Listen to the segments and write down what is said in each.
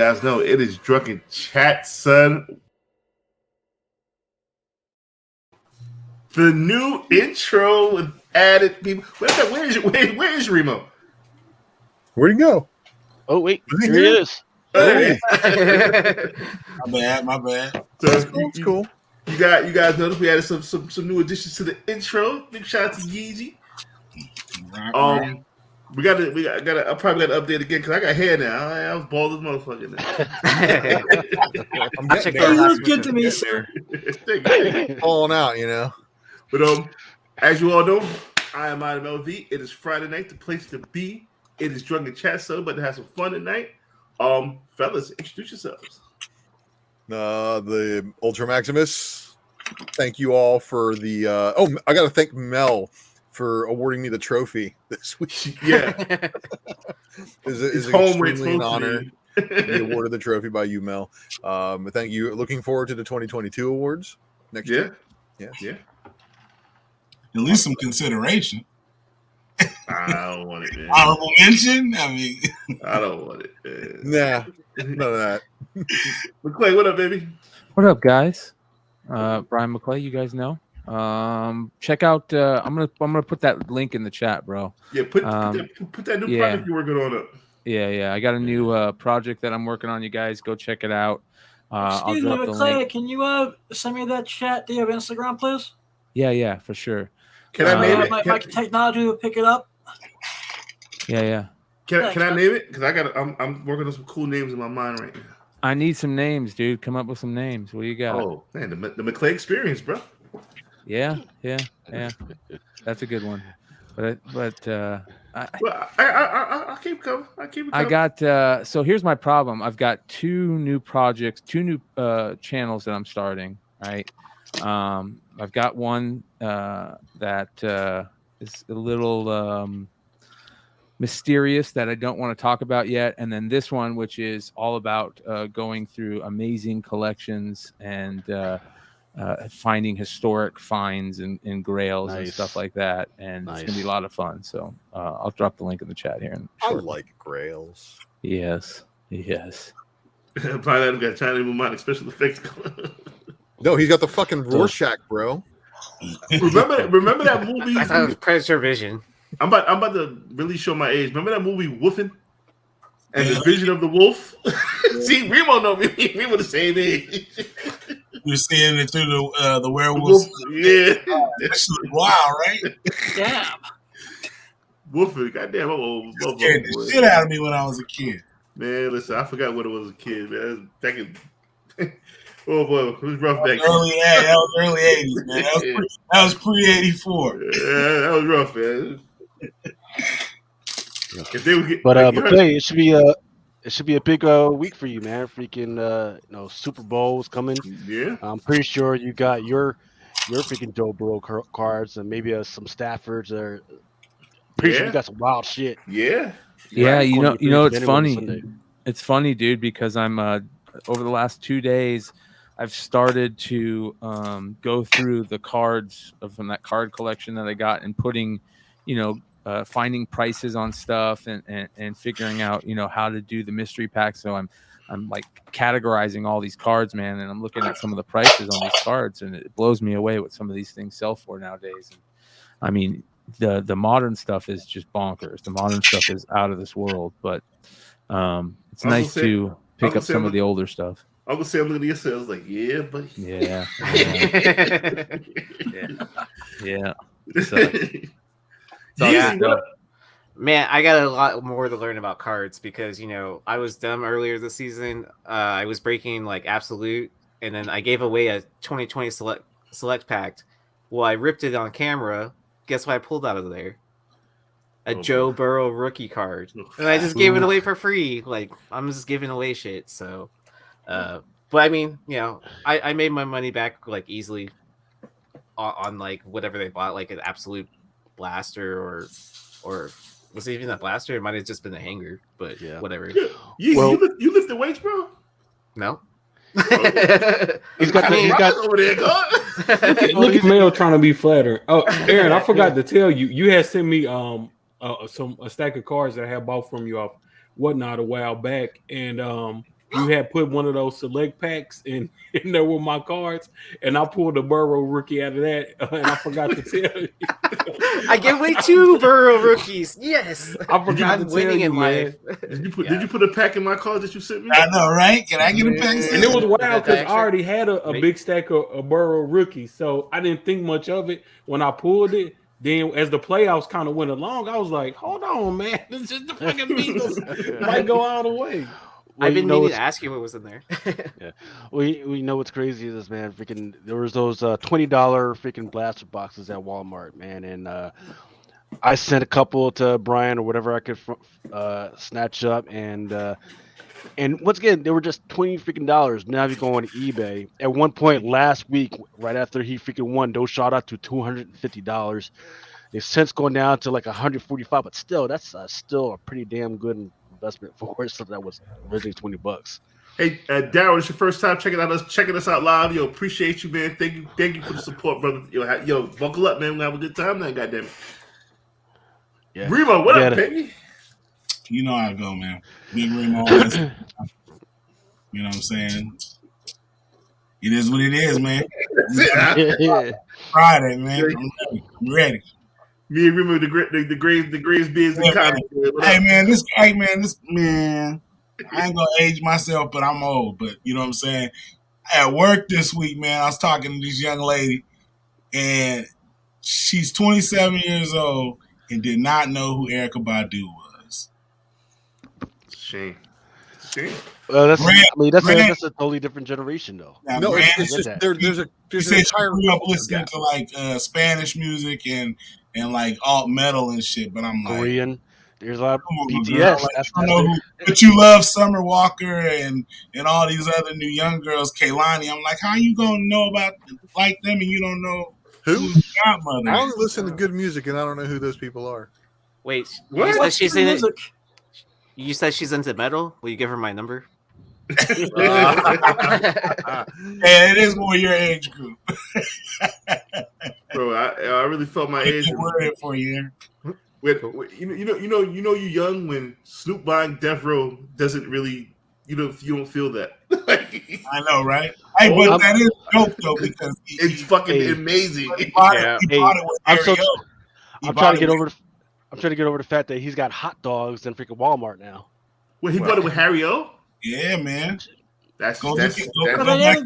guys know it is Drunken Chat, son. The new intro with added people. Where's Remo? Where'd he go? Oh wait, here he is. Hey. My bad. So It's cool. You guys noticed we added some new additions to the intro. Big shout out to Yeezy. Right. I probably got to update again because I got hair now. I was bald as a motherfucker now. It looks good to me, sir. Falling out, you know. But as you all know, I am Adam LV. It is Friday night, the place to be. It is Drunken Chat, so but to have some fun tonight. Fellas, introduce yourselves. The Ultra Maximus. Thank you all for the. I got to thank Mel for awarding me the trophy this week. Yeah, it's extremely an honor to be awarded the trophy by you, Mel. Thank you. Looking forward to the 2022 awards next year. Yeah. At least some consideration. I don't want it, man. Honorable mention? I mean, I don't want it, man. Nah, none of that. McClay, what up, baby? What up, guys? Brian McClay, you guys know. Check out. I'm gonna put that link in the chat, bro. Yeah, put that new project you're working on up. Yeah. I got a new project that I'm working on. You guys go check it out. Excuse me, McClay, can you send me that chat? Do you have Instagram, please? Yeah, for sure. Can I name it? My technology will pick it up. Yeah. Can I name it? Because I'm working on some cool names in my mind right now. I need some names, dude. Come up with some names. What do you got? Oh man, the McClay Experience, bro. Yeah. That's a good one. But I keep coming. I got so here's my problem. I've got two new projects, two new channels that I'm starting. Right. I've got one that is a little mysterious that I don't want to talk about yet, and then this one, which is all about going through amazing collections and finding historic finds and grails and stuff like that, and it's gonna be a lot of fun. So I'll drop the link in the chat here. I like grails. Yes. Probably got China mnemonic special effects. No, he's got the fucking Rorschach, bro. Remember that movie? I thought it was Predator Vision. I'm about to really show my age. Remember that movie Woofing? And the Vision of the Wolf? See, Remo know me. We were the same age. You're seeing it through the werewolves. Yeah. That's wild, right? Damn. Woofing. Goddamn, I'm old. Scared the shit out of me when I was a kid. Man, listen, I forgot what it was as a kid, man. Back in... Oh boy, it was rough back then. That was early 80s, man. That was pre-84. Yeah, that was rough, man. McClay, it should be a big week for you, man. Freaking Super Bowl's coming. Yeah. I'm pretty sure you got your freaking Dobro cards and maybe some Staffords or pretty sure you got some wild shit. Yeah. Yeah, you know it's funny. It's funny, dude, because I'm over the last 2 days I've started to go through the cards from that card collection that I got and putting, finding prices on stuff and figuring out, how to do the mystery pack. So I'm like categorizing all these cards, man, and I'm looking at some of the prices on these cards, and it blows me away what some of these things sell for nowadays. And, I mean, the modern stuff is just bonkers. The modern stuff is out of this world, but it's nice to pick up some of the older stuff. Uncle Sam looking at your sales like, yeah, buddy. Yeah. Man, I got a lot more to learn about cards because, I was dumb earlier this season. I was breaking like absolute, and then I gave away a 2020 select pack. Well, I ripped it on camera. Guess what I pulled out of there? A Joe Burrow rookie card. And I just gave it away for free. Like, I'm just giving away shit, so... but I mean, I made my money back like easily on like whatever they bought, like an absolute blaster or was it even a blaster? It might have just been a hanger, but whatever. You lift the weights, bro? No. He's got over there. Look at Mel trying to be flattering. Oh, Aaron, I forgot to tell you. You had sent me a stack of cards that I had bought from you off Whatnot a while back, and you had put one of those select packs in there with my cards, and I pulled a Burrow rookie out of that, and I forgot to tell you. I give away 2 Burrow rookies. Yes, I forgot I'm to winning tell in you, life. Did you put a pack in my card that you sent me? I know, right? Can I get a pack? And it was wild because I extra? already had a big stack of Burrow rookies, so I didn't think much of it when I pulled it. Then, as the playoffs kind of went along, I was like, "Hold on, man, this is the fucking Beatles might go all the way." I've been meaning to ask you what was in there. Yeah, we know what's crazy is, man. Freaking, there was those $20 freaking blaster boxes at Walmart, man, and I sent a couple to Brian or whatever I could snatch up, and once again, they were just $20 freaking dollars. Now if you go on eBay, at one point last week, right after he freaking won, those shot out to $250. They've since gone down to like $145, but still, that's still a pretty damn good investment for something that was originally $20. Hey, Darryl, it's your first time checking us out live. Yo, appreciate you, man. Thank you for the support, brother. Yo, buckle up, man. We'll have a good time now, goddamn it. Yeah. Remo, what up, baby? You know how I go, man. Big Remo. You know what I'm saying? It is what it is, man. Friday, man. I'm ready. Me and Remo, the greatest beings in comedy. Hey, man, this man. I ain't gonna age myself, but I'm old. But you know what I'm saying? At work this week, man, I was talking to this young lady, and she's 27 years old and did not know who Erykah Badu was. Shame. That's a totally different generation, though. Now, No, it's just there's an entire grew up listening to like Spanish music and like alt metal and shit. But I'm like Korean. There's a lot of BTS. Girl, like, but you love Summer Walker and all these other new young girls, Kehlani. I'm like, how you gonna know about like them and you don't know who's godmother? I only listen to good music and I don't know who those people are. Wait, what? You said she's into metal? Will you give her my number? Yeah, it is more your age group. Bro, I really felt my age. Word for you. You know, you're young when Snoop buying Death Row doesn't really, you don't feel that. I know, right? Hey, but that is dope though because it's fucking amazing. I'm trying to get over the fact that he's got hot dogs in freaking Walmart now. Well, he bought it with Harry O. Yeah, man. That's full circle right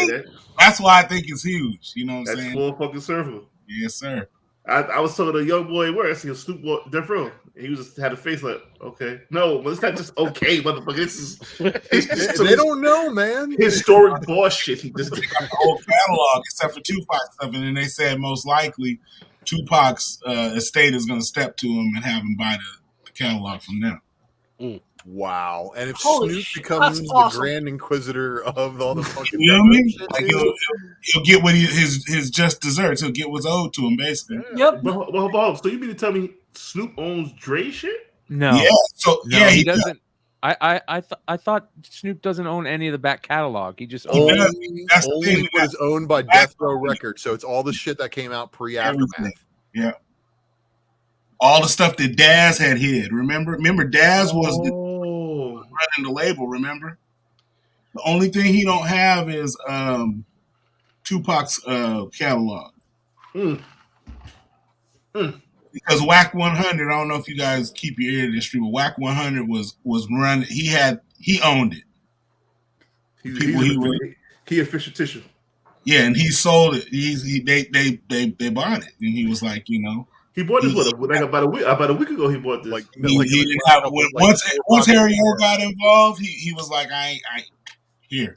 there. That's why I think it's huge. You know what I'm saying? That's full fucking circle. Yes, sir. I was talking to a young boy where I see a Snoop boy Death Row. He had a face like, okay, no, but it's not just okay, motherfucker. They don't know, man. Historic boss shit. He just got the whole catalog except for Tupac's stuff, and then they said most likely Tupac's estate is going to step to him and have him buy the catalog from them. Wow! And if Holy Snoop becomes the awesome. Grand Inquisitor of all the fucking, you know what I mean? Like he'll get what his just desserts. He'll get what's owed to him, basically. Yep. Well, so you mean to tell me Snoop owns Dre shit? No. Yeah. So no, yeah, he doesn't. I thought Snoop doesn't own any of the back catalog. He just only thing. what is owned by Death Row Records. So it's all the shit that came out pre-aftermath. Yeah. All the stuff that Daz had hid. Remember Daz was running the label. Remember, the only thing he don't have is Tupac's catalog. Because Whack 100, I don't know if you guys keep your ear to this street, but Whack 100 was run. He owned it. He official tissue. Yeah, and he sold it. They bought it, and he was like, you know. He bought this about a week ago. He bought this. Once Harry O got involved, he was like, I here.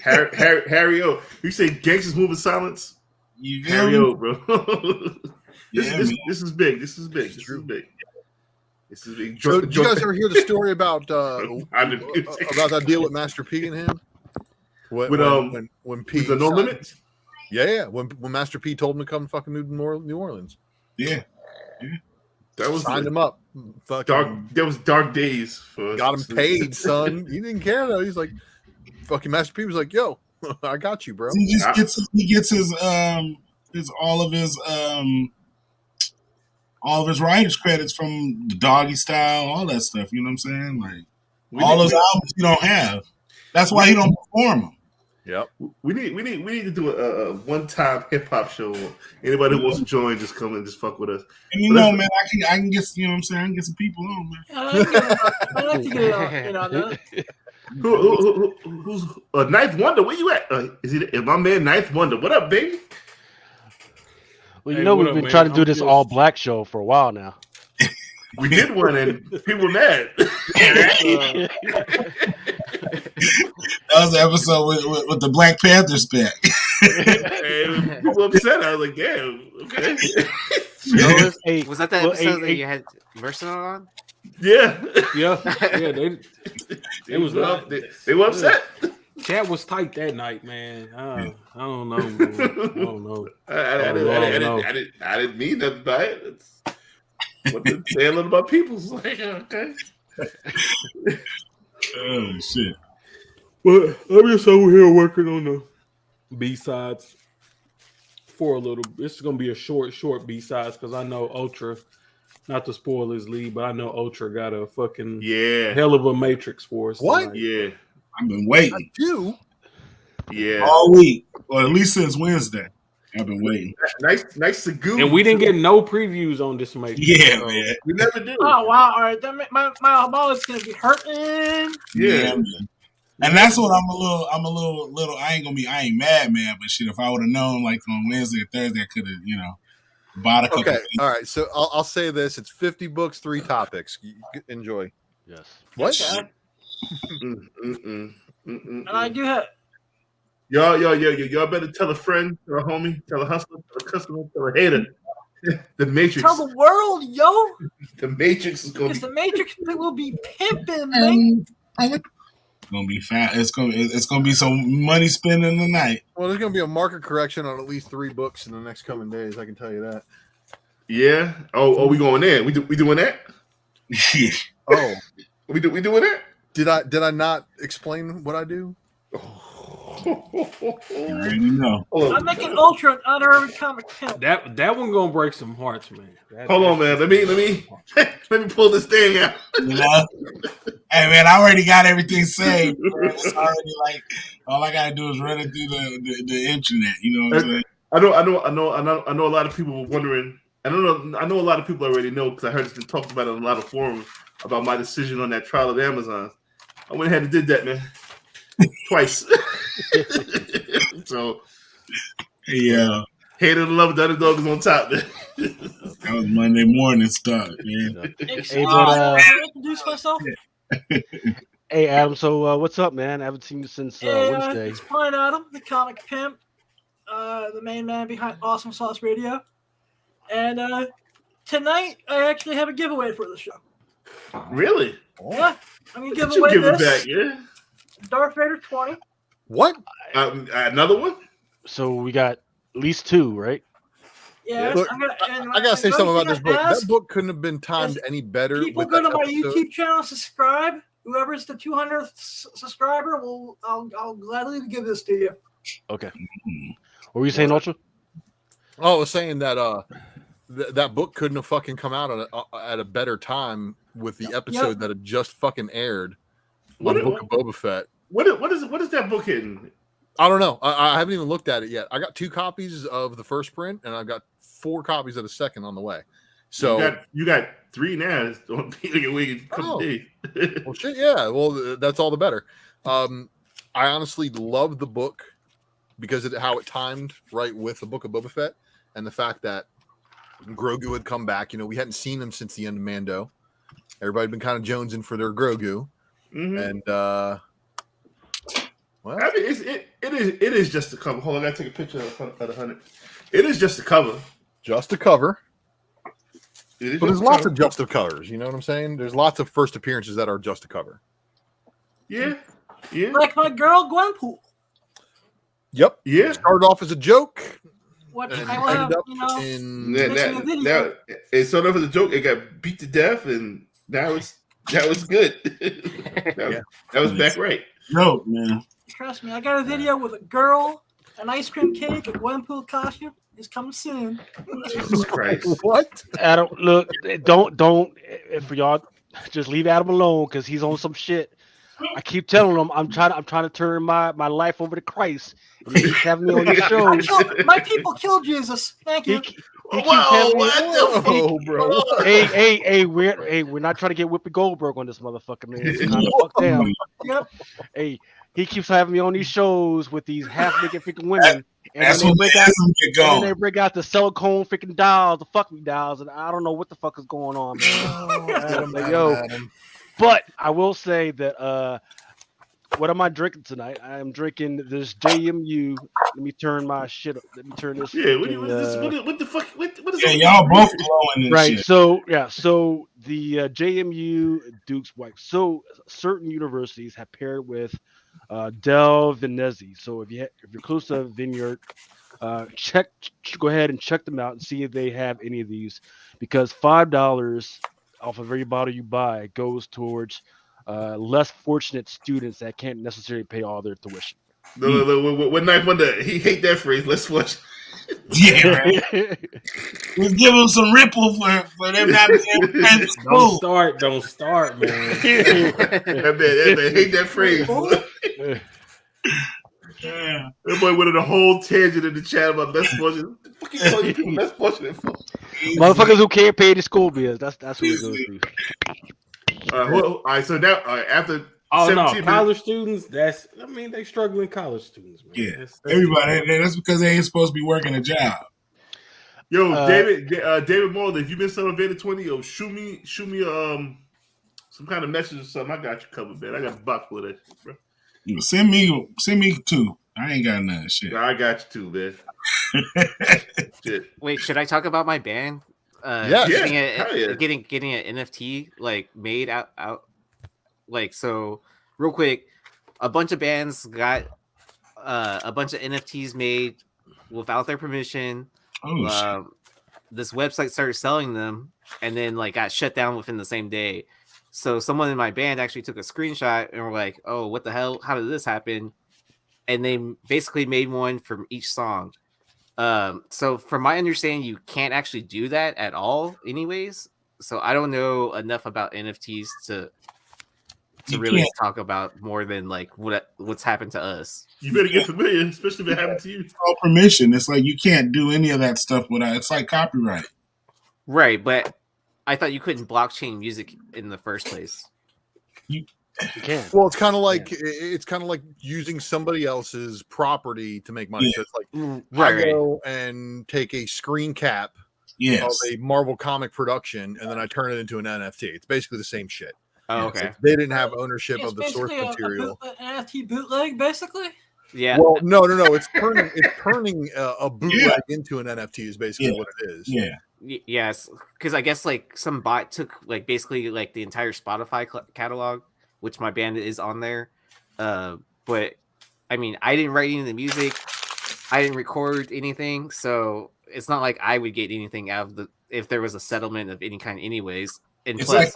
Harry O. You say gangsters moving silence. Harry O, bro. This is big. This is big. So, did you guys ever hear the story about that deal with Master P and him? When P with the No Limits? Yeah. When Master P told him to come fucking New Orleans. Yeah. That was signed him up. There was dark days for us. Got him paid, son. He didn't care though. He's like, fucking Master P was like, yo, I got you, bro. He gets his all all of his writers credits from the Doggy Style, all that stuff. You know what I'm saying? Like all those albums you don't have. That's why he don't perform them. Yep. We need to do a one-time hip hop show. Anybody who wants to join, just come and just fuck with us. And you know, man, I can get, you know what I'm saying, I can get some people on, man. I like to get on. Who's Ninth Wonder? Where you at? Is my man Ninth Wonder? What up, baby? Well, you know we've been trying to do this all black show for a while now. We did one and people were mad. That was the episode with the Black Panther spec. And people upset. I was like, damn, okay. Was that the episode that you had Mercer on? Yeah. They were upset. Chat was tight that night, man. I don't know. Man. I don't know. I didn't mean nothing by it. It's what the tale of my people's like. Okay. Oh shit. Well, I'm just over here working on the B-sides for a little. It's gonna be a short B-sides because I know Ultra. Not to spoil his lead, but I know Ultra got a fucking hell of a matrix for us. What? Tonight. Yeah. I've been waiting. I do. Yeah. All week, or at least since Wednesday. I've been waiting. Nice to go. And we didn't get no previews on this matrix. Yeah, man. We never do. Oh wow! All right, my ball is gonna be hurting. Yeah. Man. And that's what I'm a little. I ain't mad, but shit. If I would have known like on Wednesday or Thursday, I could have, bought a couple. Okay, all right. So I'll say this: it's 50 books, 3 topics. Enjoy. Yes. What? And I do have. Y'all better tell a friend, tell a homie, tell a hustler, tell a customer, tell a hater. The Matrix. Tell the world, yo. The Matrix is going to be. The Matrix will be pimping, man. It's gonna be fat. It's gonna be some money spending tonight. Well, there's gonna be a market correction on at least 3 books in the next coming days. I can tell you that. Yeah. Oh, we going there? We doing that? Oh, we doing that? Did I not explain what I do? You already know. I'm making Ultra an honorary comic pimp. That one gonna break some hearts, man. Hold on, man. Let me pull this thing out. Hey, man, I already got everything saved. It's already like all I gotta do is run it through the internet. You know what I'm saying? I know. A lot of people were wondering. I know a lot of people already know because I heard it's been talked about in a lot of forums about my decision on that trial of Amazon. I went ahead and did that, man. Twice. So, yeah. Hater and love, the underdog is on top, man. That was Monday morning stuff, man. Introduce myself. Hey, Adam. So, what's up, man? I haven't seen you since Wednesday. It's Brian Adam, the comic pimp, the main man behind Awesome Sauce Radio. And tonight, I actually have a giveaway for the show. Really? Yeah, I'm gonna give away this. Back, yeah? Darth Vader 20. What? Another one? So we got at least 2, right? Yeah. Look, I gotta say something about this book. That book couldn't have been timed any better. People go to my YouTube channel, subscribe. Whoever's the 200th subscriber, I'll gladly give this to you. Okay. What were you saying, Ultra? Oh, I was saying that that book couldn't have fucking come out at a better time with the episode that had just fucking aired. Book of Boba Fett. What is that book hitting? I don't know. I haven't even looked at it yet. I got 2 copies of the first print, and I've got 4 copies of the second on the way. So you got 3 now. Don't be waiting a couple days. Well, shit, yeah. Well, that's all the better. I honestly love the book because of how it timed right with the Book of Boba Fett and the fact that Grogu had come back. We hadn't seen him since the end of Mando. Everybody had been kind of jonesing for their Grogu. Mm-hmm. And well, I mean, it is just a cover. Hold on, I gotta take a picture of the 100. It is just a cover. Just a cover. But there's lots of just a covers. You know what I'm saying? There's lots of first appearances that are just a cover. Yeah. Yeah. Like my girl Gwenpool. Yep. Yeah. It started off as a joke. What and I will have, it started off as a joke. It got beat to death, and now it's good. that was back right. No, man. Trust me, I got a video with a girl, an ice cream cake, a Gwenpool costume. It's coming soon. Jesus Christ. What? Adam, look, don't for y'all, just leave Adam alone because he's on some shit. I keep telling him I'm trying to turn my life over to Christ, and he keeps having me on these shows. My people killed Jesus. Thank you. He keeps having me. Whoa, bro. Hey, we're not trying to get Whoopi Goldberg on this motherfucker, man. It's kind of fucked down. Yep. Hey, he keeps having me on these shows with these half-naked freaking women. And That's then when they break out the silicone freaking dolls, the fuck me dolls, and I don't know what the fuck is going on, man. Adam. But I will say that what am I drinking tonight? I am drinking this JMU. Let me turn my shit up. Let me turn this. Yeah, what the fuck? What is Yeah, y'all both glowing and right. shit. So the JMU Duke's wife. So certain universities have paired with Del Venezzi. So if you're close to Vineyard, go ahead and check them out and see if they have any of these, because $5 off of every bottle you buy goes towards less fortunate students that can't necessarily pay all their tuition. No, one night wonder he hate that phrase. Let's watch. Yeah, right. Let's give them some ripple for them not being in school. Don't start, man. that man hate that phrase. Yeah. That boy went on a whole tangent in the chat about less fortunate. What the fuck you call you less fortunate for? Motherfuckers who can't pay the school bills. That's what it goes to. All right. So now after. Oh no, college students. They struggling college students, man. Yeah, that's everybody. That's because they ain't supposed to be working a job. Yo, David Moore, if you've been selling Vader 20, yo, shoot me some kind of message or something. I got you covered, man. I got a box full of that shit, bro. You send me two. I ain't got none shit. I got you too, man. Shit. Wait, should I talk about my band? Getting an NFT like made out. Like, so real quick, a bunch of bands got a bunch of NFTs made without their permission. This website started selling them and then like got shut down within the same day. So someone in my band actually took a screenshot and were like, oh, what the hell? How did this happen? And they basically made one from each song. So from my understanding, you can't actually do that at all anyways. So I don't know enough about NFTs to really talk about more than like what's happened to us. You better get familiar, especially if it happened to you. All permission. It's like you can't do any of that stuff without. It's like copyright. Right, but I thought you couldn't blockchain music in the first place. You can. Well, it's kind of like using somebody else's property to make money. Yeah. So it's like I go and take a screen cap of a Marvel comic production, and then I turn it into an NFT. It's basically the same shit. Oh, okay. So they didn't have ownership of the source material. An NFT bootleg, basically. Yeah. Well, no. It's turning a bootleg into an NFT is basically what it is. Yeah. Yes, because I guess like some bot took like basically like the entire Spotify catalog, which my band is on there. But I mean, I didn't write any of the music. I didn't record anything, so it's not like I would get anything out of if there was a settlement of any kind, anyways. And It's plus,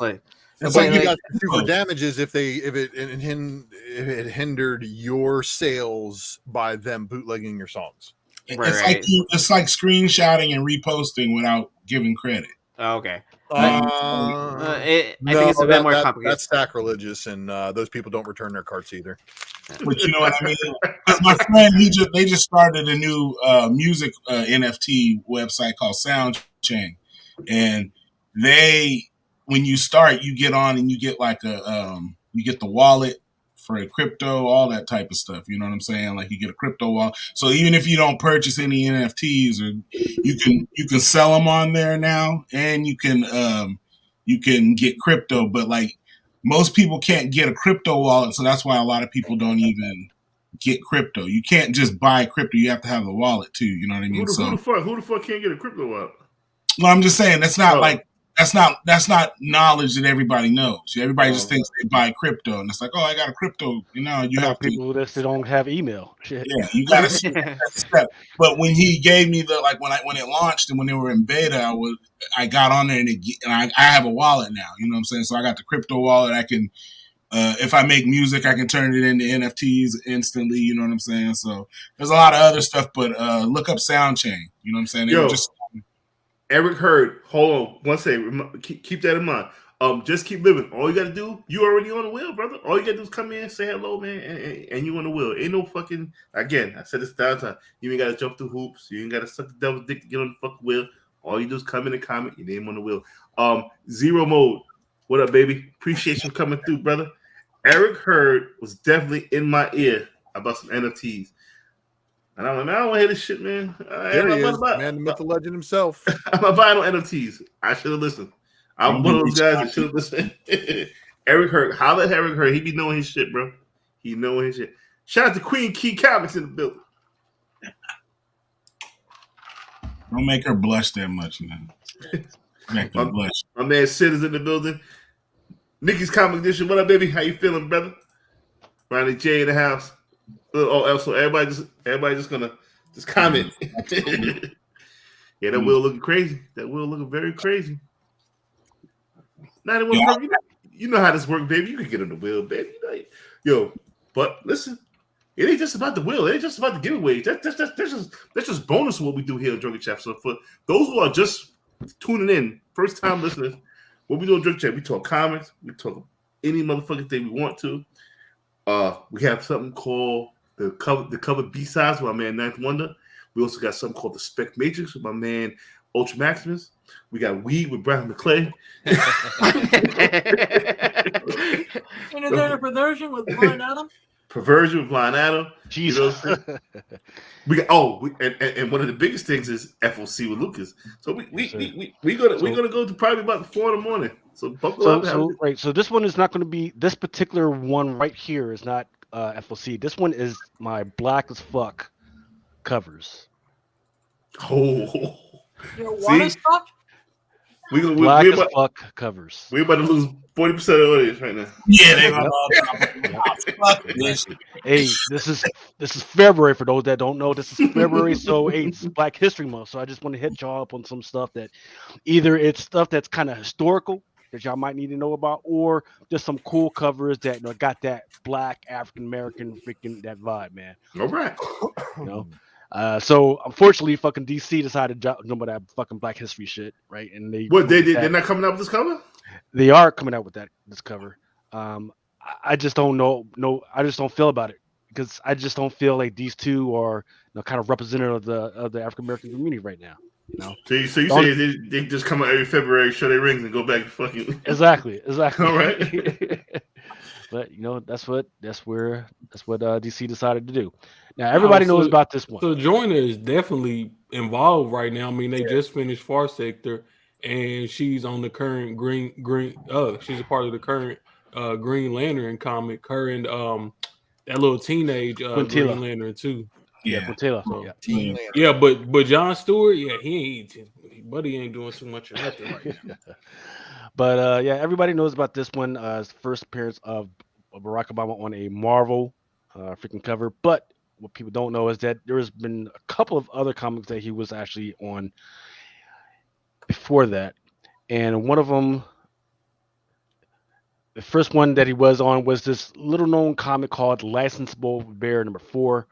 It's like you got to sue for damages if it hindered your sales by them bootlegging your songs. It's like screenshotting and reposting without giving credit. Oh, okay. I think it's a bit more complicated. That's sacrilegious, and those people don't return their carts either. But you know what I mean? My friend, they just started a new music NFT website called SoundChain, and when you start, you get on and you get like you get the wallet for a crypto, all that type of stuff. You know what I'm saying? Like you get a crypto wallet. So even if you don't purchase any NFTs, or you can sell them on there now, and you can get crypto. But like most people can't get a crypto wallet, so that's why a lot of people don't even get crypto. You can't just buy crypto; you have to have the wallet too. You know what I mean? Who the fuck can't get a crypto wallet? Well, I'm just saying that's not like. That's not knowledge that everybody knows. Everybody just thinks they buy crypto, and it's like, oh, I got a crypto. You know, you have people that don't have email. Shit. Yeah, you got to step. But when he gave me when it launched and when they were in beta, I got on there and I have a wallet now. You know what I'm saying? So I got the crypto wallet. I can If I make music, I can turn it into NFTs instantly. You know what I'm saying? So there's a lot of other stuff, but look up Soundchain. You know what I'm saying? They were just Eric Hurd. Hold on one second. Keep that in mind. Just keep living. All you got to do, you already on the wheel, brother. All you got to do is come in, say hello, man, and you on the wheel. Ain't no fucking, again, I said this 1,000 times. You ain't got to jump through hoops. You ain't got to suck the devil's dick to get on the fucking wheel. All you do is come in and comment, your name on the wheel. Zero Mode. What up, baby? Appreciate you coming through, brother. Eric Hurd was definitely in my ear about some NFTs. And I'm like, man, I don't want to hear this shit, man. There he is, man, the myth, the legend himself. I'm not buying no NFTs. I should have listened. I'm one of those guys that should have listened. Eric Hurd. Holla at Eric Hurd. He be knowing his shit, bro. He knowing his shit. Shout out to Queen Key Comics in the building. Don't make her blush that much, man. Make her blush. My man Sid is in the building. Nikki's Comic Edition. What up, baby? How you feeling, brother? Ronnie J in the house. So everybody just gonna just comment. Yeah, that wheel looking crazy. That wheel looking very crazy. You know how this works, baby. You can get on the wheel, baby. Yo, but listen, it ain't just about the wheel. It ain't just about the giveaways. That's just bonus what we do here on Drunken Chat. So for those who are just tuning in, first time listeners, what we do on Drunken Chat, we talk comics, we talk any motherfucking thing we want to. We have something called the cover B-sides with my man Ninth Wonder. We also got something called the Spec Matrix with my man Ultra Maximus. We got Weed with Brian McClay. And is there a perversion with Blind Adam? Perversion with Blind Adam. Jesus. You know we got and one of the biggest things is FOC with Lucas. So we're gonna go to probably about 4 in the morning. So buckle up. Right. So this one is not going to be, this particular one right here is not FOC. This one is my black as fuck covers. Oh. Your what is fuck? Black as fuck covers. We're about to lose 40% of the audience right now. Yeah, they fuck this. Hey, this is February for those that don't know. This is February, so it's Black History Month. So I just want to hit y'all up on some stuff that either it's stuff that's kind of historical that y'all might need to know about, or just some cool covers that got that Black African American freaking that vibe, man. All right. So unfortunately, fucking DC decided to jump on that fucking Black History shit, right? And they're not coming out with this cover. They are coming out with this cover. I just don't know. No, I just don't feel about it because I just don't feel like these two are kind of representative of the African American community right now. So you say they just come out every February, show their rings, and go back to fucking exactly. All right. But that's what DC decided to do. Now everybody knows about this one. So Joyner is definitely involved right now. I mean, they just finished Far Sector, and she's on the current green. She's a part of the current Green Lantern comic. Her and that little teenage Green Lantern too. Yeah, Quintilla. So, but John Stewart, he ain't doing too much of nothing right now. But everybody knows about this one. First appearance of Barack Obama on a Marvel freaking cover. But what people don't know is that there has been a couple of other comics that he was actually on before that, and one of them, the first one that he was on was this little known comic called Licensable Bear #4.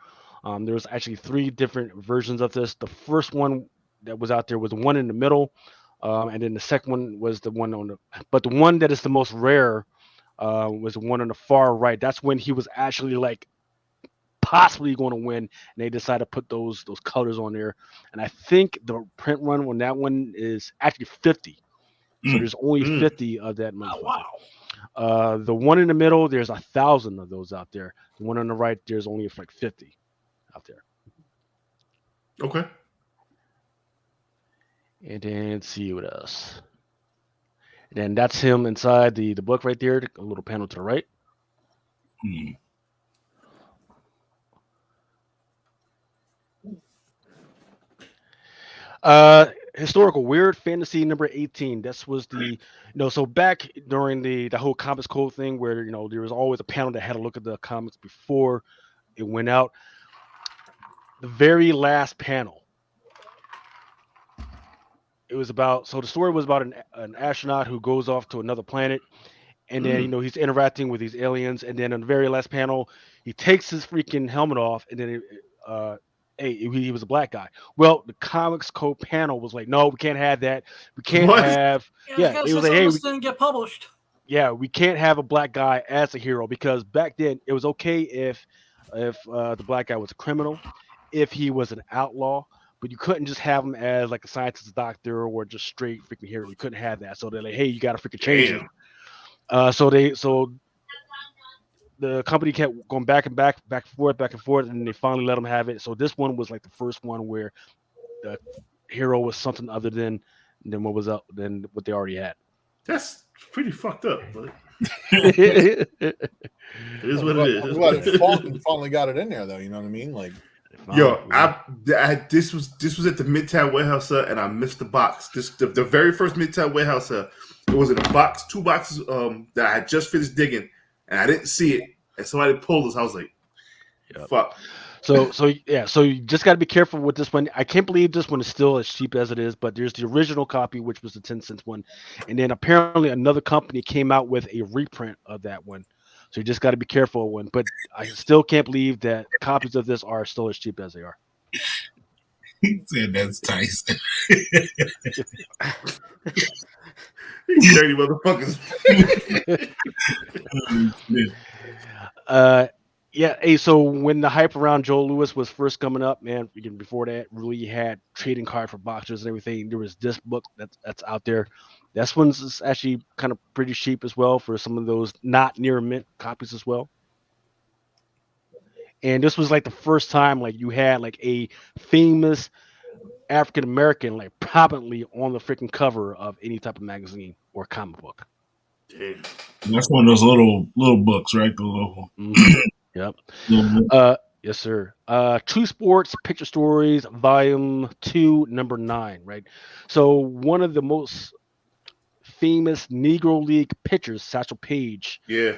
There was actually 3 different versions of this. The first one that was out there was the one in the middle. And then the second one was the one but the one that is the most rare was the one on the far right. That's when he was actually like possibly going to win, and they decided to put those colors on there. And I think the print run on that one is actually 50. So there's only 50 of that. Oh, wow. The one in the middle, there's 1,000 of those out there. The one on the right, there's only like 50 out there. Okay. And then see what else. And then that's him inside the book right there, a little panel to the right. Historical weird fantasy number 18. This was the so back during the whole Comics Code thing where there was always a panel that had a look at the comics before it went out. The very last panel, it was about, so the story was about an astronaut who goes off to another planet, and then he's interacting with these aliens, and then on the very last panel, he takes his freaking helmet off, and then he was a black guy. Well, the Comics Code panel was like, no, we can't have that. We can't have. Yeah, it was like, hey, didn't get published. Yeah, we can't have a black guy as a hero because back then it was okay if the black guy was a criminal, if he was an outlaw, but you couldn't just have him as like a scientist, doctor, or just straight freaking hero. You couldn't have that. So they're like, hey, you got to freaking change it. So the company kept going back and forth, and they finally let them have it. So this one was like the first one where the hero was something other than what they already had. That's pretty fucked up, but it is what it is. I'm glad it finally got it in there, though. You know what I mean? Like, yo, this was at the Midtown Warehouse, and I missed the box. The very first Midtown Warehouse, it was in a box, 2 boxes that I had just finished digging, and I didn't see it, and somebody pulled us. I was like, fuck. So you just got to be careful with this one. I can't believe this one is still as cheap as it is, but there's the original copy, which was the 10-cent one, and then apparently another company came out with a reprint of that one. So you just got to be careful one. But I still can't believe that copies of this are still as cheap as they are. He said that's Tyson. You dirty motherfuckers. Yeah, hey, so when the hype around Joe Louis was first coming up, man, before that, really had trading card for boxers and everything. There was this book that's out there. This one's actually kind of pretty cheap as well for some of those not near mint copies as well. And this was like the first time like you had like a famous African American like prominently on the freaking cover of any type of magazine or comic book. Damn. That's one of those little books, right? The little. Yep. Yes, sir. True Sports Picture Stories, Volume 2, Number 9. Right. So one of the most famous Negro League pitchers, Satchel Paige. Yeah.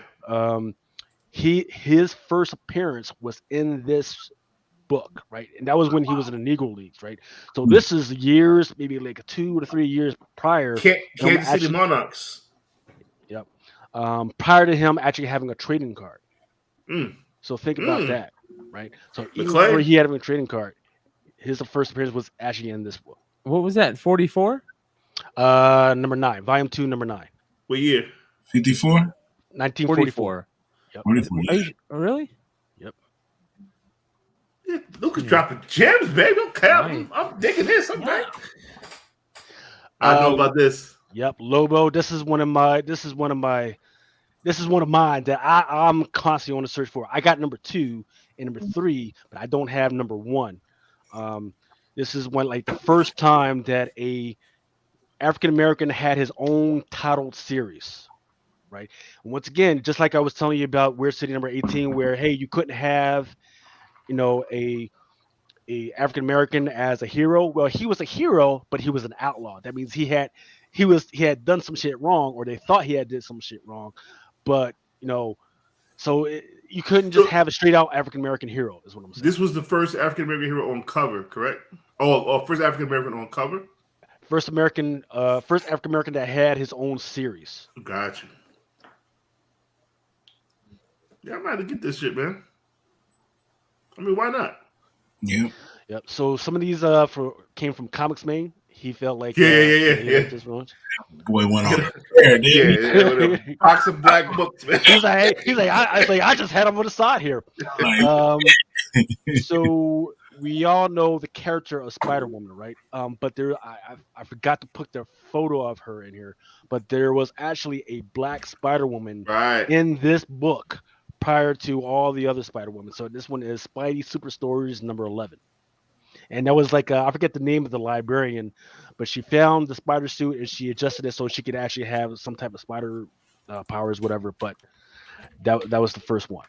His first appearance was in this book, right? And that was when he was in the Negro Leagues, right? So this is years, maybe like 2 to 3 years prior. Kansas City Monarchs. Yep. Prior to him actually having a trading card. So think about that, right? So even before he had a trading card, his first appearance was actually in this book. What was that? 44? Number 9, Volume 2, Number 9. What year? 54? 1944. Yep. 44. Really? Yep. Yeah, Lucas dropping gems, baby. Okay, I'm digging this. I'm back. I know about this. Yep, Lobo. This is one of mine that I'm constantly on the search for. I got number 2 and number 3, but I don't have number 1. This is when like the first time that a African American had his own titled series, right? And once again, just like I was telling you about Weird City number 18, where hey, you couldn't have, a African American as a hero. Well, he was a hero, but he was an outlaw. That means he had done some shit wrong, or they thought he had did some shit wrong. But so you couldn't just have a straight out African American hero, is what I'm saying. This was the first African American hero on cover, correct? Oh, first African American on cover. First African American that had his own series. Gotcha. Yeah, I might have to get this shit, man. I mean, why not? Yep. So some of these came from Comics Main. He felt like yeah. Boy went on there, dude. Yeah. Box of black books, man. He's like, I just had him on the side here. So we all know the character of Spider-Woman, right? But I forgot to put the photo of her in here. But there was actually a black Spider-Woman in this book prior to all the other Spider-Women. So this one is Spidey Super Stories number 11. And that was like, I forget the name of the librarian, but she found the spider suit and she adjusted it so she could actually have some type of spider powers, whatever. But that was the first one.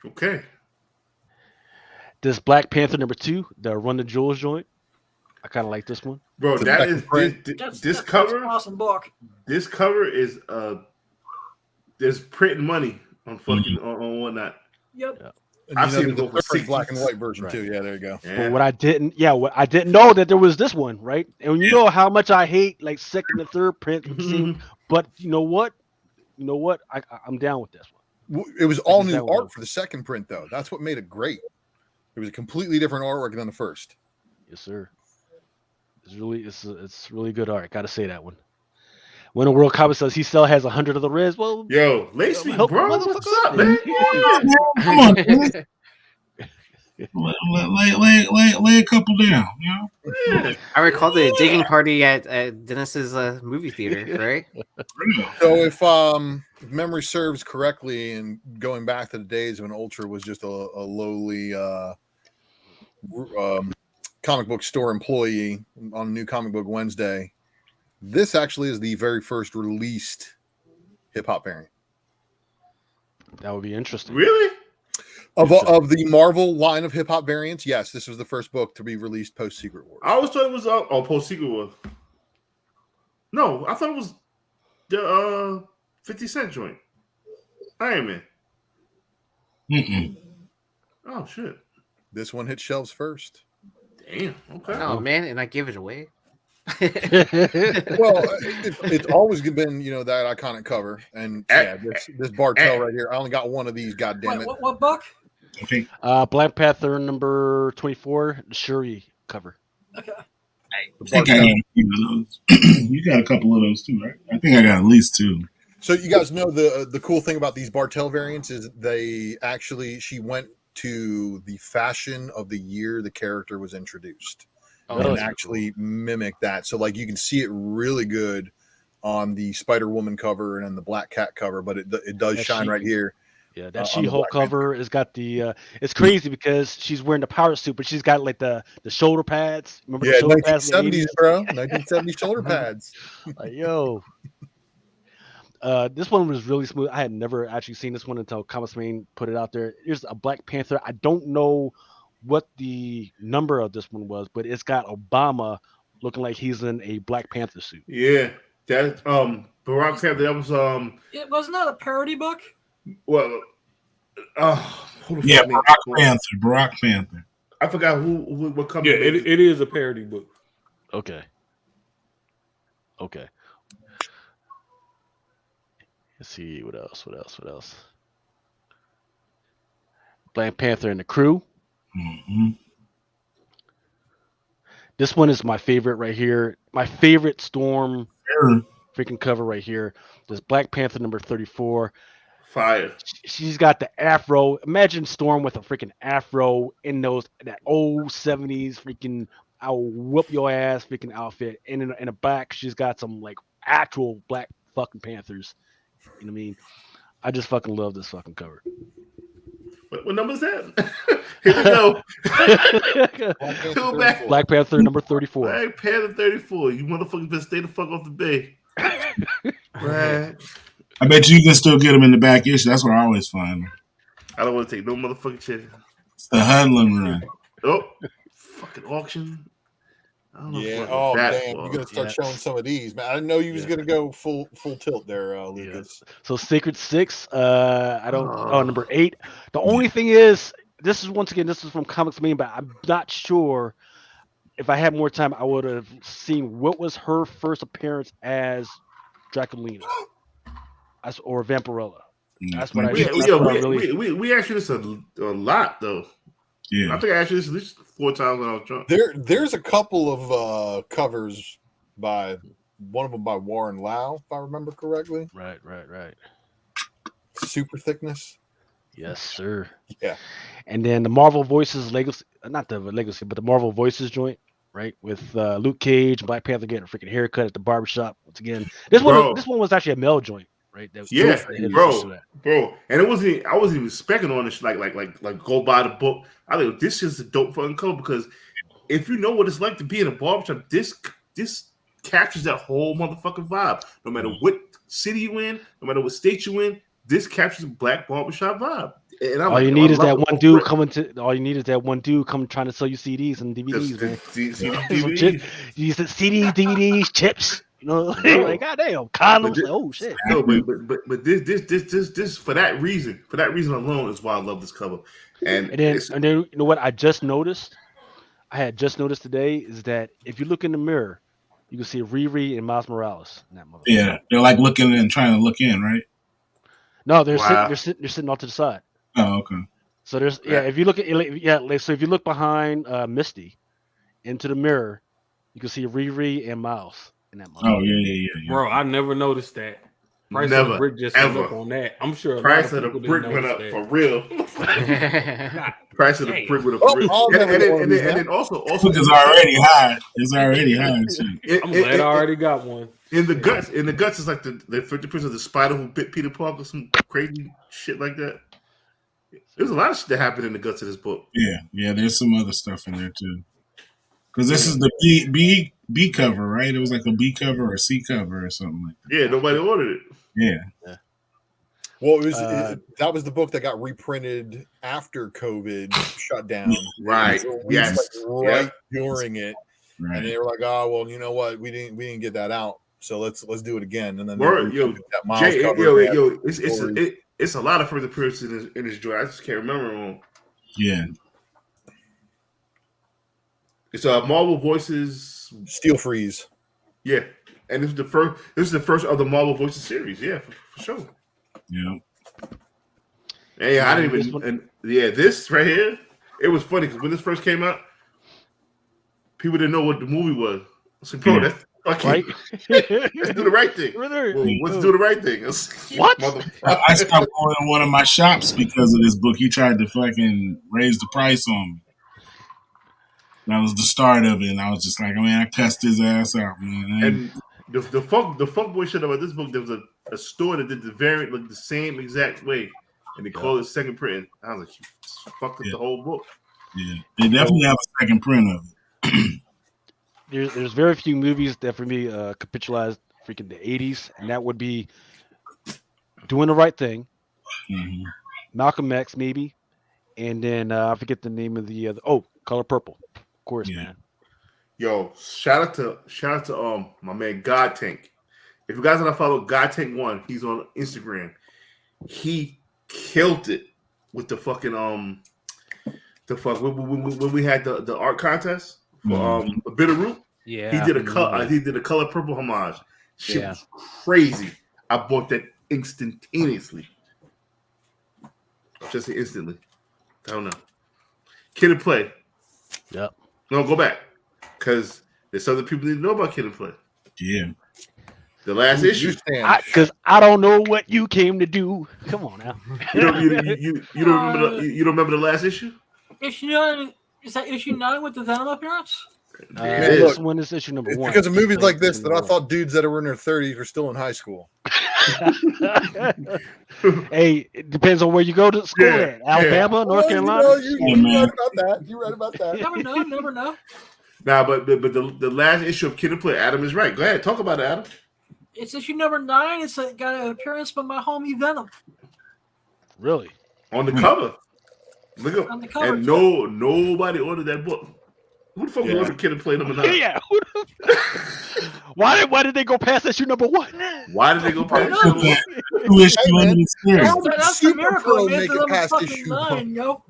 Okay. This Black Panther number 2, the Run the Jewels joint. I kind of like this one. Bro, this cover. That's an awesome book. This cover is there's printing money on fucking on whatnot. Yep. And I've seen the them go for different 60s. black and white version Right. too. Yeah, there you go. Yeah. But what I didn't know that there was this one, right? And you know how much I hate like second and third print scene, but you know what? I'm down with this one. It was all just new that one. art for the second print, though. That's what made it great. It was a completely different artwork than the first. Yes, sir. It's really good art. Gotta say that one. When a World Comic says he still has 100 of the Riz, well, Yo, lace me, help bro. the What's motherfucker up, up, man? Come on, man. Lay a couple down, you know? Yeah. I recall the digging party at Dennis's movie theater, right? So if memory serves correctly, and going back to the days when Ultra was just a lowly comic book store employee on New Comic Book Wednesday, this actually is the very first released hip hop variant. that would be interesting. Really? Of the Marvel line of hip hop variants, yes, this was the first book to be released post Secret Wars. I always thought it was post Secret War. No, I thought it was the 50 Cent joint. Iron Man. Mm-mm. Oh shit. This one hit shelves first. Damn. Okay. Oh man, and I give it away. Well, it's always been, that iconic cover, and yeah, this Bartel right here. I only got one of these. God damn it! What book? Okay. Black Panther number 24, the Shuri cover. Okay. I think I got a few of those. You got a couple of those too, right? I think I got at least two. So you guys know the cool thing about these Bartel variants is she went to the fashion of the year the character was introduced. And actually mimic that. So like you can see it really good on the Spider-Woman cover and then the Black Cat cover, but it does shine right here. Yeah, that She-Hulk cover has got the it's crazy because she's wearing the power suit, but she's got like the shoulder pads. Remember the shoulder pads? 1970s, bro. 1970s shoulder pads. Yo. This one was really smooth. I had never actually seen this one until Comics Main put it out there. Here's a Black Panther. I don't know what the number of this one was, but it's got Obama looking like he's in a Black Panther suit. Yeah, that Barack Panther. That was It wasn't that a parody book? well, Yeah, Barack Panther. I forgot what company. Yeah, it is a parody book. Okay. Let's see what else. Black Panther and the Crew. Mm-hmm. This one is my favorite right here. My favorite Storm freaking cover right here. This Black Panther number 34. Fire. She's got the afro. Imagine Storm with a freaking afro in that old 70s freaking I'll whoop your ass freaking outfit. And in the back, she's got some like actual Black fucking Panthers. You know what I mean? I just fucking love this fucking cover. What number is that? Here we go. Black Panther number 34. Black Panther 34. You motherfuckers better stay the fuck off the bay. Right. I bet you can still get them in the back issue. That's where I always find them. I don't want to take no motherfucking shit. It's the Hudlin run. Oh, fucking auction. I don't know. Yeah. Oh damn! You're gonna start showing some of these, man. I didn't know you was gonna go full tilt there, Lucas. So Sacred 6. Number 8. The only thing is, this is from Comics Main, but I'm not sure. If I had more time, I would have seen what was her first appearance as Draculina, or Vampirella. That's what we asked you this a lot though. Yeah, I think I asked you this at least 4 times when I was drunk. There's a couple of covers by one of them by Warren Lau, if I remember correctly. Right. Super thickness. Yes, sir. Yeah. And then the Marvel Voices Legacy, not the Legacy, but the Marvel Voices joint, right? With Luke Cage and Black Panther getting a freaking haircut at the barbershop. Once again, this one was actually a male joint, right? Bro. And I wasn't even specking on this like go buy the book. I think this is a dope fucking cover because if you know what it's like to be in a barbershop, this captures that whole motherfucking vibe. No matter what city you in, no matter what state you in, this captures the Black barbershop vibe. And all you need is that one dude coming trying to sell you CDs and DVDs, man. CDs, DVDs, chips. You know, like goddamn condoms. Like, oh shit. No, but this for that reason alone is why I love this cover. And then you know what I just noticed? I had just noticed today is that if you look in the mirror, you can see Riri and Miles Morales in that movie. Yeah, they're like looking and trying to look in, right? No, they're sitting off to the side. Oh, okay. So there's if you look at so if you look behind Misty into the mirror, you can see Riri and Miles in that movie. Oh yeah. Bro, I never noticed that. Price of the brick just went up on that. I'm sure price of the brick went up for real. Price of the brick went up for real. And then also it's already high. It's already high. I'm glad I already got one. In the guts is like the 50% of the spider who bit Peter Parker, some crazy shit like that. There's a lot of shit that happened in the guts of this book. Yeah. There's some other stuff in there too. Because this is the B cover, right? It was like a B cover or C cover or something like that. Yeah, nobody ordered it. Yeah. Well, that was the book that got reprinted after COVID shut down. Right. So during it. Right. And they were like, "Oh, well, you know what? We didn't get that out, so let's do it again." And then it's a lot of first appearances in this joint. I just can't remember them. Yeah. It's Marvel Voices Steel Freeze. Yeah. And this is the first of the Marvel Voices series, for sure. Yeah. And I didn't even this right here, it was funny because when this first came out, people didn't know what the movie was. I said, bro, that's fucking right. Let's do the right thing. Let's do the right thing. What? I stopped going to one of my shops because of this book. He tried to fucking raise the price on me. That was the start of it, and I was just like, man, I cussed his ass out, man. And the fuckboy shit about this book, there was a store that did the variant like the same exact way, and they called it second print. I was like, you fucked up the whole book. Yeah, they definitely have a second print of it. There's very few movies that for me capitalized freaking the 80s, and that would be Doing the Right Thing, Malcolm X maybe, and then I forget the name of the Color Purple. Of course, man. Yo, shout out to my man God Tank. If you guys want to follow God Tank 1, he's on Instagram. He killed it with the fucking when we had the art contest for a Bitterroot. Yeah, he did a color purple homage. Shit was crazy. I bought that instantaneously. Just instantly. I don't know. Kid and Play. Yep. No, go back. Because there's other people that need to know about Kid and Play. Yeah. The last issue. Because I don't know what you came to do. Come on now. You don't remember the last issue? Issue 9, is that issue 9 with the Venom appearance? This one is issue number 1. Because of movies like this that I thought dudes that were in their 30s were still in high school. Hey, it depends on where you go to school at. Alabama, North Carolina. You read about that. Never know. Nah, but the last issue of Kid and Play, Adam is right. Go ahead, talk about it, Adam. It's issue number 9. It's got an appearance by my homie Venom. Really? On the cover. Look up. On the cover. And nobody ordered that book. Who the fuck ordered Kid and Play number 9? Yeah. Why did they go past issue number 1? Why did they go past issue number 1? That's the miracle. Make it past issue 9, yo.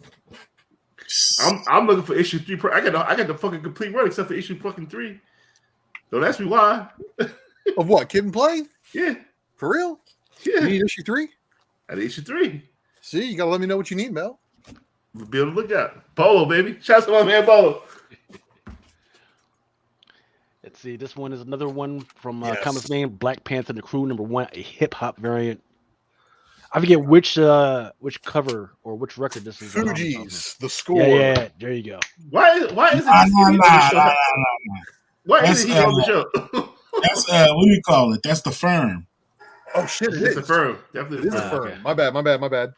I'm looking for issue 3. I got the fucking complete run except for issue fucking 3. Don't ask me why. Of what? Kid and Play? Yeah. For real? Yeah. You need issue 3? At issue 3. See, you gotta let me know what you need, Mel. We'll be able to look at Bolo, baby. Shout out to my man Bolo. Let's see. This one is another one from Comics Man, Black Panther and the Crew #1, a hip hop variant. I forget which cover or which record this is. Fuji's the score. Yeah, there you go. Why is it? Why is he on the show? That's what do you call it? That's the Firm. Oh shit! It's the Firm. Definitely the Firm. Okay. My bad.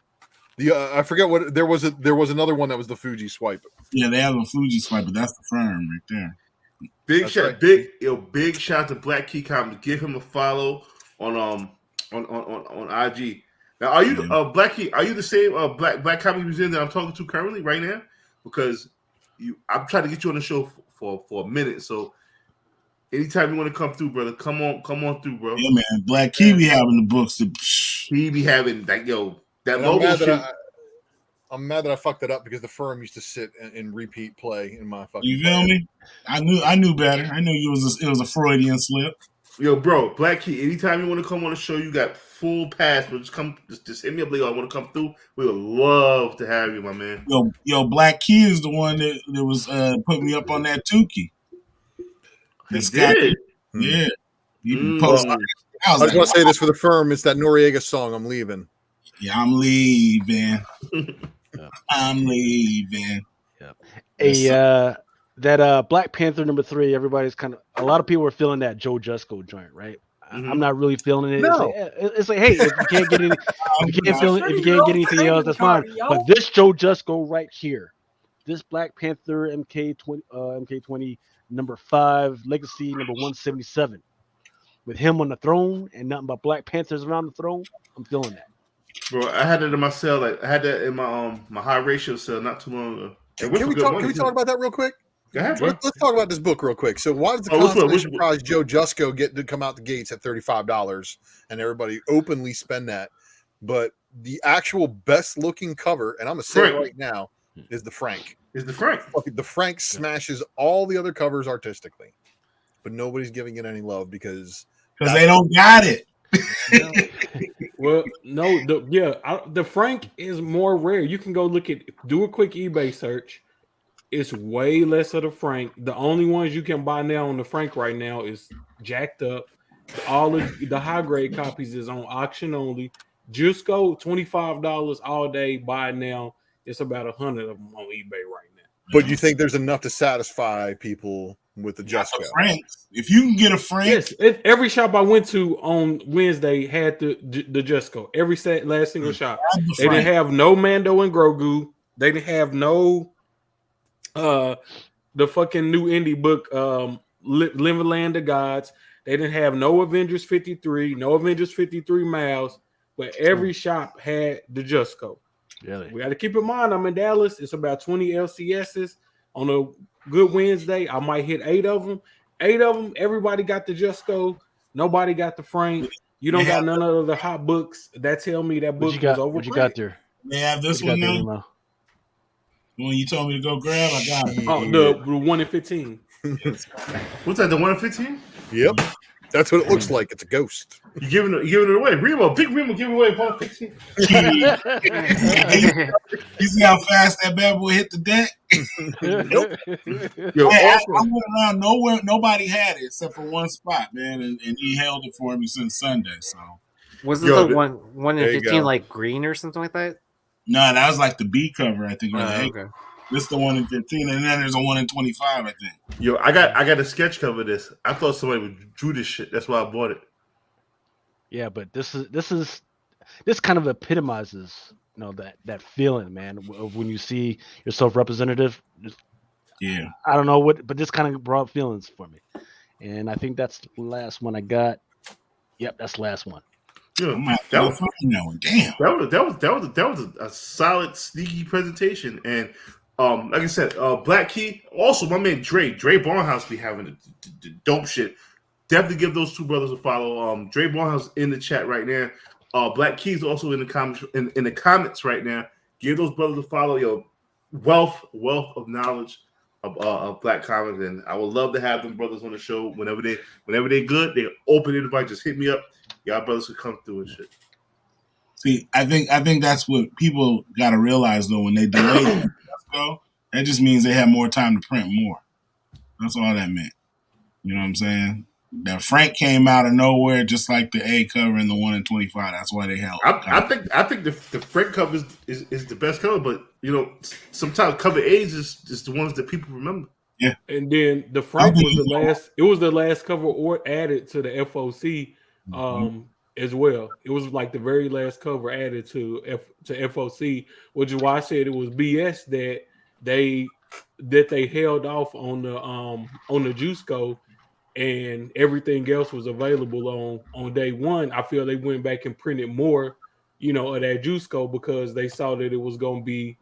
The I forget what there was another one that was the Fuji swipe. Yeah, they have a Fuji swipe, but that's the Firm right there. Big shout to Black Key Comics. Give him a follow on IG. Now, are you Black Key? Are you the same Black Comic Museum that I'm talking to currently right now? Because I'm trying to get you on the show for a minute. So anytime you want to come through, brother, come on through, bro. Yeah, man. Black Key be having the books. He be having that that And logo shit. I'm mad that I fucked it up because the firm used to sit and repeat play in my fucking. You feel me? I knew better. I knew it was a Freudian slip. Yo, bro, Black Key. Anytime you want to come on the show, you got full pass. But just hit me up. Like, I want to come through. We would love to have you, my man. Yo, Black Key is the one that was putting me up on that Tukey. He did. Yeah. I just want to say this for the firm. It's that Noriega song, I'm Leaving. Yeah, I'm leaving. I'm leaving. Yeah. That Black Panther #3, everybody's a lot of people are feeling that Joe Jusko joint, right? Mm-hmm. I'm not really feeling it. No. It's like, hey, if you can't get anything else, that's fine. But this Joe Jusko right here, this Black Panther MK20 #5 Legacy #177, with him on the throne and nothing but Black Panthers around the throne, I'm feeling that. Bro, I had that in my cell. Like I had that in my my high ratio cell not too long ago. Can we talk about that real quick? Go ahead, let's talk about this book real quick. So why does the Constellation Prize Joe Jusko get to come out the gates at $35 and everybody openly spend that? But the actual best looking cover, and I'm gonna say it right now, is the Frank. The Frank smashes all the other covers artistically, but nobody's giving it any love because they don't got it. Well, no, the Frank is more rare. You can go do a quick eBay search. It's way less of the Frank. The only ones you can buy now on the Frank right now is jacked up. All of the high grade copies is on auction only. Just go $25 all day. Buy it now. It's about 100 of them on eBay right now. But you think there's enough to satisfy people with the Jusko? Franks. If you can get a Frank, yes. Every shop I went to on Wednesday had the Jusko. Every last single shop. They didn't have no Mando and Grogu. They didn't have no the fucking new indie book, Living Land of Gods. They didn't have no Avengers 53, no Avengers 53 Miles, but every shop had the Jusko. Really? We got to keep in mind, I'm in Dallas. It's about 20 LCSs. On a good Wednesday, I might hit 8 of them. 8 of them, everybody got the Jusko. Nobody got the Frank. You don't got none of the hot books that tell me that book was overrated. What you got there? They have this one now. When you told me to go grab, I got it. Oh, the 1 in 15. What's that? The 1 in 15? Yep, that's what it looks like. It's a ghost. You giving it away? Big Remo giving away 1 in 15. You see how fast that bad boy hit the deck? Nope. Yo, I went around nowhere. Nobody had it except for one spot, man, and he held it for me since Sunday. So wasn't the 1 in 15 like green or something like that? No, that was like the B cover, I think. Okay. This is the 1 in 15, and then there's a 1 in 25, I think. Yo, I got a sketch cover of this. I thought somebody drew this shit. That's why I bought it. Yeah, but this kind of epitomizes, that feeling, man, of when you see yourself representative. Yeah. I don't know but this kind of brought feelings for me, and I think that's the last one I got. Yep, that's the last one. Yeah, that was a solid, sneaky presentation, and like I said, Black Key. Also, my man Dre Barnhouse be having the dope shit. Definitely give those two brothers a follow. Dre Barnhouse in the chat right now. Black Key's also in the comments in the comments right now. Give those brothers a follow. Yo, wealth of knowledge of Black comics, and I would love to have them brothers on the show whenever they good. They open it invite. Just hit me up. Y'all brothers could come through and shit. See, I think that's what people got to realize though when they delay Jusko. That just means they have more time to print more. That's all that meant. You know what I'm saying? That Frank came out of nowhere, just like the A cover and the 1 in 25. That's why they held. I think the Frank cover is the best cover, but sometimes cover A's is the ones that people remember. Yeah, and then the Frank was the last. It was the last cover added to the FOC as well. It was like the very last cover added to FOC, which is why I said it was BS that they held off on the Jusko. And everything else was available on day one. I feel they went back and printed more, of that Jusko because they saw that it was going to be,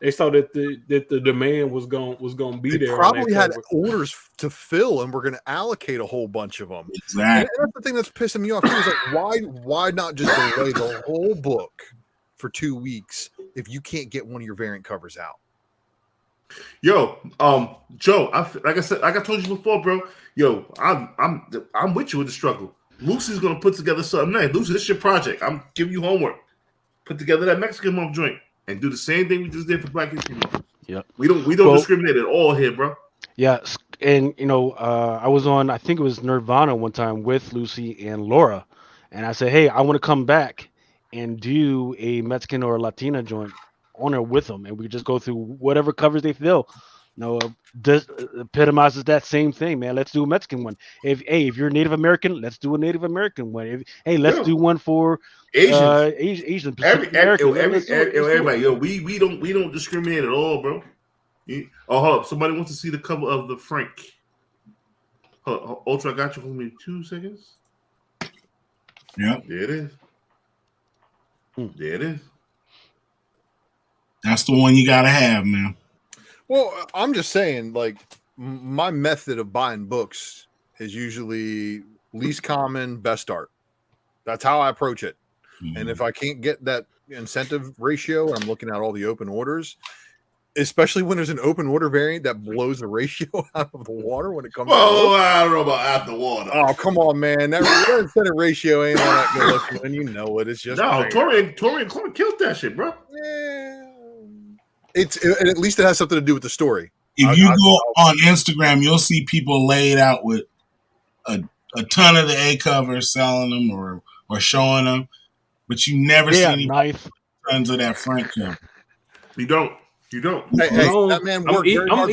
They saw that the demand was going to be They there. probably had orders to fill, and we're going to allocate a whole bunch of them. Exactly. And that's the thing that's pissing me off too. Is like, why not just delay the whole book for 2 weeks if you can't get one of your variant covers out? Yo, Joe, like I told you before, bro. Yo, I'm with you with the struggle. Lucy's gonna put together something nice. Lucy, this is your project. I'm giving you homework. Put together that Mexican month joint and do the same thing we just did for Black History Month. Yep. We don't discriminate at all here, bro. Yeah, and I was on, I think it was Nirvana one time with Lucy and Laura, and I said, hey, I want to come back and do a Mexican or a Latina joint on there with them, and we just go through whatever covers they feel. This epitomizes that same thing, man. Let's do a Mexican one. If you're Native American, let's do a Native American one. Let's do one for Asian, Pacific American. Everybody, yo, we don't discriminate at all, bro. Hold up. Somebody wants to see the cover of the Frank. Ultra, I got you. Hold me 2 seconds. Yeah, there it is. There it is. That's the one you gotta have, man. Well, I'm just saying, like, my method of buying books is usually least common, best art. That's how I approach it. Mm-hmm. And if I can't get that incentive ratio, I'm looking at all the open orders, especially when there's an open order variant that blows the ratio out of the water when it comes. Oh, I don't know about out the water. Oh, come on, man! That incentive ratio ain't all that good looking, and you know it. It's just Tori and Clark killed that shit, bro. Yeah. And at least it has something to do with the story. If you go on Instagram, you'll see people laid out with a ton of the A covers selling them or showing them, but you never see any tons of that Frank cover. You don't. Hey, that man worked very hard.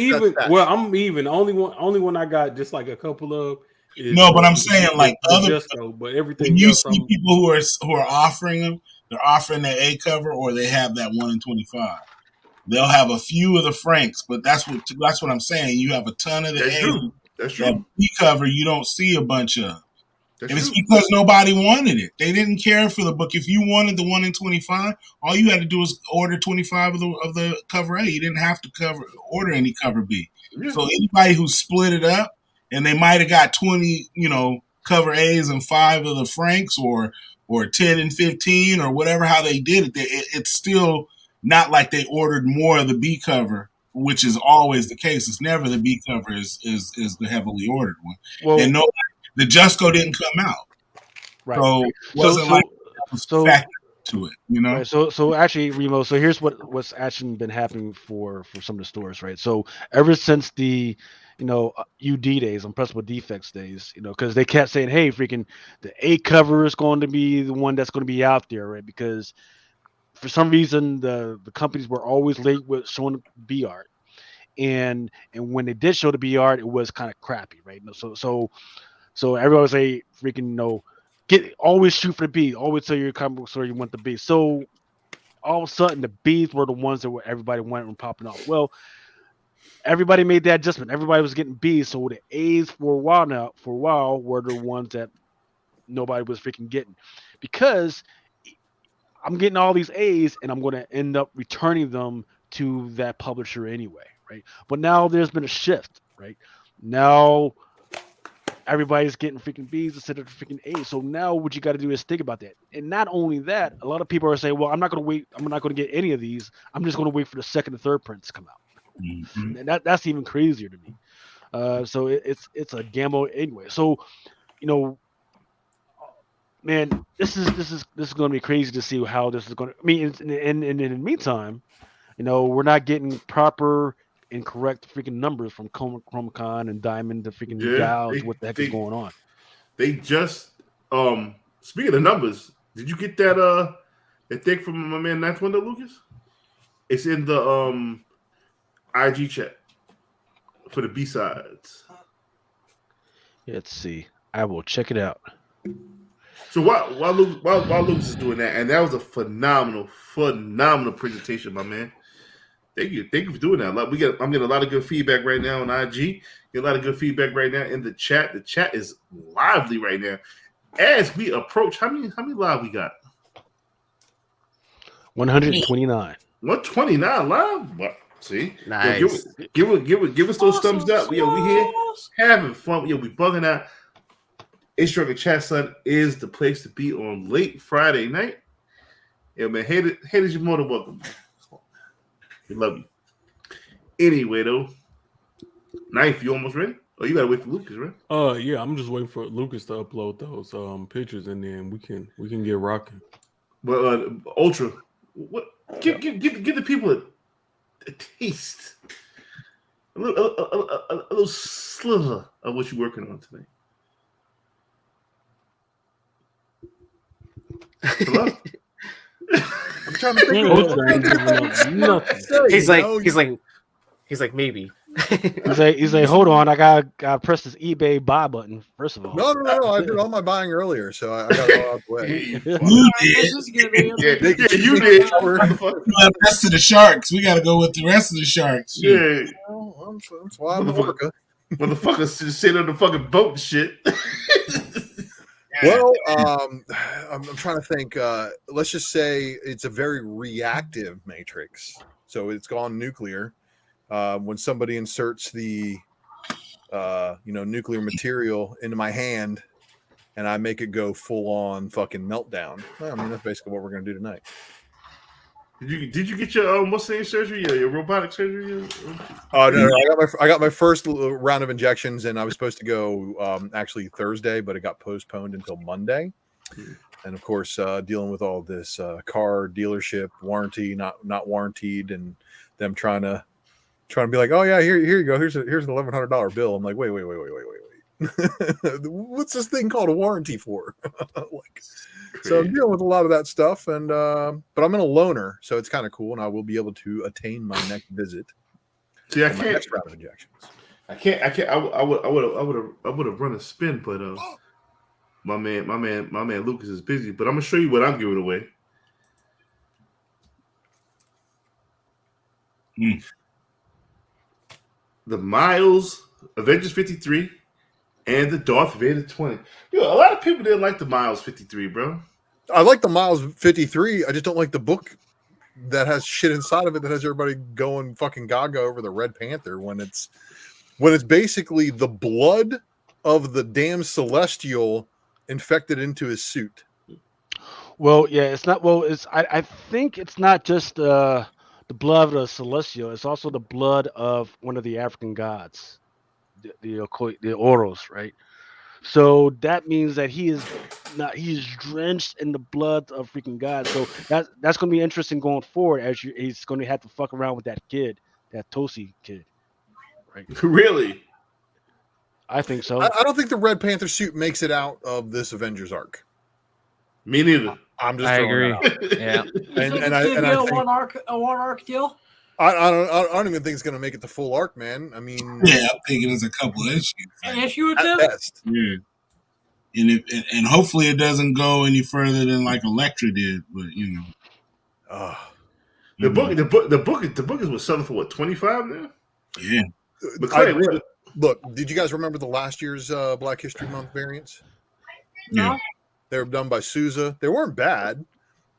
I'm even. Only one I got just like a couple of. But I'm saying like other. But everything. When you see people who are offering them, they're offering the A cover or they have that 1 in 25. They'll have a few of the Franks, but that's what I'm saying. You have a ton of the A. That's true. That B cover, you don't see a bunch of. And it's because nobody wanted it. They didn't care for the book. If you wanted the 1 in 25, all you had to do was order 25 of the cover A. You didn't have to order any cover B. Yeah. So anybody who split it up, and they might have got 20, cover A's and 5 of the Franks, or 10 and 15, or whatever. How they did it, it's still not like they ordered more of the B cover, which is always the case. It's never the B cover is the heavily ordered one. Well, and the Justco didn't come out, right? So it wasn't factor to it, Right, so actually, Remo. So here's what's actually been happening for some of the stores, right? So ever since the UD days, Unpressable Defects days, because they kept saying, hey, freaking the A cover is going to be the one that's going to be out there, right? Because for some reason, the companies were always late with showing B art, and when they did show the B art, it was kind of crappy, right? So everyone would say, freaking, always shoot for the B. Always tell your comic book store you want the B. So all of a sudden, the B's were the ones that everybody went and popping off. Well, everybody made that adjustment. Everybody was getting B's, so the A's for a while were the ones that nobody was freaking getting, because I'm getting all these A's and I'm going to end up returning them to that publisher anyway, right? But now there's been a shift, right? Now everybody's getting freaking B's instead of freaking A's. So now what you got to do is think about that. And not only that, a lot of people are saying, well, I'm not going to wait. I'm not going to get any of these. I'm just going to wait for the second and third prints to come out. Mm-hmm. And that's even crazier to me. So it's a gamble anyway. So, man, this is going to be crazy to see how this is going to. I mean, in the meantime, we're not getting proper and correct freaking numbers from Chromacon and Diamond to freaking gouge what the heck is going on. They just speaking of numbers, did you get that thing from my man Ninth Wonder Lucas? It's in the IG chat for the B-sides. Let's see. I will check it out. So while Lucas is doing that, and that was a phenomenal presentation, my man. Thank you for doing that. I'm getting a lot of good feedback right now on IG. Get a lot of good feedback right now in the chat. The chat is lively right now. As we approach, how many live we got? 129. 129 live. What? See, Nice. Yo, give us those thumbs up. Yo, we here having fun. Yo, we bugging out. It's Drunken Chat, son, is the place to be on late Friday night. Yo, man, haters, you're more than welcome. We love you. Anyway, though, Knife, you almost ready? Oh, you gotta wait for Lucas, right? Yeah, I'm just waiting for Lucas to upload those pictures, and then we can get rocking. But Ultra, what? Give the people a taste, a little sliver of what you're working on tonight. Hello? I'm trying to think of He's like maybe. He's like, hold on, I gotta press this eBay buy button first of all. No. I did all my buying earlier, so I got it all out the way. You did. The rest of the sharks. We gotta go with the rest of the sharks. Yeah. That's why I'm motherfuckers just sit on the fucking boat and shit. Well, I'm trying to think. Let's just say it's a very reactive matrix. So it's gone nuclear. When somebody inserts the, nuclear material into my hand, and I make it go full on fucking meltdown. Well, I mean, that's basically what we're gonna do tonight. Did you get your what's the name surgery? Your robotic surgery? Oh no, I got my first round of injections, and I was supposed to go actually Thursday, but it got postponed until Monday. And of course, dealing with all this car dealership warranty, not warranted, and them trying to be like, oh yeah, here you go. Here's an $1,100 bill. I'm like, wait. What's this thing called a warranty for? So I'm dealing with a lot of that stuff, and but I'm in a loaner, so it's kind of cool, and I will be able to attain my next visit. See, I can't. My next round of injections. I can't. I would have run a spin, but my man Lucas is busy. But I'm gonna show you what I'm giving away. The Miles Avengers 53 and the Darth Vader 20. Yo, a lot of people didn't like the Miles 53, bro. I like the Miles 53. I just don't like the book that has shit inside of it that has everybody going fucking gaga over the Red Panther when it's basically the blood of the damn Celestial infected into his suit. Well, yeah, it's not. Well, it's. I think it's not just the blood of the Celestial. It's also the blood of one of the African gods, the Oros, right? So that means that he is drenched in the blood of freaking God. So that's going to be interesting going forward as he's going to have to fuck around with that kid, that Tosi kid, right? Really? I think so. I don't think the Red Panther suit makes it out of this Avengers arc. Me neither. I'm just. I agree. Yeah. and I think a one arc deal. I don't even think it's going to make it the full arc, man. I mean, yeah, I'm thinking there's a couple issues. An issue or two. Yeah, and hopefully it doesn't go any further than like Elektra did, but you know, the book is selling for what, 25 now? Yeah. But Clay, look, did you guys remember the last year's Black History Month variants? Yeah. They were done by Sousa. They weren't bad.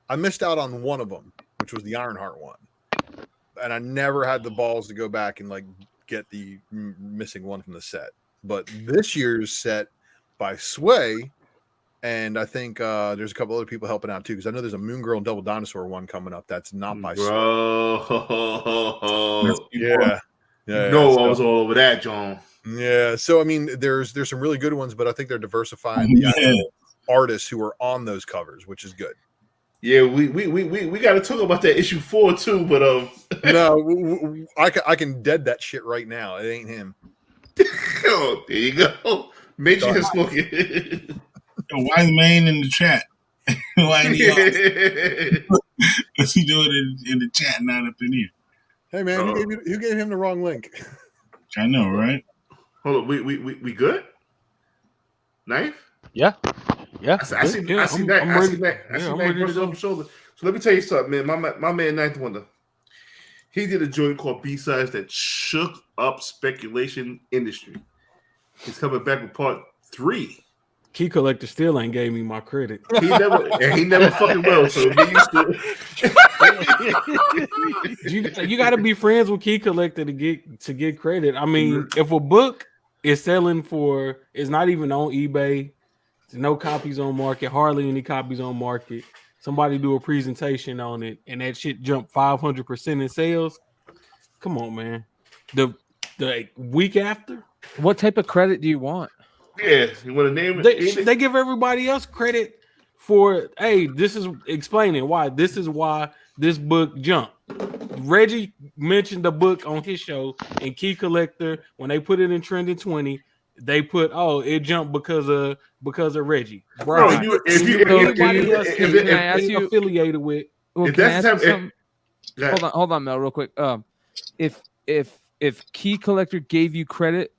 I missed out on one of them, which was the Ironheart one. And I never had the balls to go back and like get the missing one from the set. But this year's set by Sway, and I think there's a couple other people helping out too, because I know there's a Moon Girl and Double Dinosaur one coming up that's not by Sway. Yeah. No, I was all over that, John. Yeah. So I mean, there's some really good ones, but I think they're diversifying the actual artists who are on those covers, which is good. Yeah, we got to talk about that issue 4 too, but no, I can dead that shit right now. It ain't him. Oh, there you go. Make sure you're smoking. Why is Maine in the chat? Why is he doing it in the chat, not up in here? Hey man, who gave him the wrong link? I know, right? Hold on, we good? Knife? Yeah. I see that brush over the shoulder. So let me tell you something, man. My man Ninth Wonder, he did a joint called B-Sides that shook up speculation industry. He's coming back with part 3 Key Collector still ain't gave me my credit. He never fucking will. So get used to it. You got to be friends with Key Collector to get credit. I mean, if a book is selling for, it's not even on eBay. There's no copies on market. Hardly any copies on market. Somebody do a presentation on it, and that shit jumped 500% in sales. Come on, man. The week after. What type of credit do you want? Yeah, you want to name it? They give everybody else credit for, hey, this is explaining why. This is why this book jumped. Reggie mentioned the book on his show, and Key Collector, when they put it in trending 20, they put, it jumped because of Reggie. Bro, if you affiliated with, well, hold on, Mel, real quick. If Key Collector gave you credit,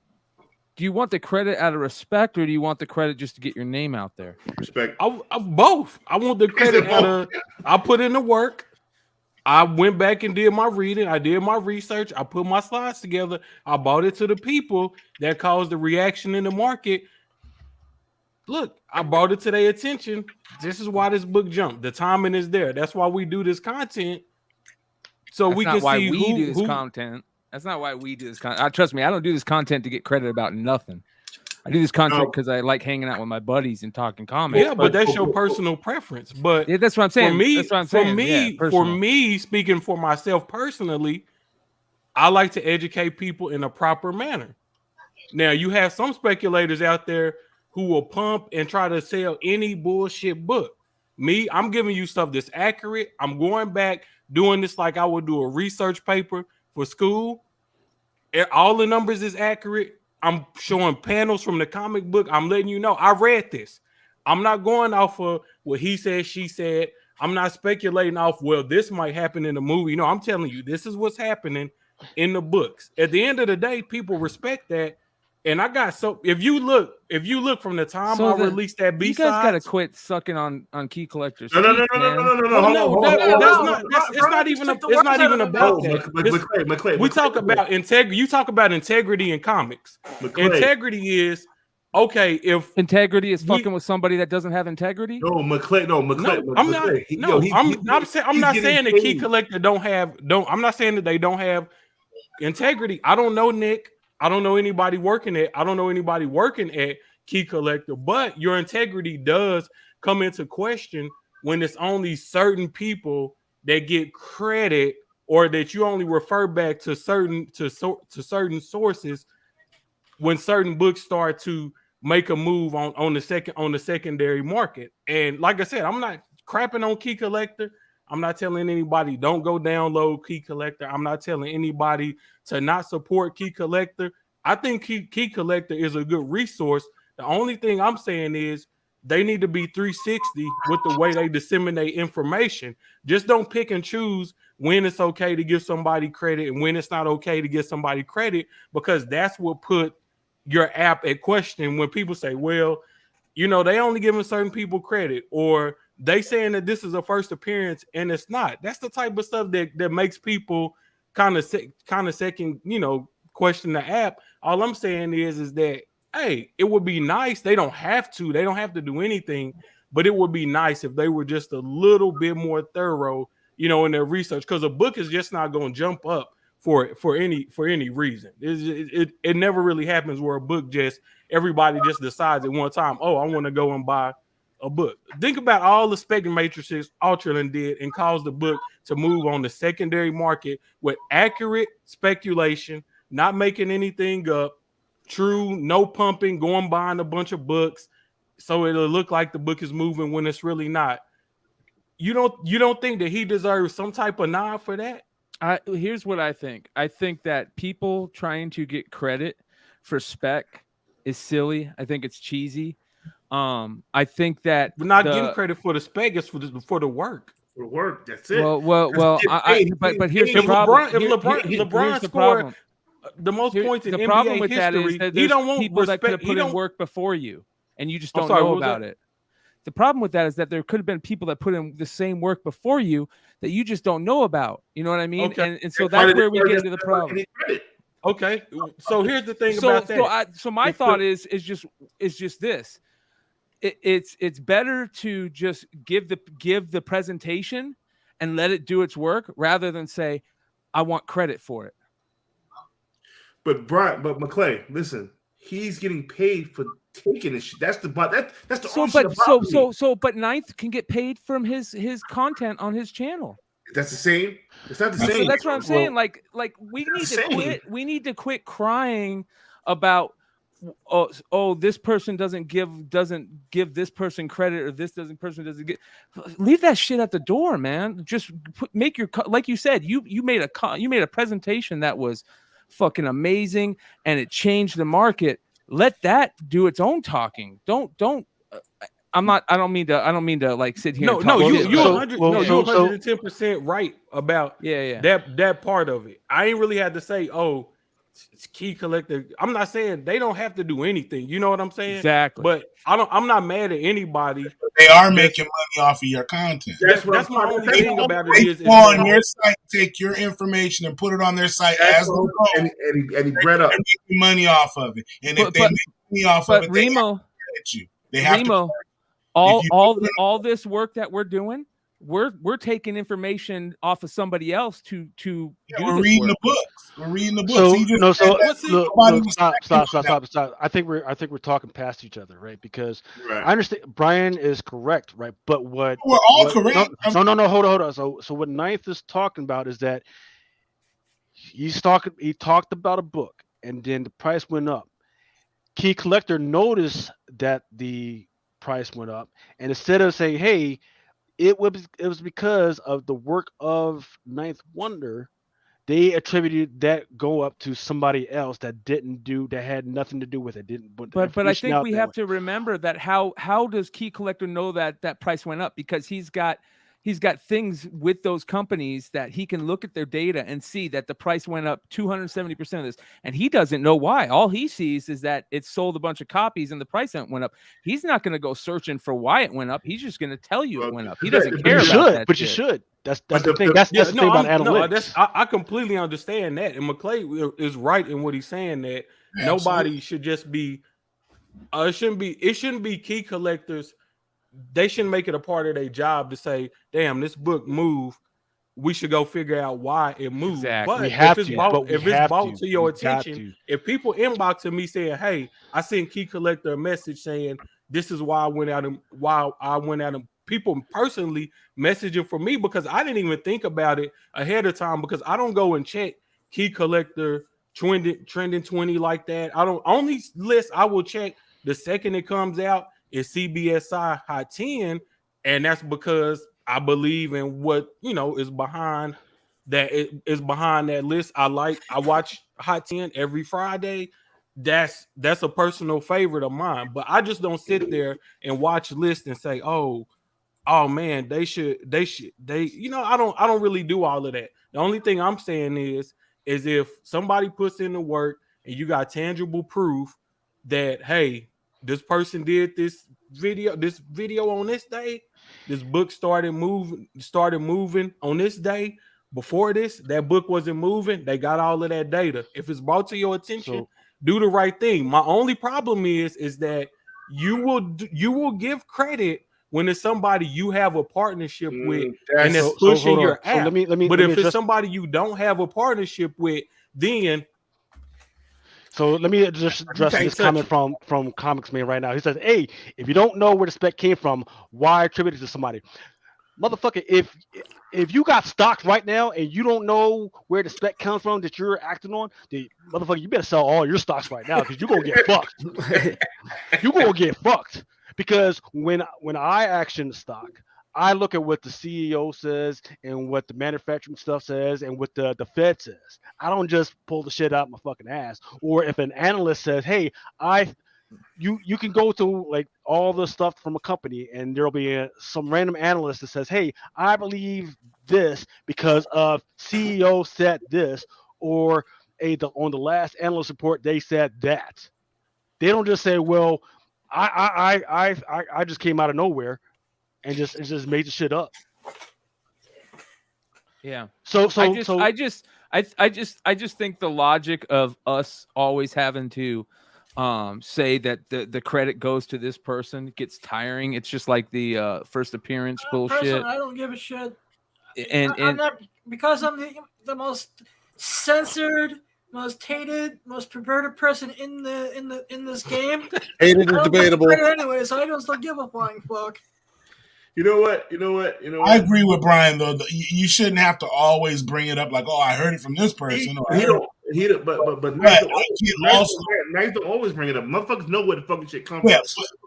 do you want the credit out of respect, or do you want the credit just to get your name out there? Respect. Both. I want the credit out of. I put in the work. I went back and did my reading. I did my research. I put my slides together. I bought it to the people that caused the reaction in the market. Look, I brought it to their attention. This is why this book jumped. The timing is there. That's why we do this content. So we can see who do this content. That's not why we do this content. Trust me, I don't do this content to get credit about nothing. I do this content because I like hanging out with my buddies and talking comics. Yeah, but that's your personal preference. But yeah, that's what I'm saying. For me, speaking for myself personally, I like to educate people in a proper manner. Now, you have some speculators out there who will pump and try to sell any bullshit book. Me, I'm giving you stuff that's accurate. I'm going back doing this like I would do a research paper for school. All the numbers is accurate. I'm showing panels from the comic book. I'm letting you know I read this. I'm not going off of what he said, she said. I'm not speculating off, well, this might happen in the movie. No, I'm telling you, this is what's happening in the books. At the end of the day, people respect that. And I got if you look from the time I released that B-side, you guys gotta quit sucking on Key Collectors. No. It's not even about that. McClay, we talk about integrity. You talk about integrity in comics. Integrity is okay. If integrity is fucking with somebody that doesn't have integrity, I'm not saying that Key Collector I'm not saying that they don't have integrity. I don't know Nick. I don't know anybody working at Key Collector, but your integrity does come into question when it's only certain people that get credit, or that you only refer back to certain sources when certain books start to make a move on the secondary market. And like I said, I'm not crapping on Key Collector. I'm not telling anybody don't go download Key Collector. I'm not telling anybody to not support Key Collector. I think Key Collector is a good resource. The only thing I'm saying is they need to be 360 with the way they disseminate information. Just don't pick and choose when it's okay to give somebody credit and when it's not okay to give somebody credit, because that's what put your app at question when people say, well, you know, they only giving certain people credit, or they saying that this is a first appearance and it's not. That's the type of stuff that makes people kind of second, question the app. All I'm saying is that, hey, it would be nice. They don't have to do anything, but it would be nice if they were just a little bit more thorough, in their research, because a book is just not going to jump up for any reason. It never really happens where a book everybody just decides at one time, oh, I want to go and buy a book. Think about all the spec matrices Ultraland did and caused the book to move on the secondary market with accurate speculation, not making anything up, true, no pumping, going buying a bunch of books so it'll look like the book is moving when it's really not. You don't think that he deserves some type of nod for that? Here's what I think. I think that people trying to get credit for spec is silly. I think it's cheesy. I think that we're not getting credit for the spec, it's for the work. For work, that's it. Well. But here's the problem. If LeBron scored the most points in NBA problem with history, that is that he don't want people respect. That could have put in work before you, and you just don't know about it. The problem with that is that there could have been people that put in the same work before you that you just don't know about. You know what I mean? Okay. And so that's where we get into the problem. Okay. So here's the thing about that. So my thought is just this. it's better to just give the presentation and let it do its work rather than say, I want credit for it. But McClay, listen, he's getting paid for taking this shit. That's the only shit about me. But Ninth can get paid from his content on his channel. That's the same. It's not the same. So that's what I'm saying. Like we need to quit. We need to quit crying about this person doesn't give this person credit, or this person doesn't get. Leave that shit at the door, man. Just make your, like you said, you made a presentation that was fucking amazing and it changed the market. Let that do its own talking. Don't I don't mean to like sit here. You're 110% right about that part of it. I ain't really had to say, it's key collector. I'm not saying they don't have to do anything. You know what I'm saying? Exactly. But I'm not mad at anybody. They are making money off of your content. That's my only thing about it. Is on your site, take your information and put it on their site as the and he bred up. They're making money off of it. And if they make money off of it, Remo, they have to. All this work that we're doing, we're taking information off of somebody else to do we're this reading work. the books. We're reading the books. Stop. I think we're talking past each other, right? Because I understand Brian is correct, right? But we're all correct. No, hold on. So what Ninth is talking about is that he talked about a book, and then the price went up. Key collector noticed that the price went up, and instead of saying, hey, it was because of the work of Ninth Wonder, they attributed that go up to somebody else that had nothing to do with it. But I think we have to remember that how does Key Collector know that price went up? Because he's got things with those companies that he can look at their data and see that the price went up 270% of this, and he doesn't know why. All he sees is that it sold a bunch of copies and the price went up. He's not going to go searching for why it went up. He's just going to tell you it went up. He doesn't care about that. But you should. That's the thing. That's the thing about analytics. I completely understand that, and McClay is right in what he's saying, that nobody should just be. It shouldn't be Key Collectors. They shouldn't make it a part of their job to say, damn, this book moved. We should go figure out why it moved. Exactly. But if it's brought to your attention, if people inbox me saying, hey, I sent Key Collector a message saying this is why I went out and people personally messaging for me, because I didn't even think about it ahead of time, because I don't go and check Key Collector trending 20 like that. I don't. Only list I will check the second it comes out is CBSI Hot 10, and that's because I believe in what is behind that. Is behind that list. I watch Hot 10 every Friday. That's a personal favorite of mine. But I just don't sit there and watch lists and say, oh man, they should. I don't really do all of that. The only thing I'm saying is if somebody puts in the work and you got tangible proof that, hey, this person did this video on this day. This book started moving on this day. Before this, that book wasn't moving. They got all of that data. If it's brought to your attention, do the right thing. My only problem is that you will give credit when it's somebody you have a partnership with and it's pushing your app. But if it's somebody you don't have a partnership with, then. So let me just address this comment from Comics Man right now. He says, hey, if you don't know where the spec came from, why attribute it to somebody? Motherfucker, if you got stocks right now and you don't know where the spec comes from that you're acting on, then motherfucker, you better sell all your stocks right now, because you're going to get fucked. You're going to get fucked. Because when I action the stock, I look at what the CEO says and what the manufacturing stuff says and what the Fed says. I don't just pull the shit out my fucking ass. Or if an analyst says, hey, you can go to like all the stuff from a company and there'll be some random analyst that says, hey, I believe this because of CEO said this, or on the last analyst report they said that. They don't just say, well, I just came out of nowhere and just made the shit up. Yeah. I just think the logic of us always having to say that the credit goes to this person. It gets tiring. It's just like the first appearance bullshit. Personally, I don't give a shit. And I'm not, because I'm the most censored, most hated, most perverted person in this game. Hated is debatable. Anyway, so I just don't give a flying fuck. You know what? I agree with Brian though. You shouldn't have to always bring it up like, "Oh, I heard it from this person." But Nice don't always bring it up. Motherfuckers know where the fucking shit comes from.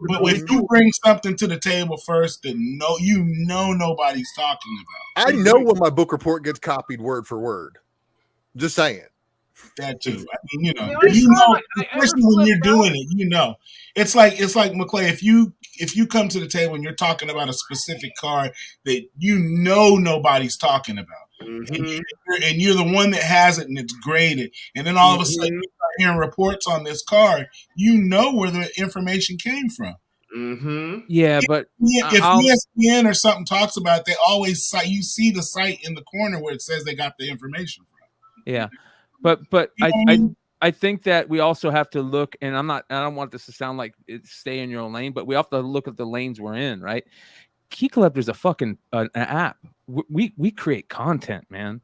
But if you bring something to the table first that nobody's talking about. I know when my book report gets copied word for word. Just saying. That too. I mean, especially when you're doing it, it's like McClay. If you come to the table and you're talking about a specific card that nobody's talking about, and you're the one that has it and it's graded, and then all of a sudden you start hearing reports on this card, where the information came from. Yeah, but if ESPN or something talks about it, they always cite. You see the site in the corner where it says they got the information from. Yeah. But I think that we also have to look, and I don't want this to sound like stay in your own lane, but we have to look at the lanes we're in, right? Key Collector's a fucking an app. We create content, man.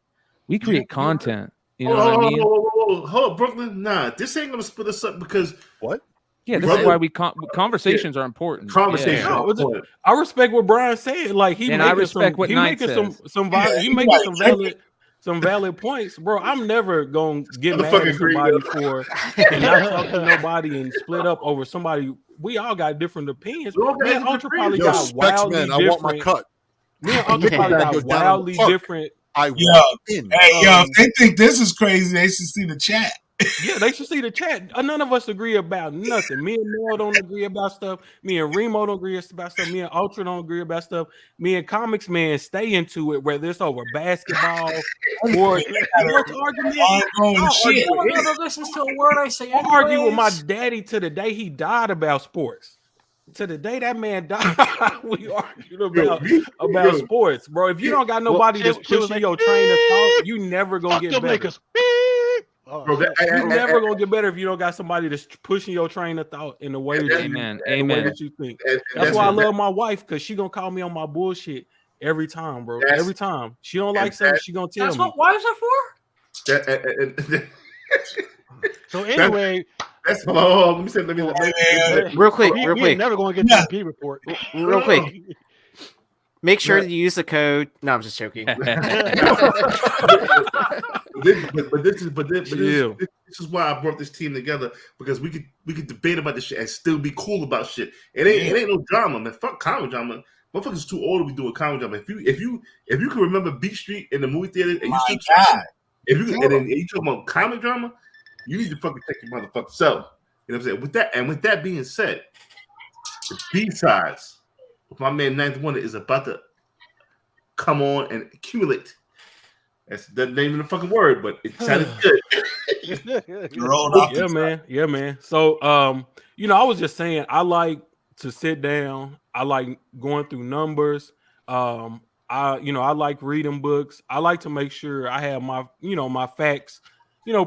We create content. You know what I mean? Hold up, Brooklyn. Nah, this ain't gonna split us up because what? Yeah, this is why conversations are important. Conversations are important. I respect what Brian said. Like he making some valid points, bro. I'm never gonna get mad at somebody for and not talk to nobody and split up over somebody. We all got different opinions. Me and Ultra probably got wildly different. I want my cut. Me and Ultra probably got wildly different. If they think this is crazy, they should see the chat. Yeah, they should see the chat. None of us agree about nothing. Me and Mel don't agree about stuff. Me and Remo don't agree about stuff. Me and Ultra don't agree about stuff. Me and Comics Man stay into it, whether it's over basketball or argument. Never listens to a word I say. I argue with my daddy to the day he died about sports. To the day that man died, we argued about sports, bro. If you don't got nobody that's pushing your train of thought, you never gonna get better. You're never gonna get better if you don't got somebody that's pushing your train of thought in the way that you think. That's why I love my wife, because she gonna call me on my bullshit every time, bro. Every time she don't like something, she gonna tell me. That's what wives are for. So anyway, that's let me real quick. Never gonna get the P report. Real quick. Make sure that you use the code. No, I'm just joking. This is why I brought this team together, because we could debate about this shit and still be cool about shit. It ain't no drama, man. Fuck comedy drama. Motherfuckers too old to be doing comedy drama. If you can remember Beat Street in the movie theater, and you talk about comic drama, you need to fucking check your motherfucking self. You know what I'm saying? With that being said, the B-sides with my man Ninth Wonder is about to come on and accumulate. That's the name of the fucking word, but it sounded good. Yeah, man. So, I was just saying, I like to sit down. I like going through numbers. I like reading books. I like to make sure I have my facts,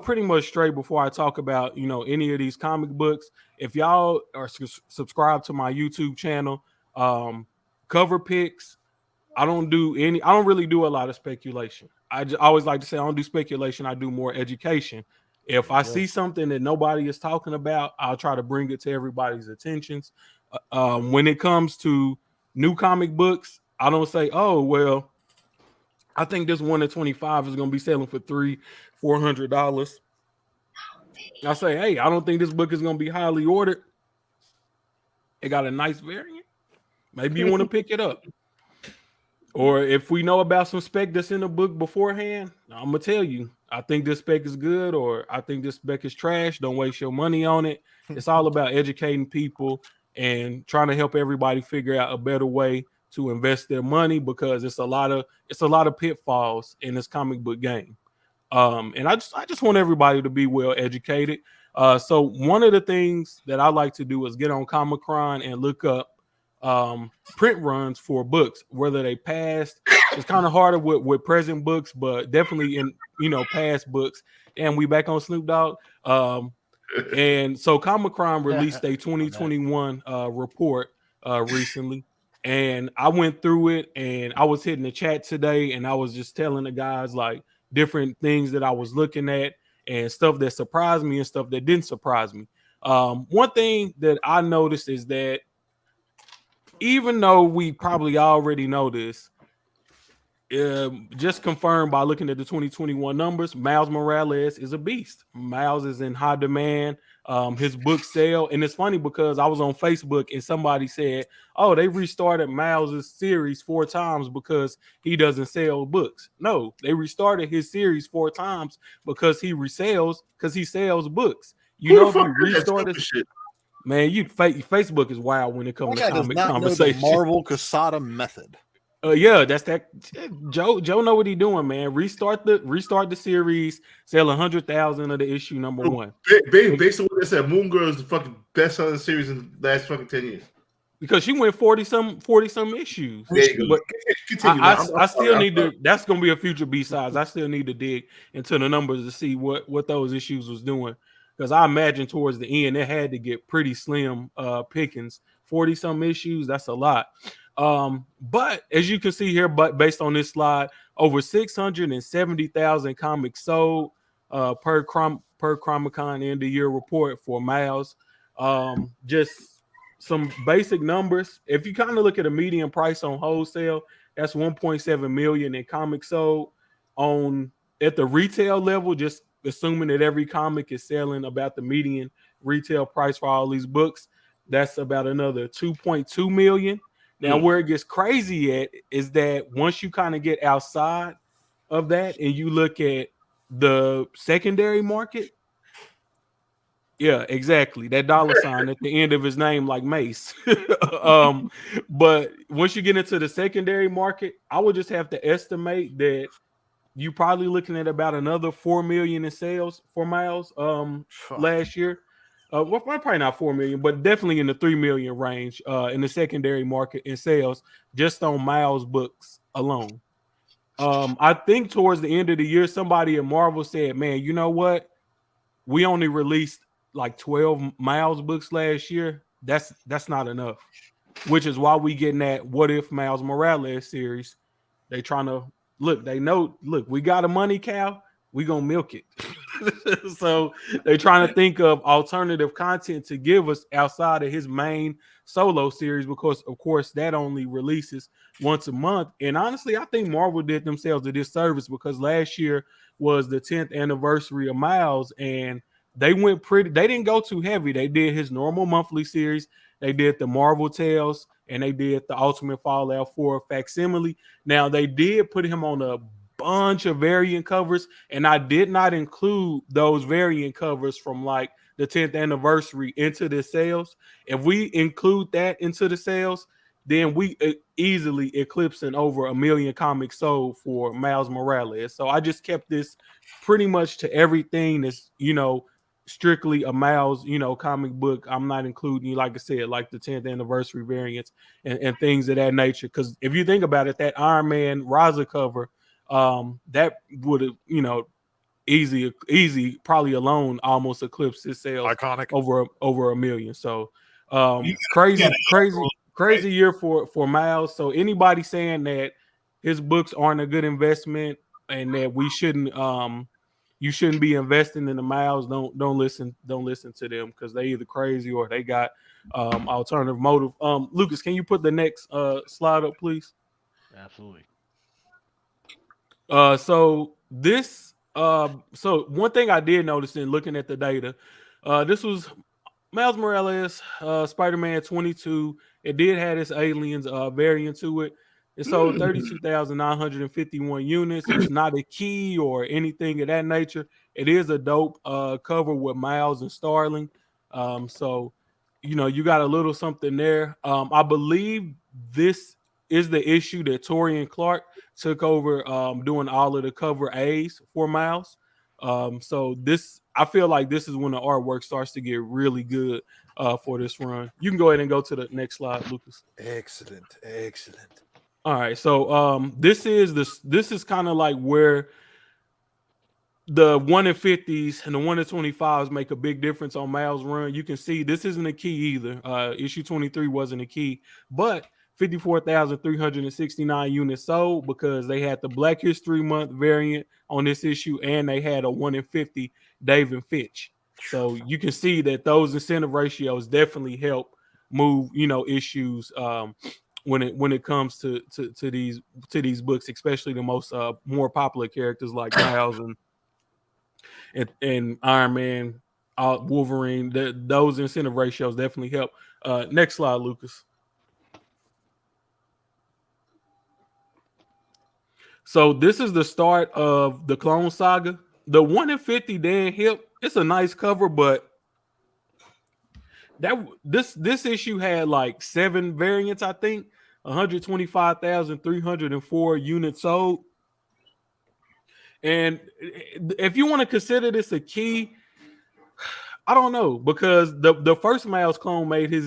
pretty much straight before I talk about, any of these comic books. If y'all are subscribed to my YouTube channel, cover picks, I don't really do a lot of speculation. I always like to say I don't do speculation. I do more education. If I see something that nobody is talking about, I'll try to bring it to everybody's attentions. When it comes to new comic books, I don't say, oh, well, I think this 1 in 25 is going to be selling for $300-$400. I say, hey, I don't think this book is going to be highly ordered. It got a nice variant. Maybe you want to pick it up. Or if we know about some spec that's in the book beforehand, I'm going to tell you, I think this spec is good, or I think this spec is trash. Don't waste your money on it. It's all about educating people and trying to help everybody figure out a better way to invest their money, because it's a lot of pitfalls in this comic book game. And I just want everybody to be well educated. So one of the things that I like to do is get on Comic-Con and look up print runs for books, whether they passed. It's kind of harder with present books, but definitely in past books. And we back on Snoop Dogg. And so Comic Crime released a 2021 report recently. And I went through it and I was hitting the chat today and I was just telling the guys like different things that I was looking at and stuff that surprised me and stuff that didn't surprise me. One thing that I noticed is that even though we probably already know this, just confirmed by looking at the 2021 numbers, Miles Morales is a beast. Miles is in high demand. His books sell, and it's funny because I was on Facebook and somebody said, "Oh, they restarted Miles' series 4 times because he doesn't sell books." No, they restarted his series 4 times because he sells books. You know, if you restart this shit, man, Facebook is wild when it comes to comic conversation. Marvel Casada method. Yeah, that's that. Joe know what he doing, man. Restart the series, sell 100,000 of the issue number 1. Based on what they said, Moon Girl is the fucking best selling series in the last fucking 10 years. Because she went 40 some issues. There you go. But I still need to. That's gonna be a future B-sides. I still need to dig into the numbers to see what those issues was doing. Because I imagine towards the end it had to get pretty slim pickings. 40 some issues, that's a lot. But as you can see here, but based on this slide, over 670,000 comics sold per Chromicon end of year report for Miles. Just some basic numbers. If you kind of look at a median price on wholesale, that's 1.7 million in comics sold. At the retail level, just assuming that every comic is selling about the median retail price for all these books, that's about another 2.2 million. Now, where it gets crazy at is that once you kind of get outside of that and you look at the secondary market, yeah, exactly. That dollar sign at the end of his name, like Mace. But once you get into the secondary market, I would just have to estimate that you probably looking at about another 4 million in sales for Miles last year. Well, probably not 4 million, but definitely in the 3 million range in the secondary market in sales just on Miles books alone. I think towards the end of the year, somebody at Marvel said, "Man, you know what? We only released like 12 Miles books last year. That's not enough." Which is why we getting that "What If Miles Morales" series. They trying to look. They know. Look, we got a money cow. We gonna milk it. So they're trying to think of alternative content to give us outside of his main solo series because, of course, that only releases once a month. And honestly, I think Marvel did themselves a disservice because last year was the 10th anniversary of Miles, and they didn't go too heavy. They did his normal monthly series. They did the Marvel Tales, and they did the Ultimate Fallout 4 facsimile. Now, they did put him on a bunch of variant covers, and I did not include those variant covers from like the 10th anniversary into the sales. If we include that into the sales, then we easily eclipsing over 1 million comics sold for Miles Morales. So I just kept this pretty much to everything that's, strictly a Miles, comic book. I'm not including, like I said, like the 10th anniversary variants and things of that nature. Because if you think about it, that Iron Man Raza cover, that would have, easy, probably alone almost eclipsed his sales. Iconic over 1 million. So crazy year for Miles. So anybody saying that his books aren't a good investment and that we shouldn't you shouldn't be investing in the Miles, don't listen to them because they either crazy or they got alternative motive. Lucas, can you put the next slide up, please? Absolutely. So one thing I did notice in looking at the data, this was Miles Morales, Spider-Man 22. It did have this aliens variant to it. It sold 32,951 units. It's not a key or anything of that nature. It is a dope cover with Miles and Starling. So you got a little something there. I believe this is the issue that Torian Clark took over doing all of the cover A's for Miles. So I feel like this is when the artwork starts to get really good for this run. You can go ahead and go to the next slide, Lucas. Excellent. All right, so this is kind of like where the 1 in 50s and the 1 in 25s make a big difference on Miles' run. You can see this isn't a key either. Issue 23 wasn't a key, but 54,369 units sold because they had the Black History Month variant on this issue, and they had a 1 in 50 Dave and Fitch. So you can see that those incentive ratios definitely help move, issues when it comes to these books, especially the most more popular characters like Miles and Iron Man, Wolverine. Those incentive ratios definitely help. Next slide, Lucas. So this is the start of the Clone Saga. The 1 in 50 Dan Hip, it's a nice cover, but this issue had like 7 variants, I think. 125,304 units sold. And if you want to consider this a key, I don't know, because the first Miles clone made his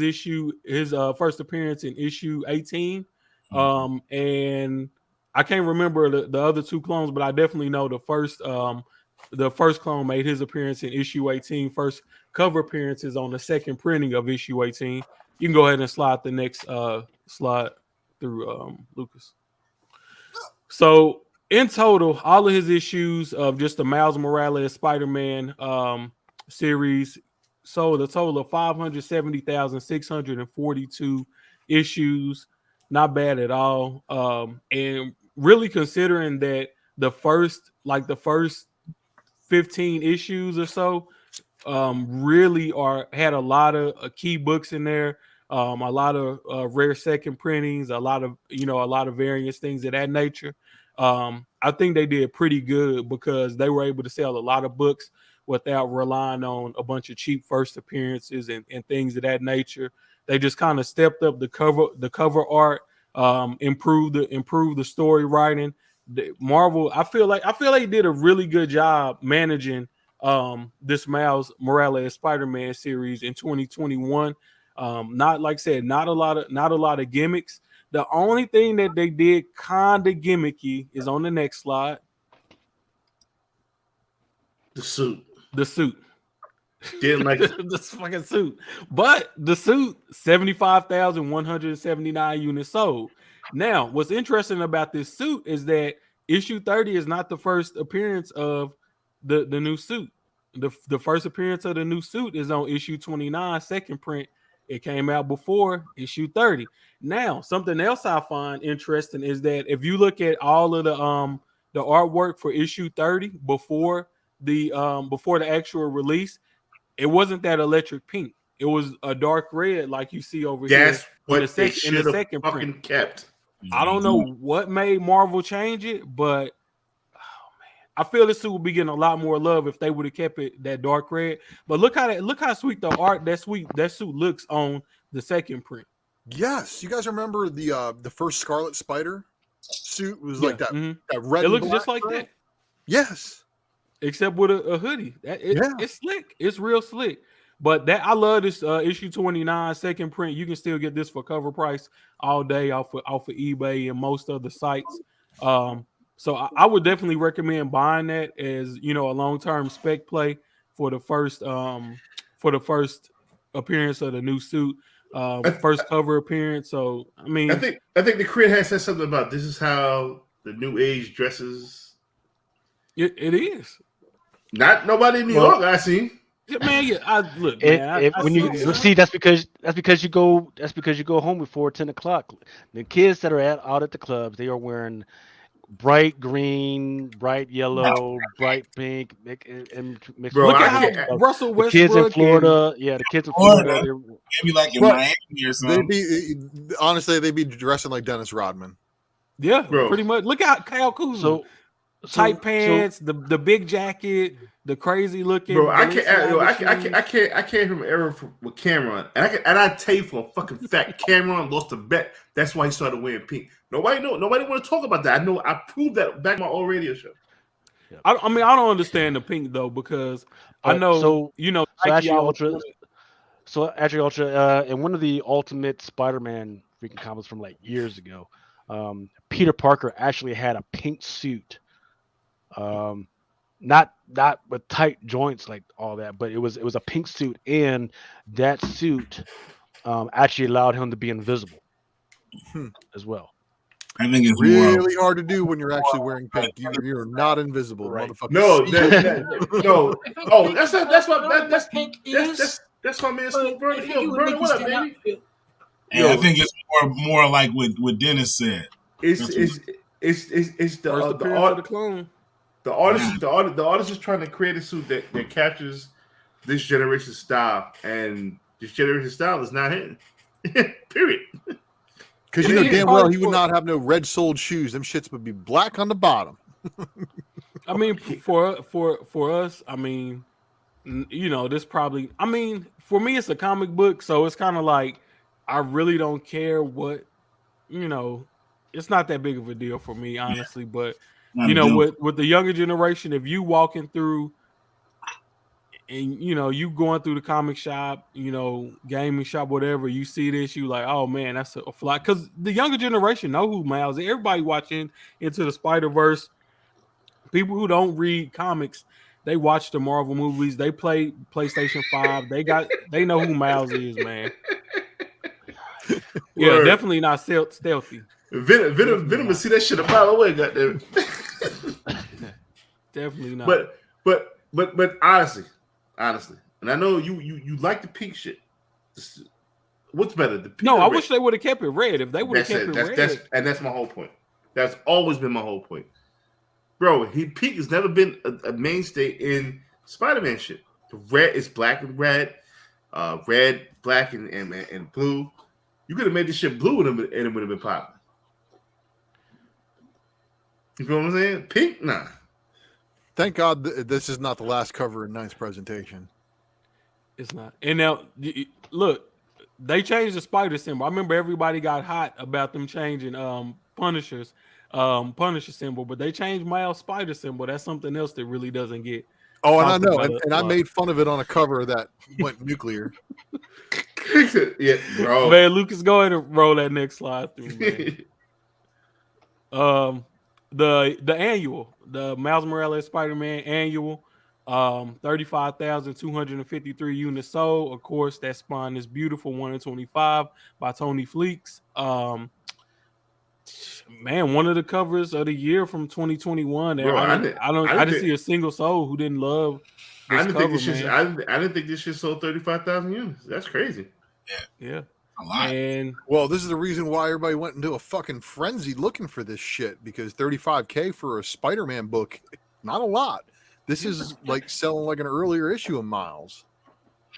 first appearance in issue 18. And I can't remember the other 2 clones, but I definitely know the first clone made his appearance in issue 18. First cover appearances on the second printing of issue 18. You can go ahead and slide the next slide through, Lucas. So in total, all of his issues of just the Miles Morales Spider-Man series sold a total of 570,642 issues. Not bad at all. And really considering that the first 15 issues or so really had a lot of key books in there, a lot of rare second printings, a lot of various things of that nature. I think they did pretty good because they were able to sell a lot of books without relying on a bunch of cheap first appearances and things of that nature. They just kind of stepped up the cover art, improved the story writing. Marvel, I feel like they did a really good job managing this Miles Morales Spider-Man series in 2021. Not like I said, not a lot of gimmicks. The only thing that they did kind of gimmicky is on the next slide. The suit. Didn't like this fucking suit. But the suit, 75,179 units sold. Now, what's interesting about this suit is that issue 30 is not the first appearance of the new suit. The first appearance of the new suit is on issue 29, second print. It came out before issue 30. Now, something else I find interesting is that if you look at all of the artwork for issue 30 before the actual release, it wasn't that electric pink. It was a dark red, like you see over here. That's what they should have fucking print. Kept. I don't know what made Marvel change it, but I feel this suit would be getting a lot more love if they would have kept it that dark red. But look how sweet the art that suit looks on the second print. Yes, you guys remember the first Scarlet Spider suit was like that, that red. It looks just like that. Yes, except with a hoodie. It's slick. It's real slick. But I love this issue 29 second print. You can still get this for cover price all day off of eBay and most other sites. So I would definitely recommend buying that as a long-term spec play for the first appearance of the new suit, first cover appearance. So I mean, I think the creator has said something about this is how the new age dresses. It is. Not nobody in New York I see. Man, look. That's because you go home before 10 o'clock. The kids that are out at the clubs, they are wearing bright green, bright yellow, bright pink, and mixed. Bro, look at how Russell Westbrook, the kids in Florida, the kids in Florida, maybe like in Miami or something. Honestly, they'd be dressing like Dennis Rodman. Yeah, bro. Pretty much. Look at Kyle Kuzma. Tight pants, the big jacket, the crazy looking. Bro, I came from an era with Cameron, and I tell you for a fucking fact, Cameron lost a bet. That's why he started wearing pink. Nobody want to talk about that. I know. I proved that back in my old radio show. I mean, I don't understand the pink though because I know So actually, Ultra, in one of the Ultimate Spider-Man freaking comics from like years ago, Peter Parker actually had a pink suit. not with tight joints like all that, but it was a pink suit, and that suit actually allowed him to be invisible as well. I think it's really hard to do when you're actually wearing pink. You're not invisible, Right. motherfucker. No, no. Oh, that's my man Snoop Burner. Yo, Burner, what up, baby? Yeah, I think it's more like what Dennis said. It's the art. The artist is trying to create a suit that captures this generation's style, and this generation's style is not hitting. Period. Because you know damn well he would not have no red-soled shoes. Them shits would be black on the bottom. I mean, for us, I mean, you know, this probably. I mean, for me, it's a comic book, so it's kind of like I really don't care what, you know. It's not that big of a deal for me, honestly. But you know, with the younger generation, if you walking through and you know you going through the comic shop, you know, gaming shop, whatever, you see this, you like, oh man, that's a fly. Because the younger generation know who Miles is. Everybody watching Into the Spider-Verse. People who don't read comics, they watch the Marvel movies. They play PlayStation 5. They know who Miles is, man. Yeah, definitely not stealthy. Venom see that shit a mile away, goddamn. Definitely not. But honestly, and I know you like the pink shit. What's better, the pink? No, I wish they would have kept it red. If they would have kept it red, that's my whole point. That's always been my whole point, bro. Pink has never been a mainstay in Spider-Man shit. The red is black and red, red, black, and blue. You could have made this shit blue and it would have been popping. You feel what I'm saying? Pink, nah. Thank God this is not the last cover in Ninth's presentation. It's not. And now, look, they changed the spider symbol. I remember everybody got hot about them changing Punisher symbol, but they changed Miles' spider symbol. That's something else that really doesn't get. Oh, and I know, and I made fun of it on a cover that went nuclear. Yeah, bro. Man, Lucas, go ahead and roll that next slide through, man. The annual, the Miles Morales Spider-Man annual, 35,253 units sold. Of course, that spawned this beautiful 1 in 25 by Tony Fleeks. Man, one of the covers of the year from 2021. Bro, I didn't see a single soul who didn't love this cover, I didn't think this shit sold 35,000 units. That's crazy. Yeah. A lot. And well, this is the reason why everybody went into a fucking frenzy looking for this shit, because $35K for a Spider-Man book, not a lot. This is like selling like an earlier issue of Miles.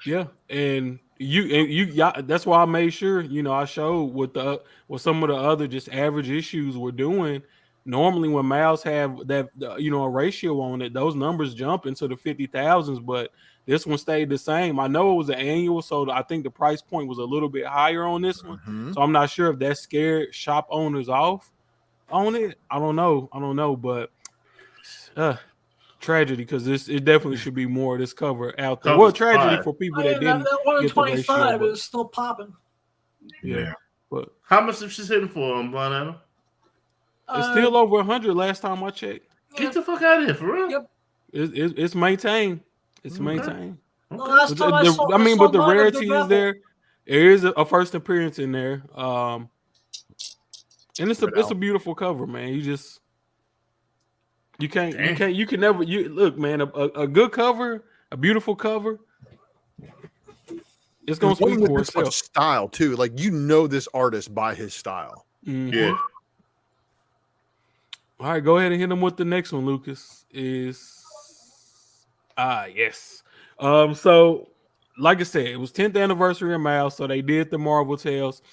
Yeah, and you that's why I made sure, you know, I showed what some of the other just average issues were doing. Normally when Miles have that, you know, a ratio on it, those numbers jump into the 50,000s, but this one stayed the same. I know it was an annual, so I think the price point was a little bit higher on this one. Mm-hmm. So I'm not sure if that scared shop owners off on it. I don't know, but tragedy, because it definitely should be more of this cover out there. Well, tragedy for people that didn't. That 1 in get the ratio, 25 is still popping. Yeah, but how much is she hitting for Blind Adam? it's still over 100 last time I checked. Get the fuck out of here, for real. Yep. It's maintained. It's maintained. The last time But the rarity is there. There is a first appearance in there. And it's a beautiful cover, man. You can never look, man. A good cover, a beautiful cover. It's gonna speak for itself. Style too, like you know this artist by his style. Mm-hmm. Yeah. All right, go ahead and hit him with the next one, Lucas. Yes. So like I said, it was 10th anniversary of Miles, so they did the Marvel Tales.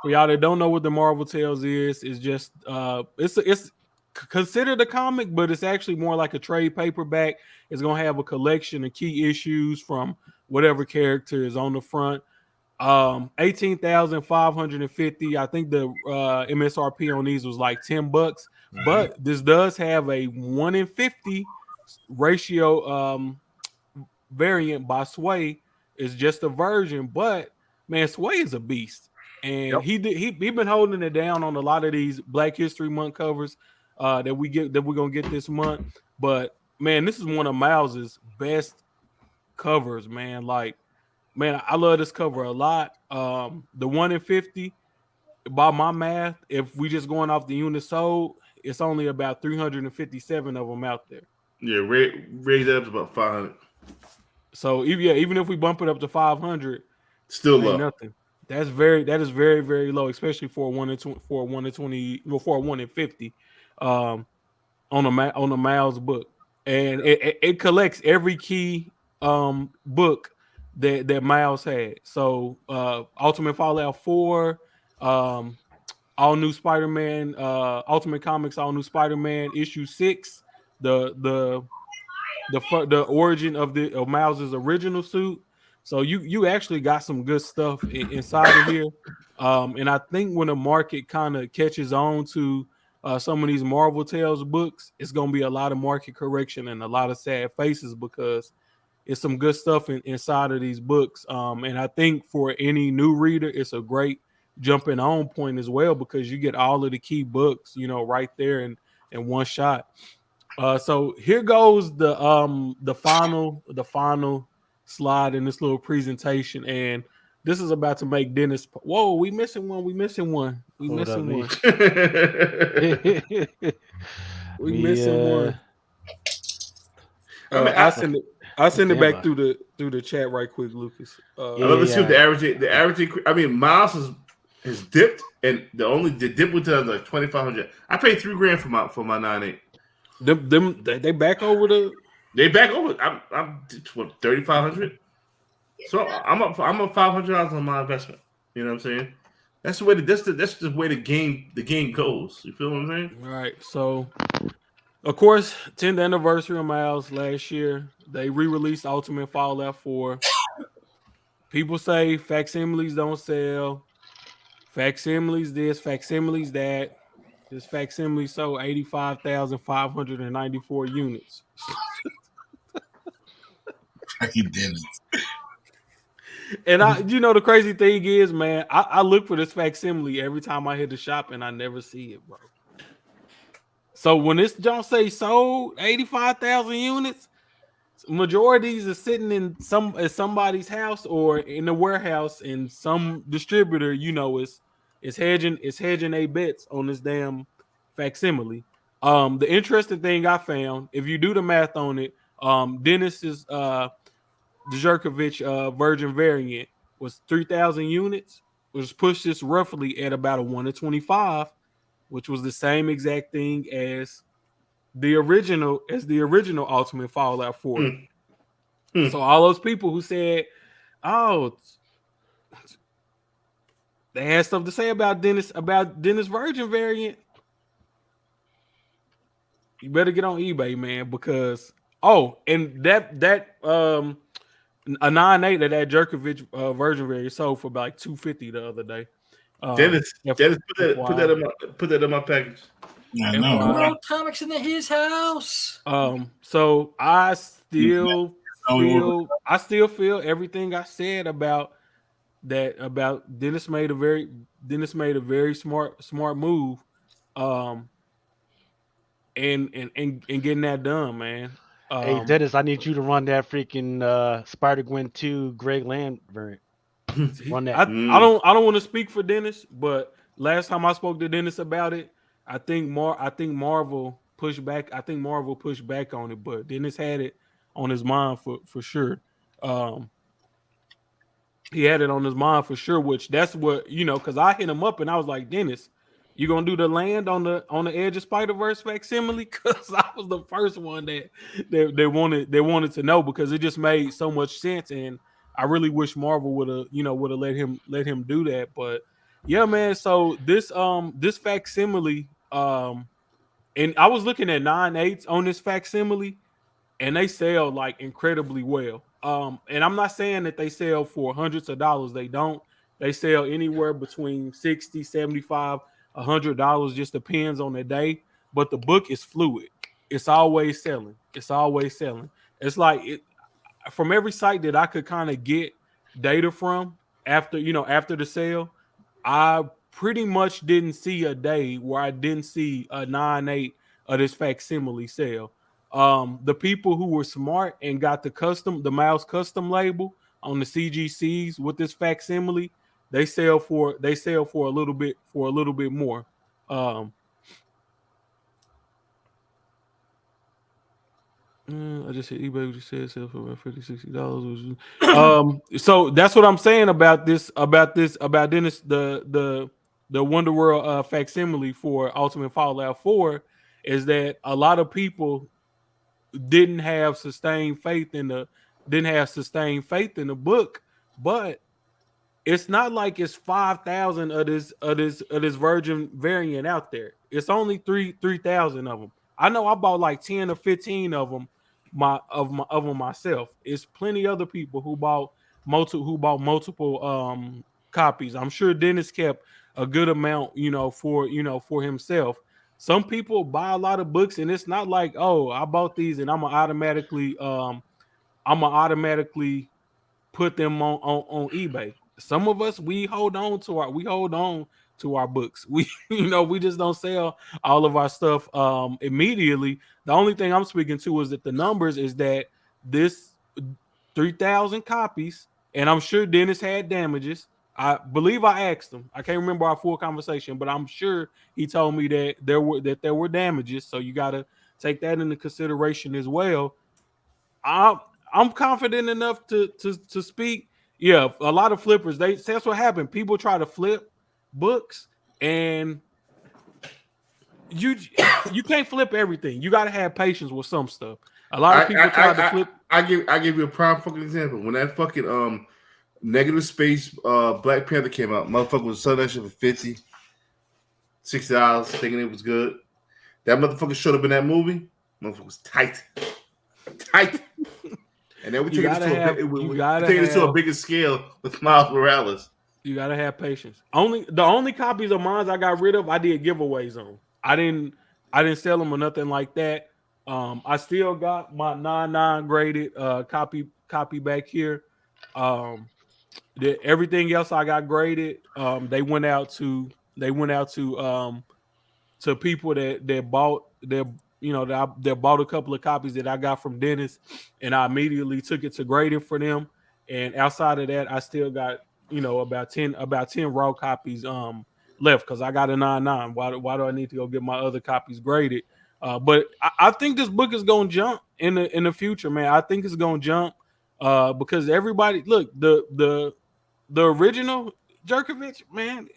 For y'all that don't know what the Marvel Tales is, it's just it's considered a comic, but it's actually more like a trade paperback. It's gonna have a collection of key issues from whatever character is on the front. 18,550. I think the MSRP on these was like $10, but this does have a 1 in 50 ratio variant by Sway. It's just a version, but man, Sway is a beast, and he been holding it down on a lot of these Black History Month covers that we're gonna get this month. But man, this is one of Miles's best covers, man. Like, man, I love this cover a lot. The 1 in 50, by my math, if we just going off the units sold, it's only about 357 of them out there. Yeah, raise that up to about 500. So even if we bump it up to 500, still low. Nothing. That is very, very low, especially for a 1 in 20, for a 1 in 20, well, for a 1 in 50, on a Miles book, and it collects every key book that Miles had. So Ultimate Fallout 4, All New Spider-Man, Ultimate Comics, All New Spider-Man issue 6, the origin of Miles's original suit. So you actually got some good stuff inside of here. And I think when the market kind of catches on to some of these Marvel Tales books, it's going to be a lot of market correction and a lot of sad faces, because it's some good stuff inside of these books. And I think for any new reader, it's a great jumping on point as well, because you get all of the key books, right there in one shot. So here goes the final slide in this little presentation, and this is about to make Dennis. Whoa, we missing one. We missing one. We missing one. I'll send it back through the chat right quick, Lucas. Let's see what the average. I mean, Miles has dipped, and the dip was like 2,500. I paid $3,000 for my 9.8. They back over the. They back over. I'm what, 3,500. So I'm up $500 on my investment. You know what I'm saying? That's the way that's the way the game goes. You feel what I'm saying? All right. So, of course, 10th anniversary of Miles last year. They re-released Ultimate Fallout 4. People say facsimiles don't sell. Facsimiles this, facsimiles that. This facsimile sold 85,594 units. He didn't. And the crazy thing is, man, I look for this facsimile every time I hit the shop, and I never see it, bro. So when this don't say sold 85,000 units, majorities are sitting in somebody's house or in the warehouse, and some distributor, is hedging their bets on this damn facsimile. The interesting thing I found, if you do the math on it, Dennis's Djurkovic Virgin variant was 3,000 units, which pushed this roughly at about a 1 in 25, which was the same exact thing as the original Ultimate Fallout 4. So all those people who said, "Oh, they had stuff to say about Dennis Virgin variant," you better get on eBay, man, because and that a 9.8 of that Djurkovic Virgin variant sold for about like $250 the other day. Dennis, put that in my package. Yeah, I know. Comics in his house. So I still feel everything I said about that. About Dennis made a very smart move, and getting that done, man. Hey Dennis, I need you to run that freaking Spider-Gwen 2 Greg Land variant. Run that. I don't want to speak for Dennis, but last time I spoke to Dennis about it, I think Marvel pushed back. I think Marvel pushed back on it, but Dennis had it on his mind for sure. He had it on his mind for sure, which that's what, because I hit him up and I was like, Dennis, you gonna do the land on the edge of Spider-Verse facsimile? Because I was the first one that they wanted to know, because it just made so much sense, and I really wish Marvel would have let him do that. But yeah, man. So this facsimile, and I was looking at 9.8s on this facsimile, and they sell like incredibly well. And I'm not saying that they sell for hundreds of dollars. They don't. They sell anywhere between $60, $75, $100, just depends on the day. But the book is fluid. It's always selling. It's like from every site that I could kind of get data from after the sale, I pretty much didn't see a day where I didn't see a 9.8 of this facsimile sale. The people who were smart and got the mouse custom label on the CGCs with this facsimile, they sell for a little bit more. I just hit eBay. Just said sell for about $50-$60. So that's what I'm saying about Dennis, the Wonder World facsimile for Ultimate Fallout 4 is that a lot of people didn't have sustained faith in the book, but it's not like it's 5,000 of this Virgin variant out there. It's only 3,000 of them. I know I bought like 10 or 15 of them myself. It's plenty other people who bought multiple copies. I'm sure Dennis kept a good amount, for himself. Some people buy a lot of books, and it's not like, oh, I bought these and I'm gonna automatically put them on eBay. Some of us, we hold on to our books. We just don't sell all of our stuff immediately. The only thing I'm speaking to is that the numbers is that this 3,000 copies, and I'm sure Dennis had damages. I believe I asked him. I can't remember our full conversation, but I'm sure he told me that there were damages. So you got to take that into consideration as well. I'm confident enough to speak. Yeah, a lot of flippers. That's what happened. People try to flip books, and you can't flip everything. You got to have patience with some stuff. A lot of people try to flip. I give you a prime fucking example. When that fucking Negative Space Black Panther came out, motherfucker was selling that shit for $50, $60, thinking it was good. That motherfucker showed up in that movie. Motherfucker was tight. And then we take it to a bigger scale with Miles Morales. You gotta have patience. The only copies of mine I got rid of, I did giveaways on. I didn't sell them or nothing like that. I still got my 9.9 graded copy back here. Everything else I got graded. They went out to people that bought that bought a couple of copies that I got from Dennis, and I immediately took it to grading for them. And outside of that, I still got about 10 raw copies left because I got a 9.9. Why do I need to go get my other copies graded? But I think this book is gonna jump in the future, man. I think it's gonna jump because everybody look the original Jerkovich, man.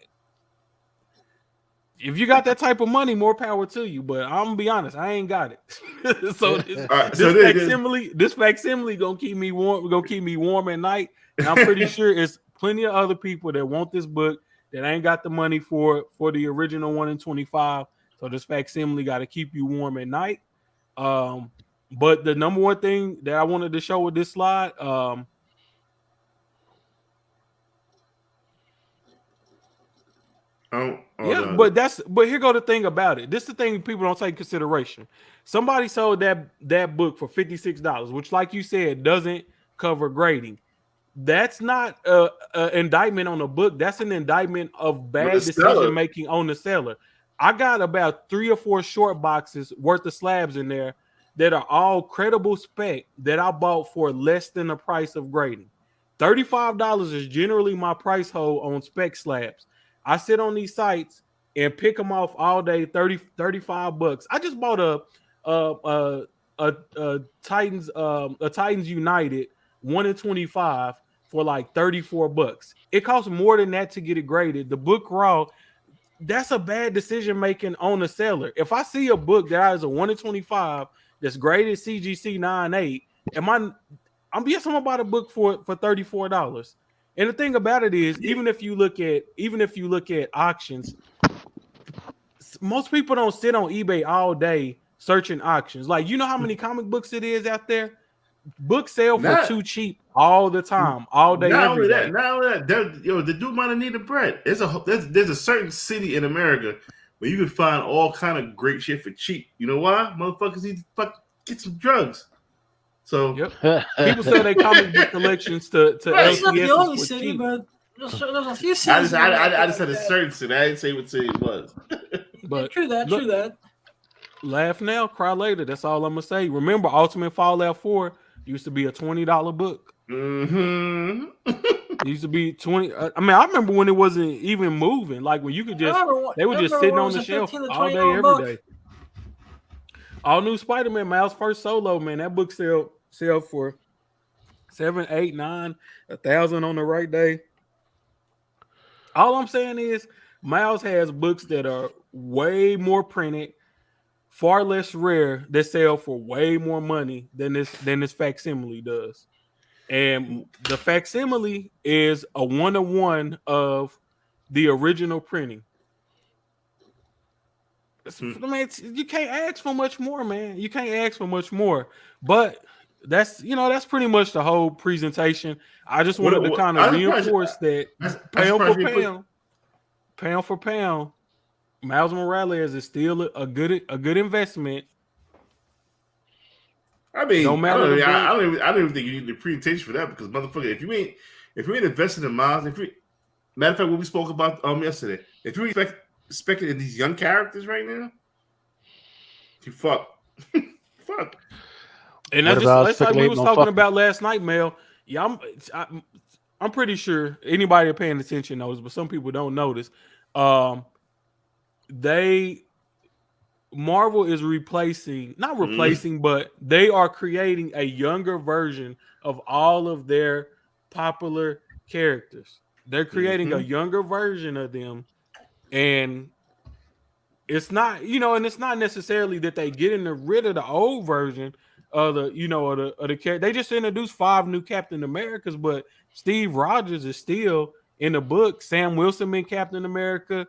If you got that type of money, more power to you. But I'm gonna be honest, I ain't got it. So this facsimile gonna keep me warm. Gonna keep me warm at night. And I'm pretty sure it's plenty of other people that want this book that ain't got the money for the original 1 in 25. So this facsimile got to keep you warm at night. But the number one thing that I wanted to show with this slide, but here go the thing about it. This is the thing people don't take consideration. Somebody sold that book for $56, which, like you said, doesn't cover grading. That's not an indictment on the book. That's an indictment of bad decision making on the seller. I got about 3 or 4 short boxes worth of slabs in there that are all credible spec that I bought for less than the price of grading. $35 is generally my price hold on spec slabs. I sit on these sites and pick them off all day, $35. I just bought a Titans United 1 in 25 for like $34. It costs more than that to get it graded. The book raw, that's a bad decision making on the seller. If I see a book that has a 1 in 25 that's graded CGC 9.8, I'm gonna buy the book for $34. And the thing about it is, even if you look at auctions, most people don't sit on eBay all day searching auctions. Like, you know how many comic books it is out there? Books sell for too cheap all the time, all day. Not only that, the dude might have needed bread. There's a certain city in America where you can find all kind of great shit for cheap. You know why? Motherfuckers need to get some drugs. So people sell their comic book collections to it's not the only city, but there's a few cities. I just said a certain city. I didn't say what city it was. But true that. Laugh now, cry later. That's all I'm gonna say. Remember, Ultimate Fallout 4 used to be a $20 book. Mm-hmm. It used to be 20. I remember when it wasn't even moving. Like when you could just, they were just sitting on the shelf all day, every day. All new Spider-Man, Miles' first solo, man. That book sell for $7, $8, $9, $1,000 on the right day. All I'm saying is, Miles has books that are way more printed, far less rare, that sell for way more money than this facsimile does. And the facsimile is a 1-to-1 of the original printing. I mean, you can't ask for much more, man. You can't ask for much more. But that's pretty much the whole presentation. I just wanted to kind of reinforce that pound for pound, Miles Morales is still a good investment. I mean, I don't even think you need the presentation for that, because motherfucker, if you ain't invested in Miles, matter of fact, what we spoke about yesterday, if you expecting in these young characters right now, you fuck. And that's just like we was talking about last night, Mel. Yeah, I'm pretty sure anybody paying attention knows, but some people don't notice. Marvel is not replacing, but they are creating a younger version of all of their popular characters. They're creating a younger version of them, and it's not, and it's not necessarily that they getting rid of the old version of the character. They just introduced 5 new Captain Americas, but Steve Rogers is still in the book. Sam Wilson been Captain America.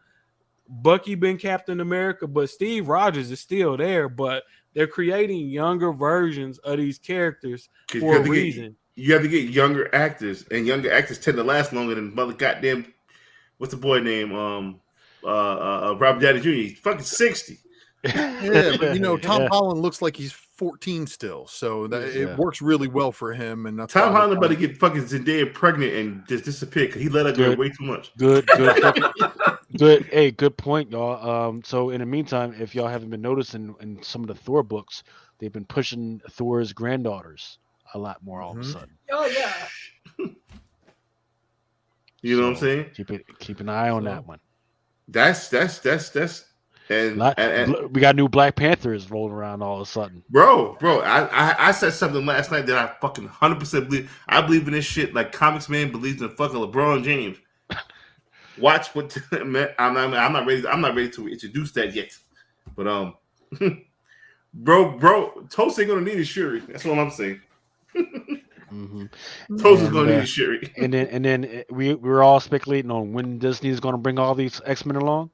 Bucky been Captain America, but Steve Rogers is still there. But they're creating younger versions of these characters for a reason. You have to get younger actors, and younger actors tend to last longer than mother goddamn. What's the boy name? Robert Downey Jr. He's fucking 60. Yeah, but Tom Holland looks like he's 14 still, so it works really well for him. And that's Tom Holland about to get fucking Zendaya pregnant and just disappear because he let her go way too much. Good. Hey, good point, y'all. So in the meantime, if y'all haven't been noticing in some of the Thor books, they've been pushing Thor's granddaughters a lot more all of a sudden. Oh yeah. You know what I'm saying? Keep an eye on that one. That's and we got new Black Panthers rolling around all of a sudden. Bro, I said something last night that I fucking 100% believe. I believe in this shit like Comics Man believes in fucking LeBron James. Watch what man, I'm not ready to introduce that yet. But bro, Toast ain't gonna need a Shuri. That's what I'm saying. Toast is gonna need a Shuri. And then we're all speculating on when Disney is gonna bring all these X-Men along.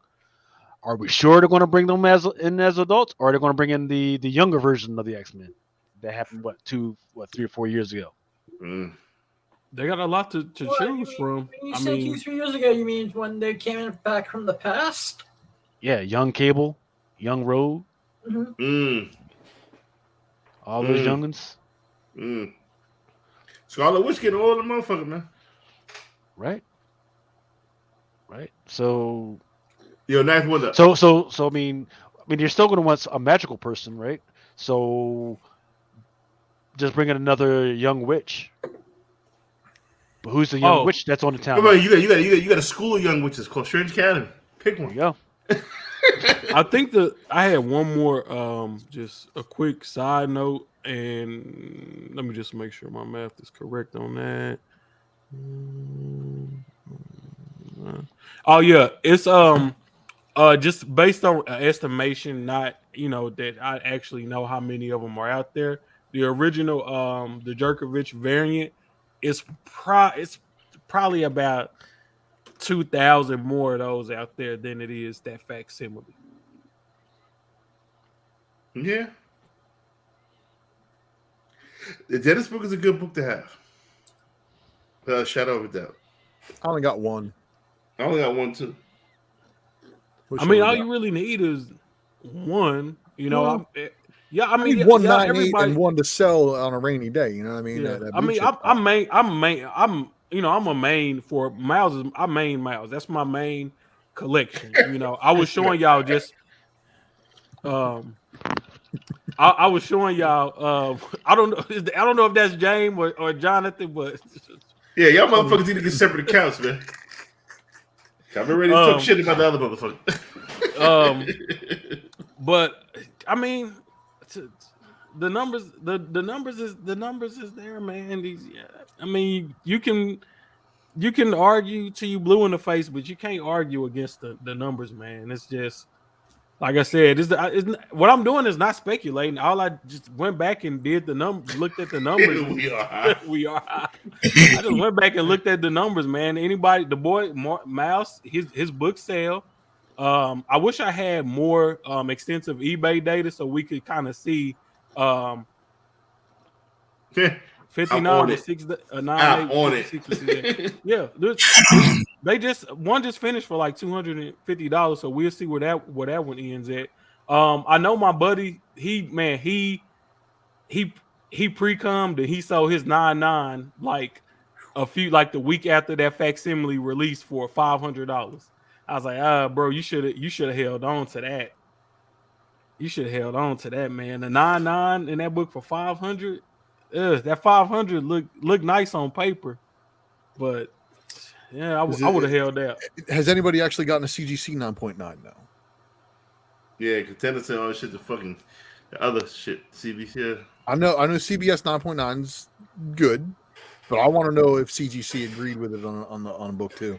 Are we sure they're going to bring them as adults, or are they going to bring in the younger version of the X-Men that happened 3 or 4 years ago? They got a lot to choose from. When you said 2-3 years ago, you mean when they came back from the past? Yeah, young Cable, young Rogue, all those youngins. Scarlet Witch getting older than motherfucker, man. Right. So. Nice one. So I mean, you're still going to want a magical person, right? So just bring in another young witch. But who's the young witch that's on the town? You got a school of young witches called Strange Academy. Pick one. There you go. I think I had one more, just a quick side note, and let me just make sure my math is correct on that. Oh yeah, it's just based on estimation, not that I actually know how many of them are out there. The original the Jerkovich variant is probably about 2,000 more of those out there than it is that facsimile. Yeah, the Dennis book is a good book to have. Shadow of a Doubt. I only got one. I only got one too. All you really need is one. I mean, one 98 and one to sell on a rainy day. You know what I mean? Yeah. I'm a main for Miles. I main Miles. That's my main collection. I was showing y'all just I was showing y'all. I don't know if that's James or Jonathan, but yeah, y'all motherfuckers need to get separate accounts, man. I've been ready to talk shit about the other motherfucker. But I mean, the numbers is there, man. I mean, you can argue till you blue in the face, but you can't argue against the numbers, man. It's just like I said. What I'm doing is not speculating. All I just went back and did looked at the numbers. we are. I just went back and looked at the numbers, man. Anybody, the boy Mouse, his book sale. I wish I had more extensive eBay data so we could kind of see 59 or 6 9 on 8 it. Yeah, one just finished for like $250, so we'll see where that one ends at. I know my buddy, he pre-cummed and he sold his 9.9 like the week after that facsimile released for $500. I was like, bro, you should have held on to that. You should have held on to that, man. The 9.9 in that book for $500. That 500 look nice on paper, but yeah, I would have held that. Has anybody actually gotten a CGC 9.9 now? Yeah, because Tennis and all that shit, the other shit, CBC. Yeah. I know CBS 9.9's good, but I want to know if CGC agreed with it on a book too.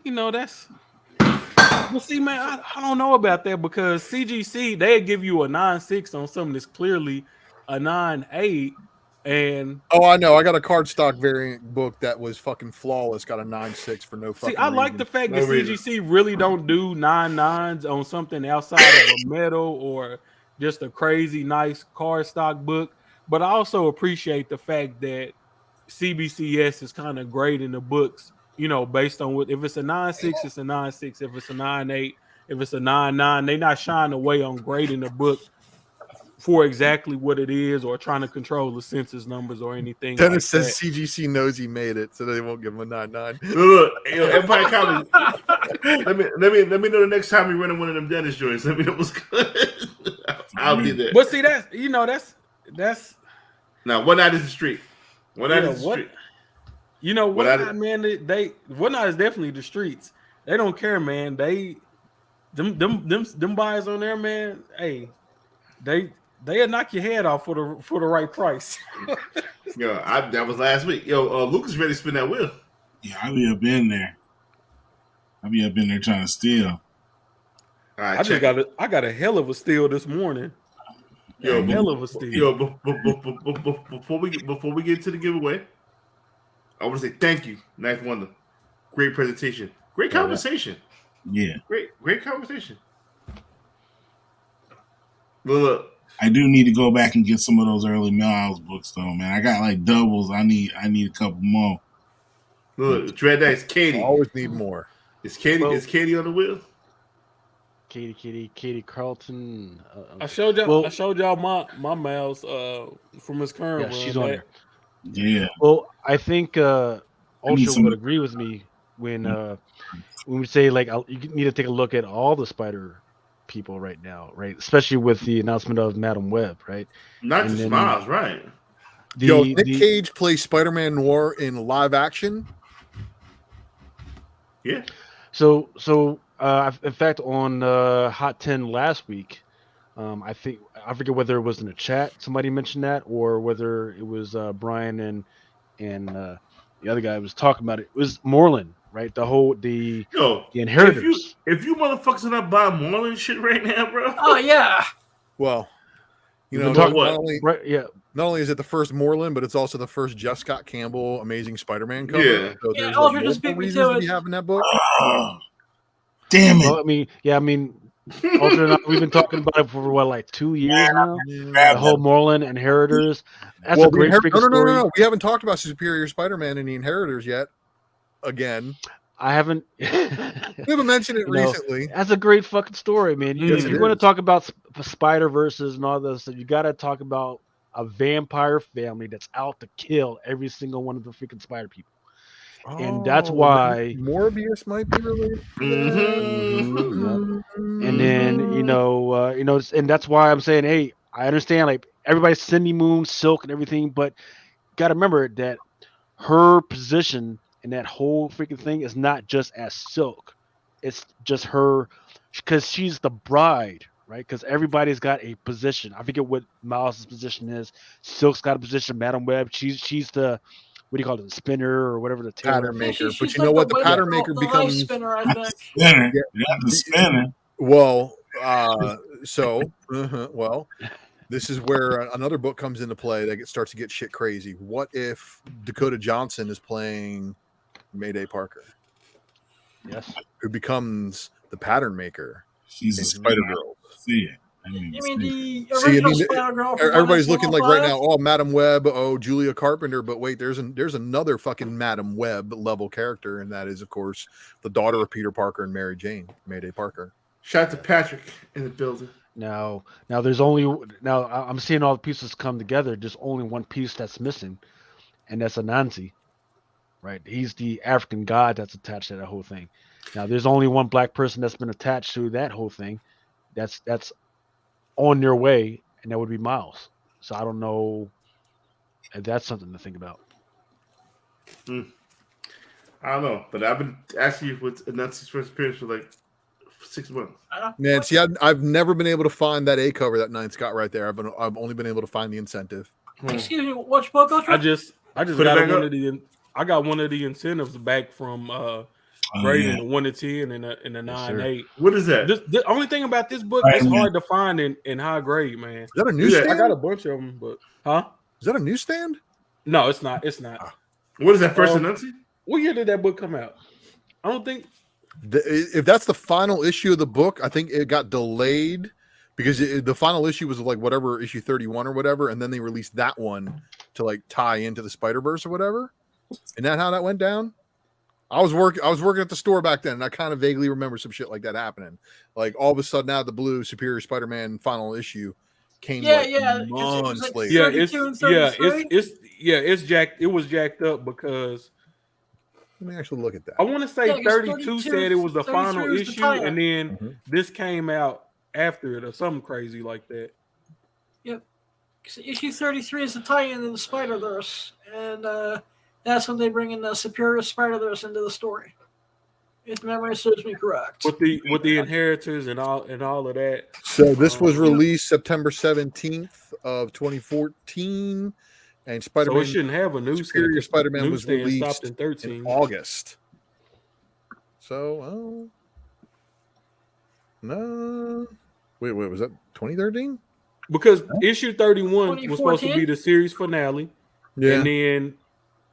That's. Well, see, man, I don't know about that because CGC they give you a 9.6 on something that's clearly a 9.8, and I know I got a cardstock variant book that was fucking flawless, got a 9.6 for no fucking See, I reason. like the fact that CGC really don't do 9.9s on something outside of a metal or just a crazy nice cardstock book, but I also appreciate the fact that CBCS is kind of grading the books, based on if it's a 9.6, it's a 9.6. If it's a 9.8, if it's a 9.9, they not shying away on grading the book for exactly what it is or trying to control the census numbers or anything. Dennis says CGC knows he made it, so they won't give him a 9.9. Look, Empire Comics. let me know the next time you run in one of them Dennis joints. Let me know what's good. I'll be there. But see, that's now one night is the street. One night is the street. Man, Whatnot is definitely the streets. They don't care, man. Them buyers on there, man. Hey, they'll knock your head off for the right price. That was last week. Lucas ready to spin that wheel. Yeah, I be up in there. Trying to steal. All right, I got a hell of a steal this morning. Hell of a steal. Before we get to the giveaway, I want to say thank you, Ninth Wonder. Great presentation. Great conversation. Yeah. Great conversation. Look. I do need to go back and get some of those early Miles books though, man. I got like doubles. I need a couple more. Look, Dread Dice, Katie. I always need more. Is Katie on the wheel? Katie Carlton. I showed y'all my Miles from his current run. She's on there. Yeah. Well, I think Ultra would agree with me when we say like you need to take a look at all the Spider people right now, right? Especially with the announcement of Madam Webb, right? Not just Miles, right? Nick Cage plays Spider-Man Noir in live action. Yeah. So in fact, on Hot 10 last week, I forget whether it was in the chat somebody mentioned that or whether it was Brian and the other guy was talking about it. It was Moreland, right? The Inheritors. If you motherfuckers are not buying Moreland shit right now, bro. Oh yeah. Well, not only is it the first Moreland, but it's also the first Jeff Scott Campbell Amazing Spider-Man cover. Yeah. So there's Ultra just beat me to it. be having that book. Damn it. Well, I mean, Ultra and I, we've been talking about it for like 2 years now. The whole Moreland Inheritors. That's a great story. No. We haven't talked about Superior Spider-Man and the Inheritors yet. Again, I haven't. We haven't mentioned it recently. That's a great fucking story, man. If you want to talk about Spider-Verses and all this, you got to talk about a vampire family that's out to kill every single one of the freaking Spider people. And that's why Morbius might be related. And then and that's why I'm saying, hey, I understand like everybody's Cindy Moon, Silk, and everything, but got to remember that her position in that whole freaking thing is not just as Silk. It's just her, because she's the bride, right? Because everybody's got a position. I forget what Miles' position is. Silk's got a position. Madam Web, she's the, what do you call it, the spinner or whatever, the pattern maker. She's But you know what? The pattern maker the becomes spinner, I think. Spinner. Yeah, the spinner. Well, well, this is where another book comes into play that starts to get shit crazy. What if Dakota Johnson is playing Mayday Parker? Yes. Who becomes the pattern maker? She's a Spider-Girl. See it. You mean the original Spider-Girl? Everybody's looking like right now, oh, Madam Web, oh, Julia Carpenter, but wait, there's another fucking Madam Web level character, and that is, of course, the daughter of Peter Parker and Mary Jane, Mayday Parker. Shout out to Patrick in the building. Now I'm seeing all the pieces come together. There's only one piece that's missing, and that's Anansi, right? He's the African god that's attached to that whole thing. Now there's only one black person that's been attached to that whole thing. That's on their way, and that would be Miles. So I don't know if that's something to think about. I don't know, but I've been asking you with Anansi's first appearance for like 6 months. Man, see, I've never been able to find that A cover that Nine's got right there. I've only been able to find the incentive. Excuse me, which book? I just got one of the incentives back from grading the 1 to 10 and the 9-8. What is that? The only thing about this book, it's hard to find in high grade, man. Is that a newsstand? I got a bunch of them, but is that a newsstand? No, it's not. It's not. What is that, first Anansi? What year did that book come out? I don't think. If that's the final issue of the book, I think it got delayed because the final issue was like whatever issue 31 or whatever, and then they released that one to like tie into the Spider-Verse or whatever. Isn't that how that went down? I was working at the store back then, and I kind of vaguely remember some shit like that happening. Like all of a sudden, out of the blue, Superior Spider-Man final issue came months later. It's jacked. It was jacked up because. Let me actually look at that. I want to say 32 said it was the final issue, and then this came out after it or something crazy like that. Yep. So issue 33 is the tie-in to the Spider-Verse, and that's when they bring in the Superior Spider-Verse into the story. If memory serves me correct. With the Inheritors and all of that. So this was released September 17th of 2014. And Spider-Man, so it shouldn't have a newsstand. Superior Spider-Man was released in 13 in August. So, no. Wait, was that 2013? Because issue 31 was supposed to be the series finale. Yeah. And then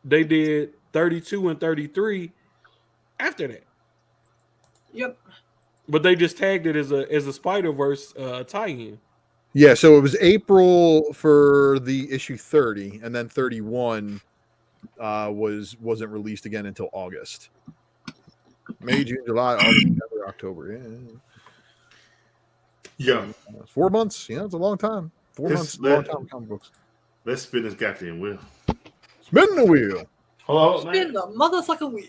they did 32 and 33 after that. Yep. But they just tagged it as a Spider-Verse tie-in. Yeah, so it was April for the issue 30, and then 31 wasn't released again until August. May, June, July, August, September, October. Yeah. 4 months. Yeah, it's a long time. 4 months. A long time comic books. Let's spin this goddamn wheel. Spin the wheel. Hello. Spin the motherfucking wheel.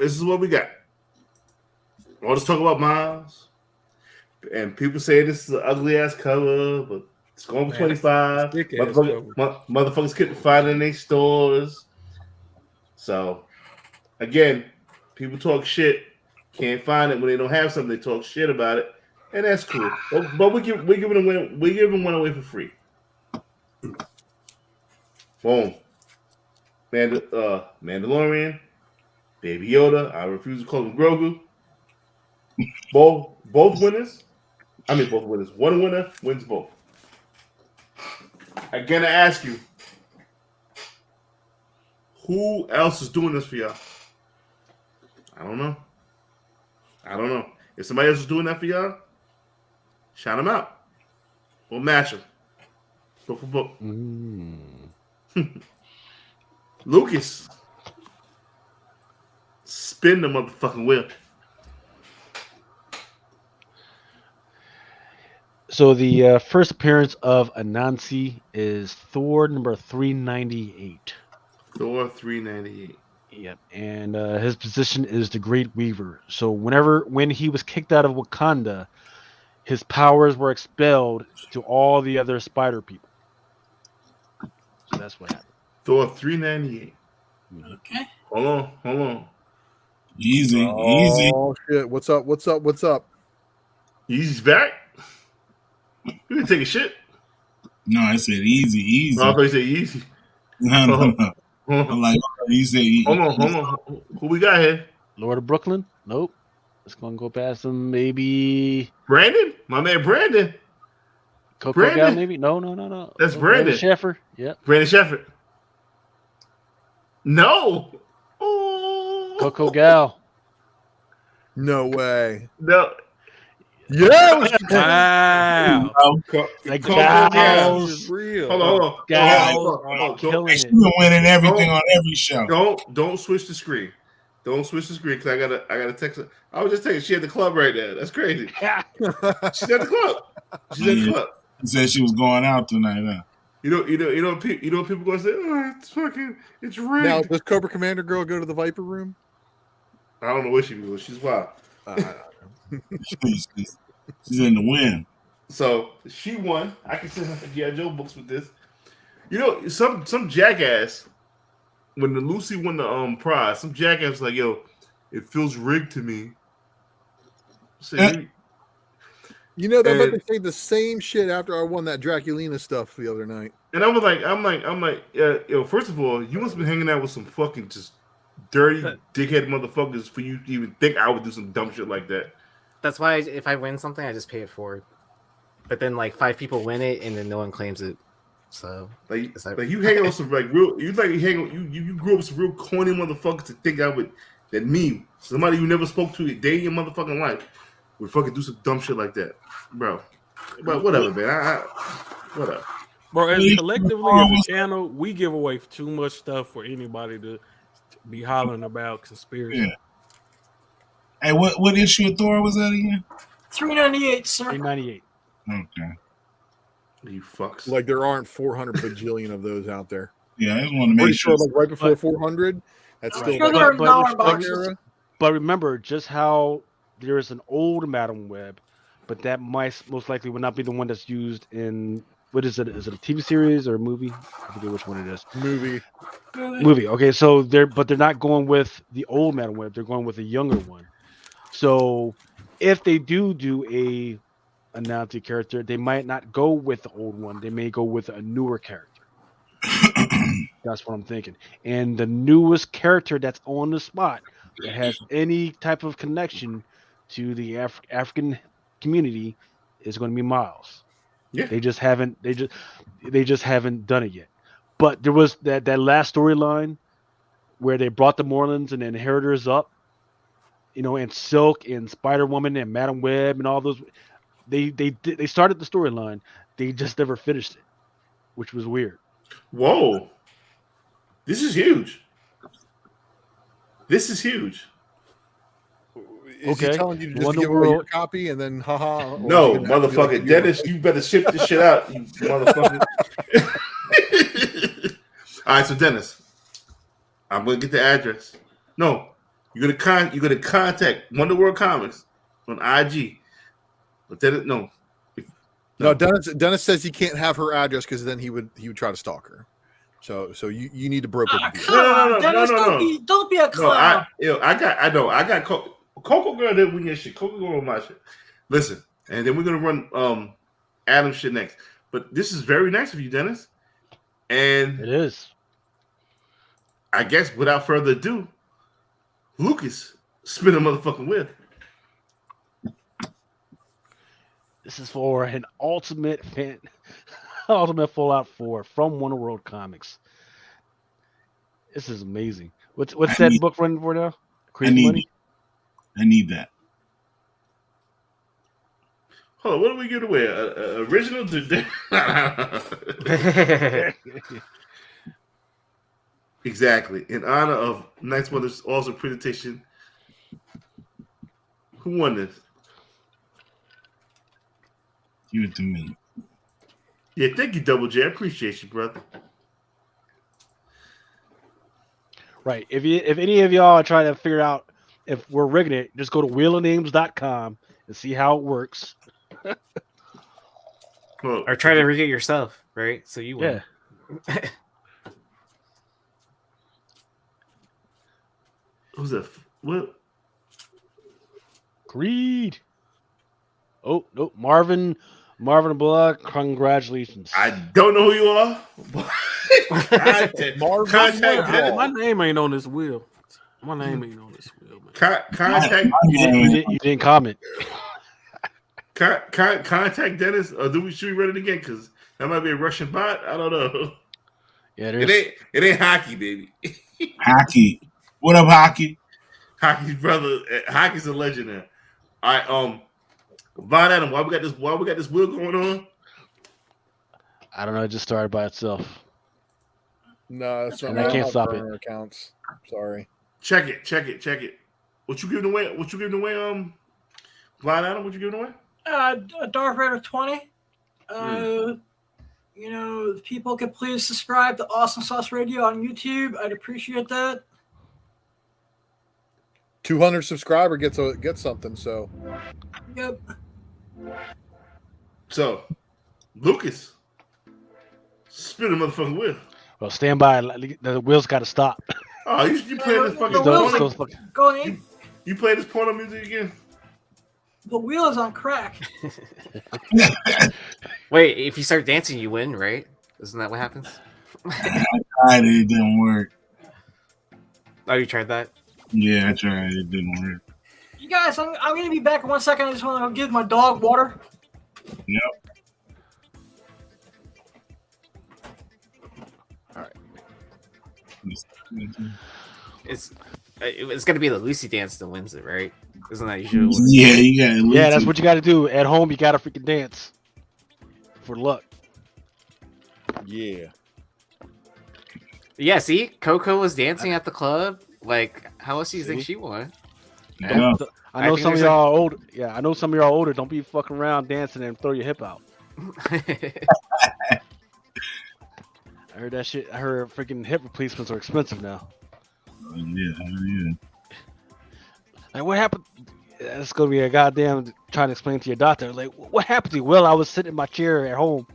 This is what we got. I'll just talk about Miles. And people say this is an ugly ass cover, but it's going for 25. Motherfuckers couldn't find it in their stores. So, again, people talk shit, can't find it when they don't have something. They talk shit about it, and that's cool. But we're giving one away for free. Boom. Mandalorian, Baby Yoda. I refuse to call him Grogu. Both winners. Both winners. One winner wins both. Again, I ask you, who else is doing this for y'all? I don't know. If somebody else is doing that for y'all, shout them out. We'll match them. Book for book. Lucas, spin the motherfucking wheel. So the first appearance of Anansi is Thor number 398. Thor 398. Yep, and his position is the Great Weaver. So when he was kicked out of Wakanda, his powers were expelled to all the other spider people. So that's what happened. Thor 398. Okay. Hold on. Easy. Oh shit! What's up? Easy's back. You didn't take a shit. No, I said easy. No, I thought you said easy. No. Hold I'm like, you said on. Who we got here? Lord of Brooklyn? Nope. It's gonna go past him. Maybe Brandon? My man Brandon. Coco Brandon? Gal. Maybe no. That's Brandon. Sheffer. Yep. Brandon Sheffield. No. Oh. Coco Gal. No way. No. Yeah. Wow. Like Coco gals. Gal. This is real. Hold on. Gals are Don't- killing she's it. been winning everything on every show. Don't switch the screen. Don't switch the screen because I gotta text her. I was just texting. She at the club right now. That's crazy. She's at the club. She's at the club. She said she was going out tonight. Huh? You know, people gonna say, "Oh, it's rigged." Now, does Cobra Commander girl go to the Viper room? I don't know where she goes. She's wild. She's in the win. So she won. I can send her G.I. Joe books with this. You know, some jackass when the Lucy won the prize, some jackass was like, "Yo, it feels rigged to me." You know, they're about to say the same shit after I won that Draculina stuff the other night. And I'm like, yo, first of all, you must have been hanging out with some fucking just dirty dickhead motherfuckers for you to even think I would do some dumb shit like that. That's why if I win something, I just pay it forward. But then like 5 people win it, and then no one claims it. So like you hang out with some like real, you grew up with some real corny motherfuckers to think that me, somebody you never spoke to a day in your motherfucking life, would fucking do some dumb shit like that, bro. But whatever, man. Whatever. Bro, as collectively as a channel, we give away too much stuff for anybody to be hollering about conspiracy. Yeah. Hey, what issue of Thor was that again? 398, sir. 398. Okay. You fucks. Like there aren't 400 bajillion of those out there. Yeah, I just want to make Pretty sure. like right before 400. That's still. Sure, there are dollar boxes. But remember, just how there is an old Madam Web, but that most likely would not be the one that's used in what is it? Is it a TV series or a movie? I forget which one it is. Movie. Okay, so they're not going with the old Madam Web. They're going with a younger one. So if they do a announce character, they might not go with the old one. They may go with a newer character. That's what I'm thinking. And the newest character that's on the spot that has any type of connection to the African community is going to be Miles. Yeah. They just haven't done it yet. But there was that last storyline where they brought the Morlands and the Inheritors up, and Silk and Spider-Woman and Madam Web and all those. They started the storyline. They just never finished it, which was weird. Whoa. This is huge. Is he telling you to just give away your copy and then haha? No, motherfucker. Dennis, you better ship this shit out, you motherfucker. All right, so Dennis, I'm gonna get the address. No, you're gonna contact Wonder World Comics on IG. But Dennis, no. Dennis says he can't have her address because then he would try to stalk her. So you need to broker the deal. Dennis, don't be a clown. I got Coco Girl didn't win your shit. Coco Girl won my shit. Listen, and then we're gonna run Adam's shit next. But this is very nice of you, Dennis. And it is. I guess without further ado, Lucas, spin a motherfucking wheel. This is for an ultimate Fallout 4 from Wonder World Comics. This is amazing. What's that book running for now? Crazy Money? I need that. Hold on, what do we give away? Original? Exactly. In honor of Next Mother's awesome presentation. Who won this? Give it to me. Yeah, thank you, Double J. I appreciate you, brother. Right. If any of y'all are trying to figure out if we're rigging it, just go to wheelofnames.com and see how it works. Well, Or try to rig it yourself, right? So you win. Yeah. Who's that? What? Creed. Oh no, Marvin Block. Congratulations. I don't know who you are. Contact My name ain't on this wheel. My name ain't on this wheel, man. Contact. You didn't comment. Contact Dennis. Or should we run it again? Because that might be a Russian bot. I don't know. Yeah, it ain't hockey, baby. Hockey. What up, Hockey? Hockey's brother. Hockey's a legend now. All right, Von Adam, why we got this wheel going on? I don't know. It just started by itself. No, it's not. And I can't stop it. Accounts. Sorry. Check it. What you giving away? Von Adam, what you giving away? Darth Vader 20. You know, if people could please subscribe to Awesome Sauce Radio on YouTube, I'd appreciate that. 200 subscriber gets something. So. Yep. So, Lucas, spin the motherfucking wheel. Well, stand by. The wheel's got to stop. Oh, you playing this fucking Go in. You play this porno music again? The wheel is on crack. Wait, if you start dancing, you win, right? Isn't that what happens? I tried it. It didn't work. Oh, you tried that? Yeah, I tried. It didn't work. You guys, I'm going to be back in 1 second. I just want to give my dog water. Yep. All right. It's going to be the Lucy dance that wins it, right? Isn't that usually? Yeah, you got it. Yeah, that's what you got to do. At home, you got to freaking dance for luck. Yeah. Yeah, see? Coco was dancing at the club. Like, how else do you think she won? Yeah. I know some of y'all are older. Yeah, I know some of y'all are older. Don't be fucking around dancing and throw your hip out. I heard that shit. I heard freaking hip replacements are expensive now. Yeah. Like, what happened? That's gonna be a goddamn trying to explain to your doctor. Like, what happened to you? Well, I was sitting in my chair at home,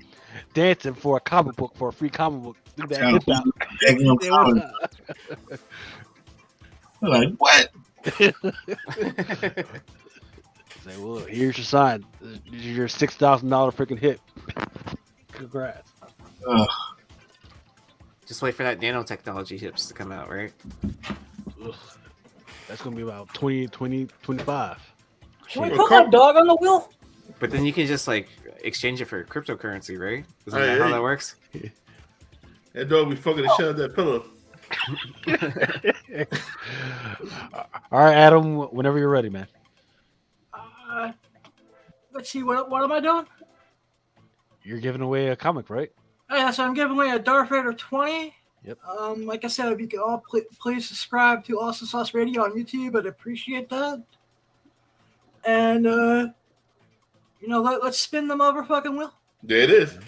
dancing for a comic book, for a free comic book. Do that hip out. Like, what? Say, well, here's your sign. This is your $6,000 freaking hip. Congrats. Just wait for that nanotechnology hips to come out, right? Ugh. That's gonna be about 25. Can we put my dog on the wheel? But then you can just like exchange it for cryptocurrency, right? Isn't that how that works? That dog be fucking the shit out of that pillow. All right, Adam. Whenever you're ready, man. Let's see. What am I doing? You're giving away a comic, right? Oh, yeah, so I'm giving away a Darth Vader 20. Yep. Like I said, if you could all please subscribe to Awesome Sauce Radio on YouTube, I'd appreciate that. And let's spin the motherfucking wheel. There it is.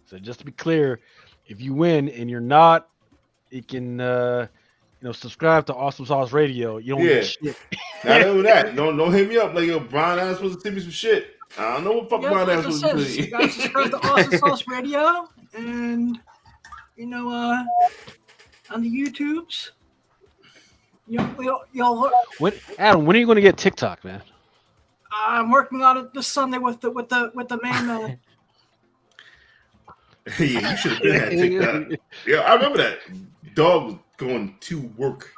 So just to be clear, if you win and you're not, you can subscribe to Awesome Sauce Radio. You don't get shit. Not only that, don't hit me up like, yo, Brian, I'm supposed to send me some shit. I don't know what fuck Brian I'm supposed to do. You guys subscribe to Awesome Sauce Radio, and on the YouTubes. Y'all. Adam, when are you going to get TikTok, man? I'm working on it this Sunday with the main man. Yeah, you should have been had TikTok. Yeah, I remember that. Dog was going to work.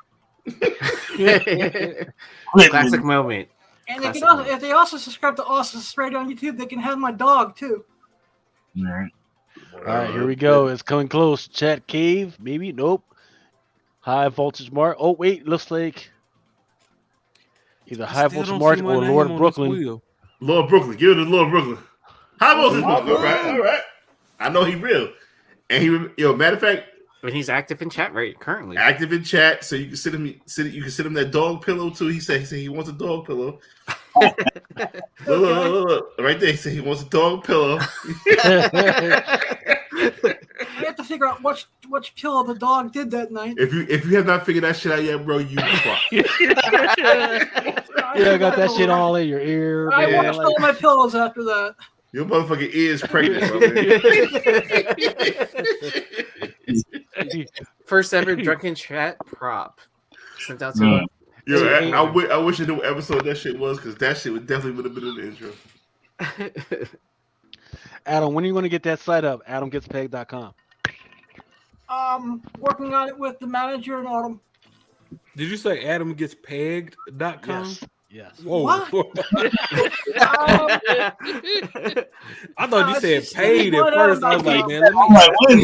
Classic moment. And if they also subscribe to Awesome Sauce Radio on YouTube, they can have my dog too. All right. All right, here we go. It's coming close. Chat Cave, maybe? Nope. High Voltage Mark. Oh, wait, looks like either High Voltage Mark or Lord Brooklyn. Lord Brooklyn. Give it to Lord Brooklyn. High Voltage Mark. All right. I know he real. And matter of fact, but he's active in chat right currently. Active in chat, so you can send him that dog pillow too. He said he wants a dog pillow. Look. Right there, he said he wants a dog pillow. I have to figure out which pillow the dog did that night. If you have not figured that shit out yet, bro, you fuck. I got that shit all in your ear. I watched all my pillows after that. Your motherfucking ear is pregnant, bro. First ever drunken chat prop sent out to I wish I knew what episode that shit was, because that shit would definitely have been in the intro. Adam, when are you going to get that site up? AdamGetsPaid.com. Working on it with the manager in autumn. Did you say AdamGetsPegged.com? Yes. Whoa. What? I thought you said paid at first. I was like, man, I'm like, I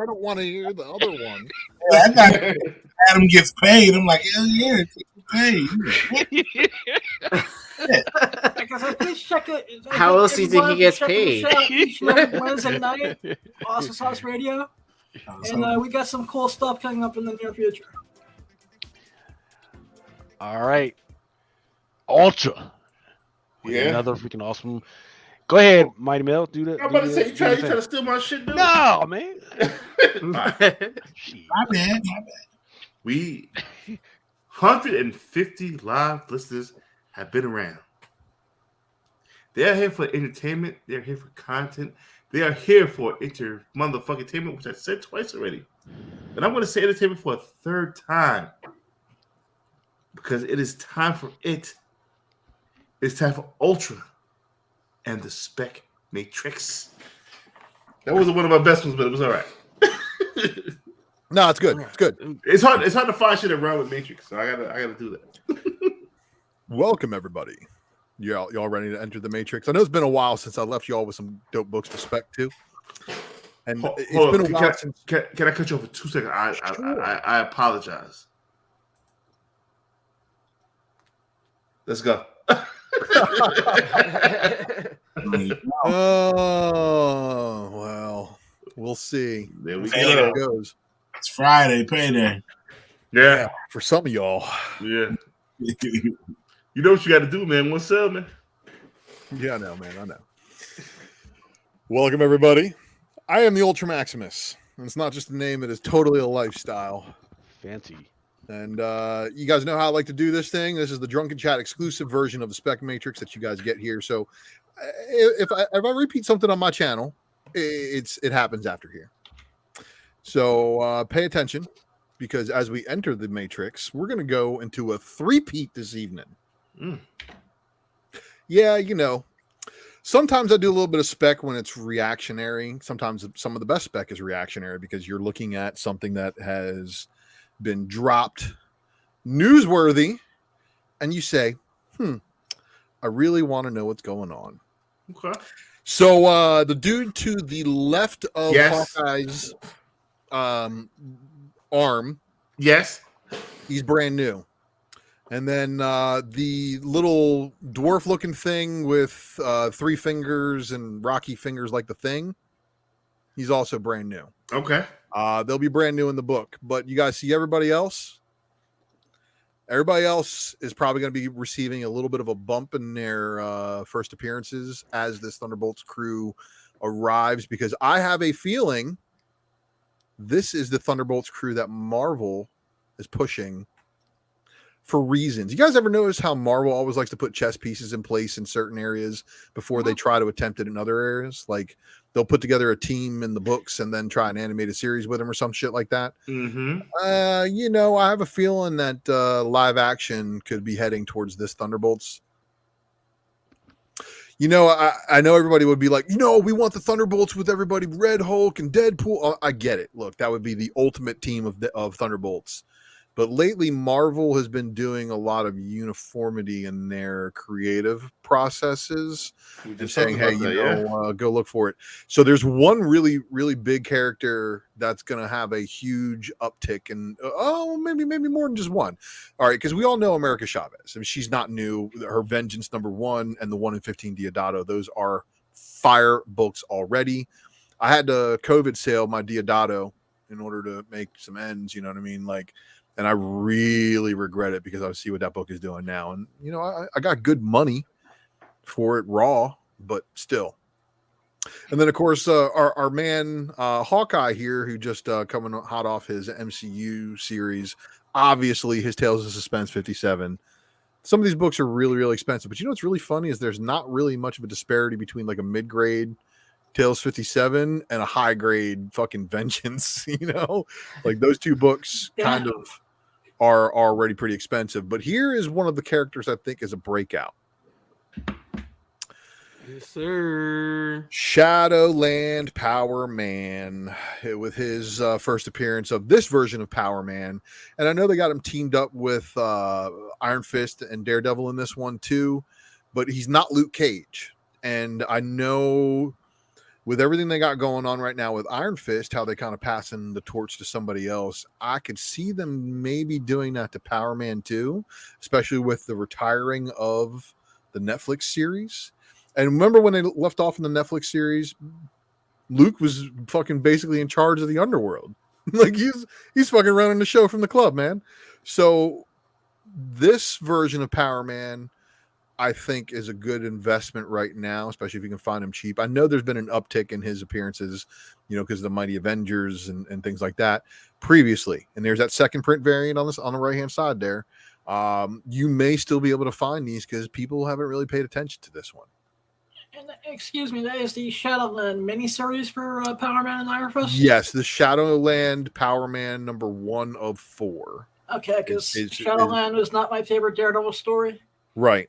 don't want to hear the other one. I got Adam gets paid. I'm like, hell yeah, paid. Please check it. How else do you think he gets paid? Each Wednesday night, Awesome Sauce Radio, and we got some cool stuff coming up in the near future. All right. Ultra. Yeah. Another freaking awesome. Go ahead, Mighty Mel. Do that. I'm about to say, you trying to steal my shit, dude? No, man. My bad. We 150 live listeners have been around. They are here for entertainment. They're here for content. They are here for motherfucking entertainment, which I said twice already. And I'm going to say entertainment for a third time. Because it is time for it. It's time for Ultra and the Spec Matrix. That wasn't one of my best ones, but it was all right. No, it's good. It's good. It's hard to find shit around with Matrix, so I gotta do that. Welcome everybody. Y'all ready to enter the Matrix? I know it's been a while since I left y'all with some dope books to spec to. And it's been a while since. Can I cut you off for 2 seconds? I apologize. Let's go. Oh well, we'll see. There we go. How it goes. It's Friday, payday. Yeah, for some of y'all. Yeah. You know what you got to do, man. One sell, man. Yeah, I know, man. I know. Welcome everybody. I am the Ultra Maximus, and it's not just a name; it is totally a lifestyle. Fancy. And you guys know how I like to do this thing. This is the Drunken Chat exclusive version of the Spec Matrix that you guys get here. So if I repeat something on my channel, it happens after here. So pay attention, because as we enter the Matrix, we're going to go into a three-peat this evening. Yeah, you know, sometimes I do a little bit of spec when it's reactionary. Sometimes some of the best spec is reactionary because you're looking at something that has been dropped newsworthy, and you say, I really want to know what's going on. Okay. So the dude to the left of Hawkeye's arm, yes, he's brand new. And then the little dwarf looking thing with 3 fingers and rocky fingers like the Thing, he's also brand new. Okay. They'll be brand new in the book, but you guys see everybody else? Everybody else is probably going to be receiving a little bit of a bump in their first appearances as this Thunderbolts crew arrives, because I have a feeling this is the Thunderbolts crew that Marvel is pushing for reasons. You guys ever notice how Marvel always likes to put chess pieces in place in certain areas before they try to attempt it in other areas? Like they'll put together a team in the books and then try and animate a series with them or some shit like that. Mm-hmm. You know, I have a feeling that live action could be heading towards this Thunderbolts. You know, I know everybody would be like, you know, we want the Thunderbolts with everybody, Red Hulk and Deadpool. I get it. Look, that would be the ultimate team of Thunderbolts. But lately, Marvel has been doing a lot of uniformity in their creative processes and saying, hey, go look for it. So there's one really, really big character that's going to have a huge uptick. And, maybe more than just one. All right, because we all know America Chavez. I mean, she's not new. Her Vengeance #1 and the 1 in 15 Deodato, those are fire books already. I had to COVID sale my Deodato in order to make some ends, you know what I mean? Like, And I really regret it because I see what that book is doing now. And, you know, I got good money for it raw, but still. And then, of course, our man Hawkeye here, who just coming hot off his MCU series, obviously his Tales of Suspense 57. Some of these books are really, really expensive. But you know what's really funny is there's not really much of a disparity between like a mid-grade Tales 57 and a high-grade fucking Vengeance. You know, like those two books kind of are already pretty expensive. But here is one of the characters I think is a breakout. Yes, sir. Shadowland Power Man, with his first appearance of this version of Power Man. And I know they got him teamed up with Iron Fist and Daredevil in this one too, but he's not Luke Cage. And I know with everything they got going on right now with Iron Fist, how they kind of passing the torch to somebody else, I could see them maybe doing that to Power Man too, especially with the retiring of the Netflix series. And remember when they left off in the Netflix series, Luke was fucking basically in charge of the underworld. Like he's fucking running the show from the club, man. So this version of Power Man, I think, is a good investment right now, especially if you can find him cheap. I know there's been an uptick in his appearances, you know, because of the Mighty Avengers and things like that previously. And there's that second print variant on the right-hand side there. You may still be able to find these because people haven't really paid attention to this one. And, excuse me, that is the Shadowland miniseries for Power Man and Iron Fist? Yes, the Shadowland Power Man number 1 of 4. Okay, because Shadowland is not my favorite Daredevil story. Right.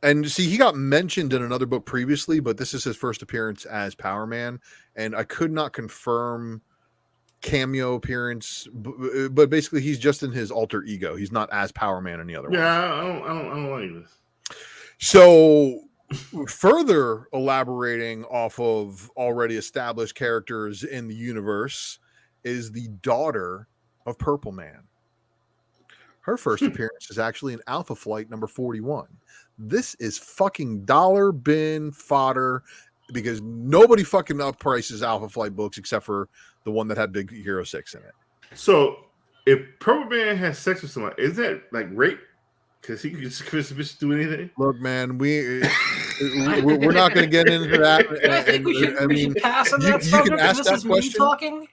And see, he got mentioned in another book previously, but this is his first appearance as Power Man. And I could not confirm cameo appearance, but basically he's just in his alter ego. He's not as Power Man in the other one. Yeah, I don't like this. So further elaborating off of already established characters in the universe is the daughter of Purple Man. Her first appearance is actually in Alpha Flight number 41. This is fucking dollar bin fodder because nobody fucking upprices Alpha Flight books except for the one that had Big Hero 6 in it. So if Purple Man has sex with somebody, is that like rape? Because he can just convince a bitch to do anything. Look, man, we're not going to get into that. I think we should pass on that subject. You can ask that question.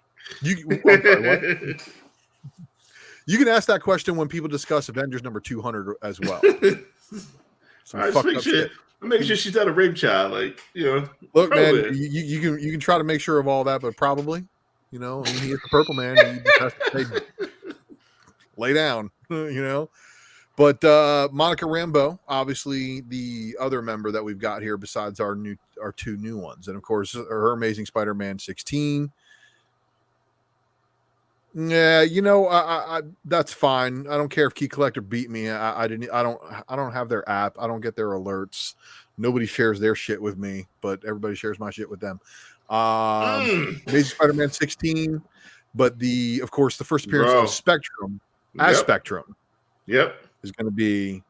You can ask that question when people discuss Avengers number 200 as well. Make sure she's not a rape child. Like, you know. Look, man, you can try to make sure of all that, but probably, you know, I mean, he is the Purple Man. He just has to lay down, you know. But Monica Rambeau, obviously the other member that we've got here besides our two new ones. And, of course, her Amazing Spider-Man 16. Yeah, you know, I that's fine. I don't care if Key Collector beat me. I don't have their app. I don't get their alerts. Nobody shares their shit with me, but everybody shares my shit with them. Amazing Spider-Man 16, but of course the first appearance of Spectrum as Spectrum. Yep. Is going to be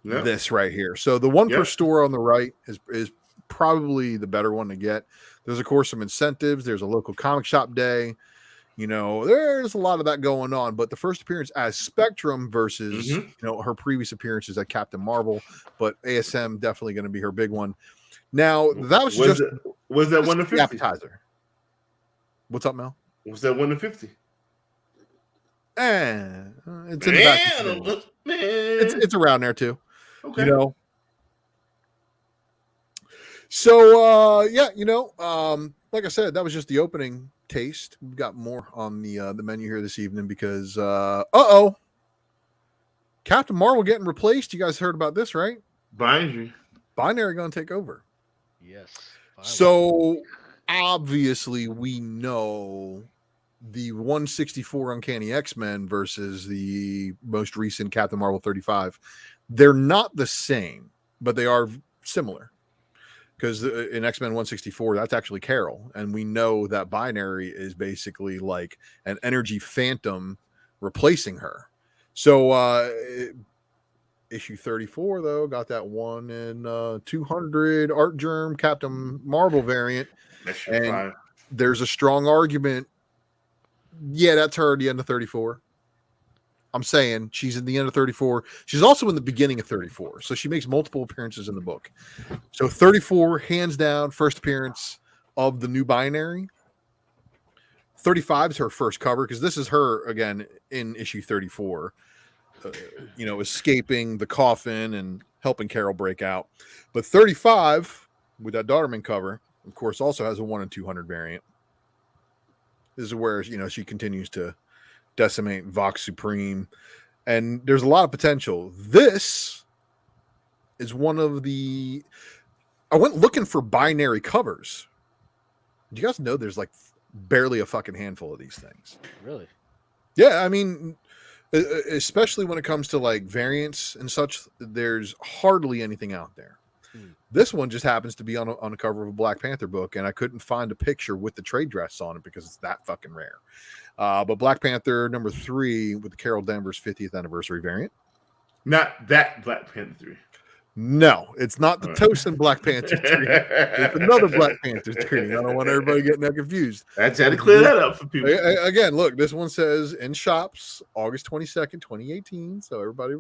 this right here. So the one per store on the right is probably the better one to get. There's of course some incentives. There's a local comic shop day. You know, there's a lot of that going on. But the first appearance as Spectrum versus you know her previous appearances at Captain Marvel, but ASM definitely going to be her big one. Now that was that 1 to 50 appetizer? What's up, Mel? Was that 1 to 50? It's in the back. It's around there too. Okay. You know. So yeah, you know, like I said, that was just the opening taste. We've got more on the menu here this evening because Captain Marvel getting replaced. You guys heard about this, right? Binary going to take over. Yes. So obviously we know the 164 Uncanny X-Men versus the most recent Captain Marvel 35. They're not the same, but they are similar. Because in X-Men 164, that's actually Carol. And we know that Binary is basically like an energy phantom replacing her. So issue 34, though, got that 1 in 200 Art Germ Captain Marvel variant. And there's a strong argument. Yeah, that's her at the end of 34. I'm saying she's in the end of 34. She's also in the beginning of 34. So she makes multiple appearances in the book. So 34, hands down, first appearance of the new binary. 35 is her first cover because this is her again in issue 34. Escaping the coffin and helping Carol break out. But 35 with that Daughterman cover, of course, also has a 1 in 200 variant. This is where she continues to decimate Vox Supreme, and there's a lot of potential. This is one of the. I went looking for binary covers. Do you guys know there's like barely a fucking handful of these things? Really? Yeah, I mean, especially when it comes to like variants and such, there's hardly anything out there. This one just happens to be on a cover of a Black Panther book, and I couldn't find a picture with the trade dress on it because it's that fucking rare. But Black Panther number 3 with the Carol Danvers 50th anniversary variant. Not that Black Panther 3. No, it's not the Tosin Black Panther 3. It's another Black Panther 3. I don't want everybody getting that confused. I had to clear that up for people. Again, look, this one says in shops August 22nd, 2018. So everybody,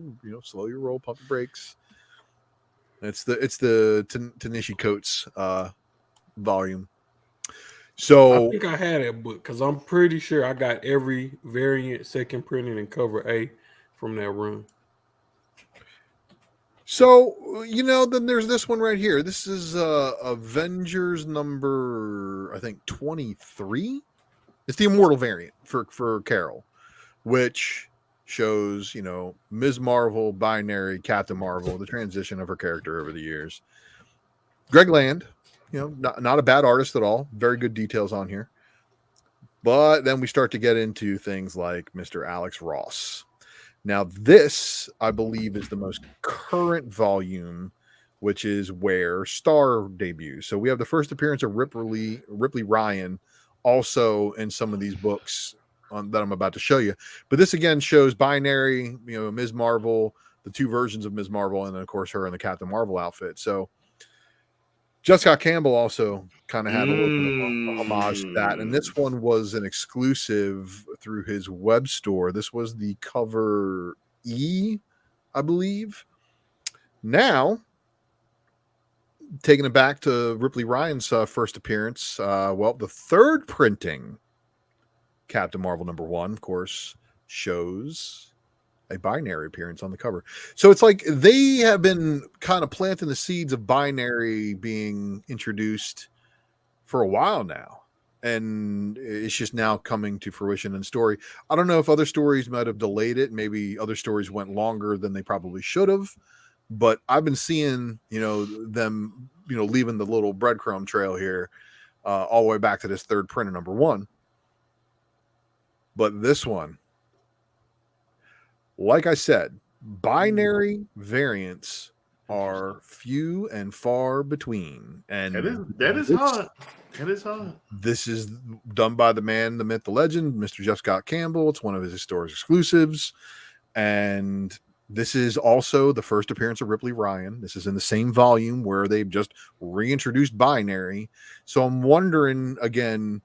slow your roll, pump the brakes. It's the Tanishi Coates volume. So I think I had that book because I'm pretty sure I got every variant, second printing, and cover A from that run. So, then there's this one right here. This is Avengers number, I think, 23. It's the Immortal variant for Carol, which shows, Ms. Marvel, Binary, Captain Marvel, the transition of her character over the years. Greg Land, not a bad artist at all. Very good details on here. But then we start to get into things like Mr. Alex Ross. Now, this, I believe, is the most current volume, which is where Star debuts. So we have the first appearance of Ripley Ryan also in some of these books that I'm about to show you. But this, again, shows Binary, Ms. Marvel, the 2 versions of Ms. Marvel, and then, of course, her in the Captain Marvel outfit. So Jessica Campbell also kind of had a little bit of a homage to that. And this one was an exclusive through his web store. This was the cover E, I believe. Now, taking it back to Ripley Ryan's first appearance, the third printing, Captain Marvel number 1, of course, shows a Binary appearance on the cover. So it's like they have been kind of planting the seeds of Binary being introduced for a while now. And it's just now coming to fruition in story. I don't know if other stories might have delayed it. Maybe other stories went longer than they probably should have. But I've been seeing, them, leaving the little breadcrumb trail here all the way back to this third print of number 1. But this one, like I said, Binary variants are few and far between. And that is hard. That is hard. This is done by the man, the myth, the legend, Mr. Jeff Scott Campbell. It's one of his historic exclusives. And this is also the first appearance of Ripley Ryan. This is in the same volume where they've just reintroduced Binary. So I'm wondering, again,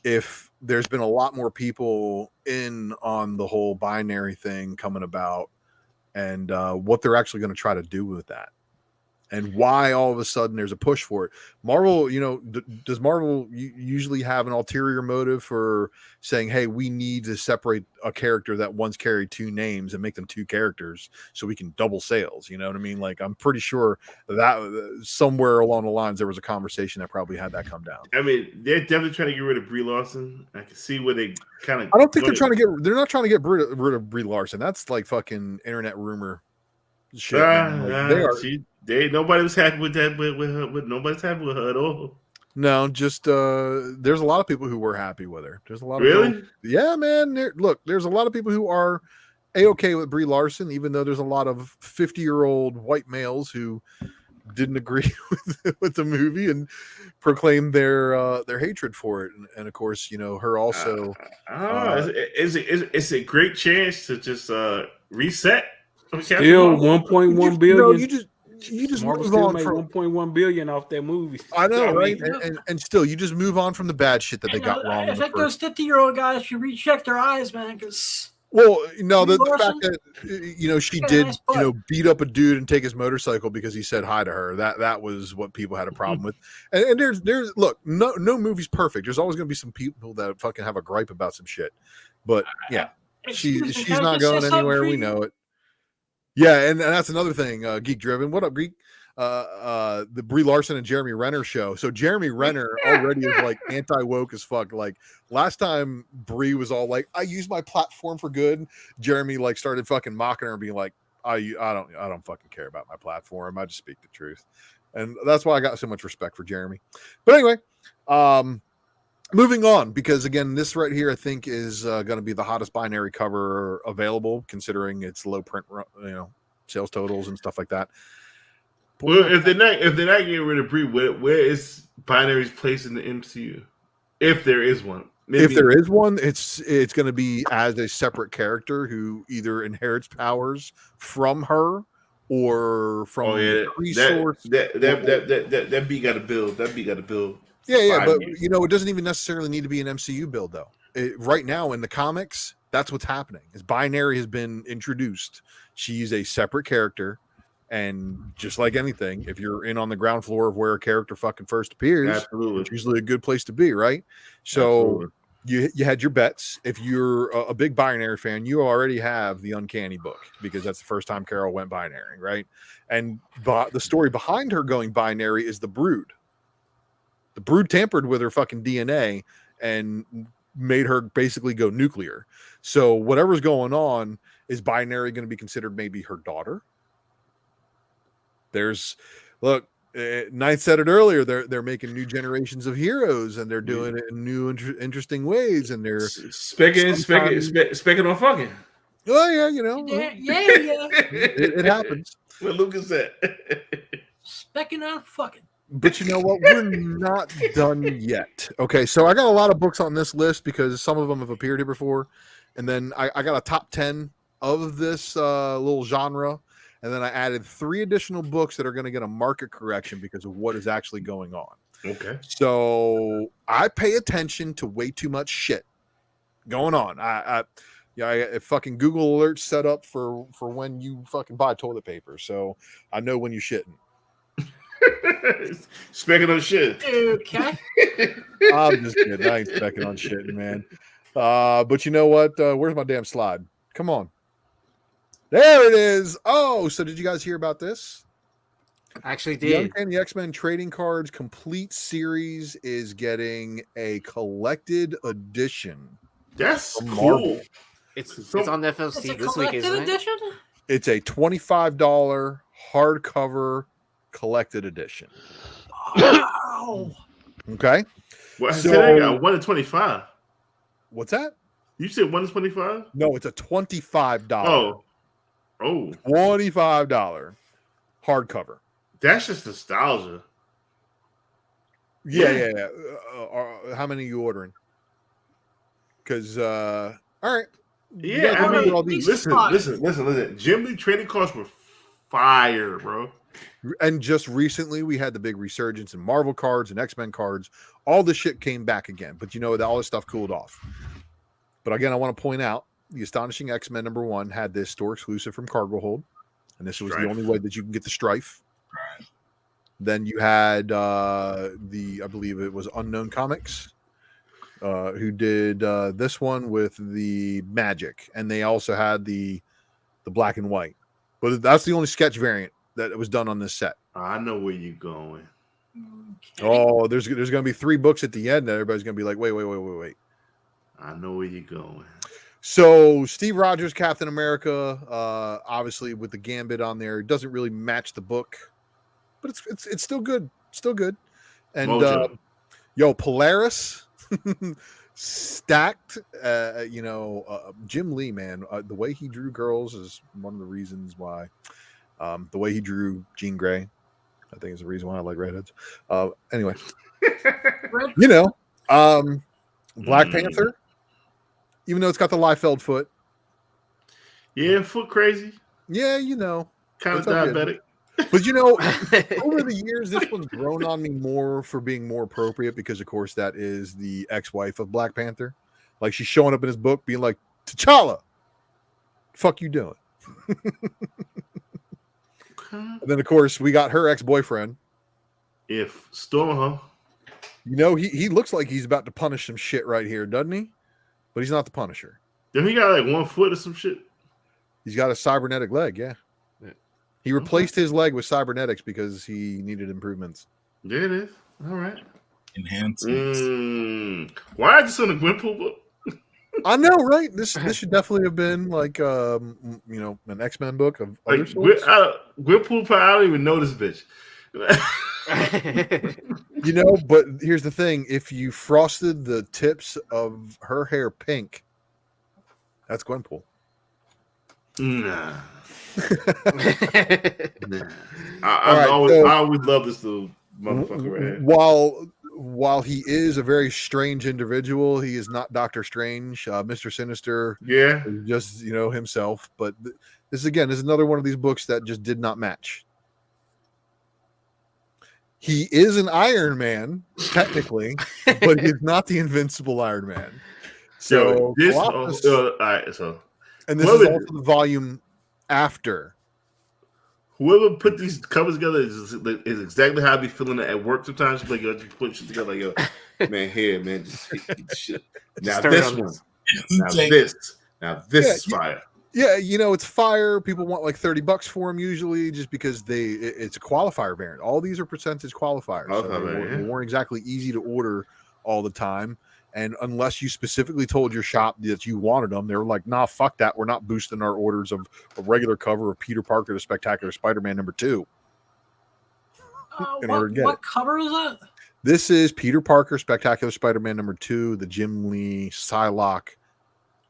if there's been a lot more people in on the whole Binary thing coming about and what they're actually going to try to do with that and why all of a sudden there's a push for it. Marvel, does Marvel usually have an ulterior motive for saying, hey, we need to separate a character that once carried 2 names and make them 2 characters so we can double sales? You know what I mean? Like, I'm pretty sure that somewhere along the lines, there was a conversation that probably had that come down. I mean, they're definitely trying to get rid of Brie Larson. I can see where they kind of. I don't think they're not trying to get rid of Brie Larson. That's like fucking internet rumor shit. Nobody was happy with that. With her, nobody's happy with her at all. No, just there's a lot of people who were happy with her. There's a lot of really, yeah, man. There's a lot of people who are a-okay with Brie Larson, even though there's a lot of 50-year-old white males who didn't agree with the movie and proclaimed their hatred for it. And of course, her also. It's a great chance to just reset. Still 1.1 billion. You just Marvel move still on made from 1.1 billion off that movie. I know, right? And still, you just move on from the bad shit that they got wrong. I think those 50-year-old guys should recheck their eyes, man, because Well, no, Brie the Larson? fact that she Yeah, did nice butt. beat up a dude and take his motorcycle because he said hi to her. That was what people had a problem with. And there's look, no movie's perfect. There's always going to be some people that fucking have a gripe about some shit. But yeah, Excuse me, she's can I not just say going something anywhere. for We you? know it. Yeah, and that's another thing. Geek Driven. What up, Geek? The Brie Larson and Jeremy Renner show. So Jeremy Renner already is like anti-woke as fuck. Like last time Brie was all like, I use my platform for good. Jeremy like started fucking mocking her and being like, I don't fucking care about my platform. I just speak the truth. And that's why I got so much respect for Jeremy. But anyway, moving on, because again, this right here I think is going to be the hottest binary cover available, considering its low print, sales totals and stuff like that. Well, if they're not getting rid of Brie, where is Binary's place in the MCU? If there is one. Maybe. If there is one, it's going to be as a separate character who either inherits powers from her or from resource. That beat got to build. That beat got to build. Yeah, but it doesn't even necessarily need to be an MCU build though. Right now in the comics, that's what's happening. Is Binary has been introduced. She's a separate character. And just like anything, if you're in on the ground floor of where a character fucking first appears, absolutely, it's usually a good place to be, right? So you had your bets. If you're a big Binary fan, you already have the Uncanny book because that's the first time Carol went Binary, right? And the story behind her going Binary is the Brood. The Brood tampered with her fucking DNA and made her basically go nuclear. So whatever's going on, is Binary going to be considered maybe her daughter? Knight said it earlier. They're making new generations of heroes, and they're doing it in new, interesting ways. And they're specking on fucking. Oh yeah, it happens. What Lucas said. Specking on fucking. But you know what? We're not done yet. Okay, so I got a lot of books on this list because some of them have appeared here before, and then I got a top 10 of this little genre. And then I added 3 additional books that are going to get a market correction because of what is actually going on. Okay. So I pay attention to way too much shit going on. I fucking Google alerts set up for when you fucking buy toilet paper. So I know when you're shitting. Specking on shit. Okay. I'm just kidding. I ain't specking on shit, man. But you know what? Where's my damn slide? Come on. There it is. Oh, so did you guys hear about this? Actually did. The X-Men trading cards complete series is getting a collected edition. That's from cool. Marvel. It's on FLC this week, isn't it? It's a $25 hardcover collected edition. Wow. Okay. Well, so I got 1 to 25. What's that? You said 1 to 25? No, it's a $25. Oh. $25 hardcover. That's just nostalgia. Yeah. How many are you ordering? Because, all right. Yeah, I mean, listen. Jim Lee trading cards were fire, bro. And just recently, we had the big resurgence in Marvel cards and X-Men cards. All this shit came back again. But all this stuff cooled off. But again, I want to point out, the Astonishing X-Men #1 had this store exclusive from Cargo Hold, and this was the only way that you can get the Strife. Right. Then you had I believe it was Unknown Comics, who did this one with the Magic, and they also had the black and white. But that's the only sketch variant that was done on this set. I know where you're going. Okay. Oh, there's going to be 3 books at the end that everybody's going to be like, wait. I know where you're going. So Steve Rogers, Captain America, obviously with the Gambit on there, it doesn't really match the book, but it's still good. Still good. And Polaris stacked. Jim Lee, man, the way he drew girls is one of the reasons why. The way he drew Jean Grey, I think, is the reason why I like redheads. Anyway, Black Panther. Even though it's got the Liefeld foot. Yeah, foot crazy. Yeah, kind of diabetic. But over the years, this one's grown on me more for being more appropriate because, of course, that is the ex-wife of Black Panther. Like, she's showing up in his book being like, T'Challa, Fuck you doing? And then of course we got her ex-boyfriend. If Storm, huh? You know, he looks like he's about to punish some shit right here, doesn't he? But he's not the Punisher. Then he got like 1 foot or some shit. He's got a cybernetic leg, yeah. He replaced his leg with cybernetics because he needed improvements. There it is. All right. Enhancements. Why is this on the Gwenpool book? I know, right? This should definitely have been like you know, an X-Men book of other sorts. Gwenpool, I don't even know this bitch. You know, but here's the thing: if you frosted the tips of her hair pink, that's Gwenpool. Nah. I always love this little motherfucker right here. While he is a very strange individual, he is not Doctor Strange. Mr. Sinister, yeah, is just, you know, himself. But this is another one of these books that just did not match. He is an Iron Man, technically, but he's not the Invincible Iron Man. So all right, so and this is also the volume after. Whoever put these covers together is exactly how I be feeling at work sometimes. Like, yo, just put shit together. Like, yo, man, here, man, just hit shit. Now this one. Now this is fire. Yeah, you know, it's fire. People want like $30 for them usually, just because it's a qualifier variant. All these are percentage qualifiers. So they weren't exactly easy to order all the time. And unless you specifically told your shop that you wanted them, they were like, nah, fuck that. We're not boosting our orders of a regular cover of Peter Parker, the Spectacular Spider-Man #2. What cover is that? This is Peter Parker, Spectacular Spider-Man #2, the Jim Lee Psylocke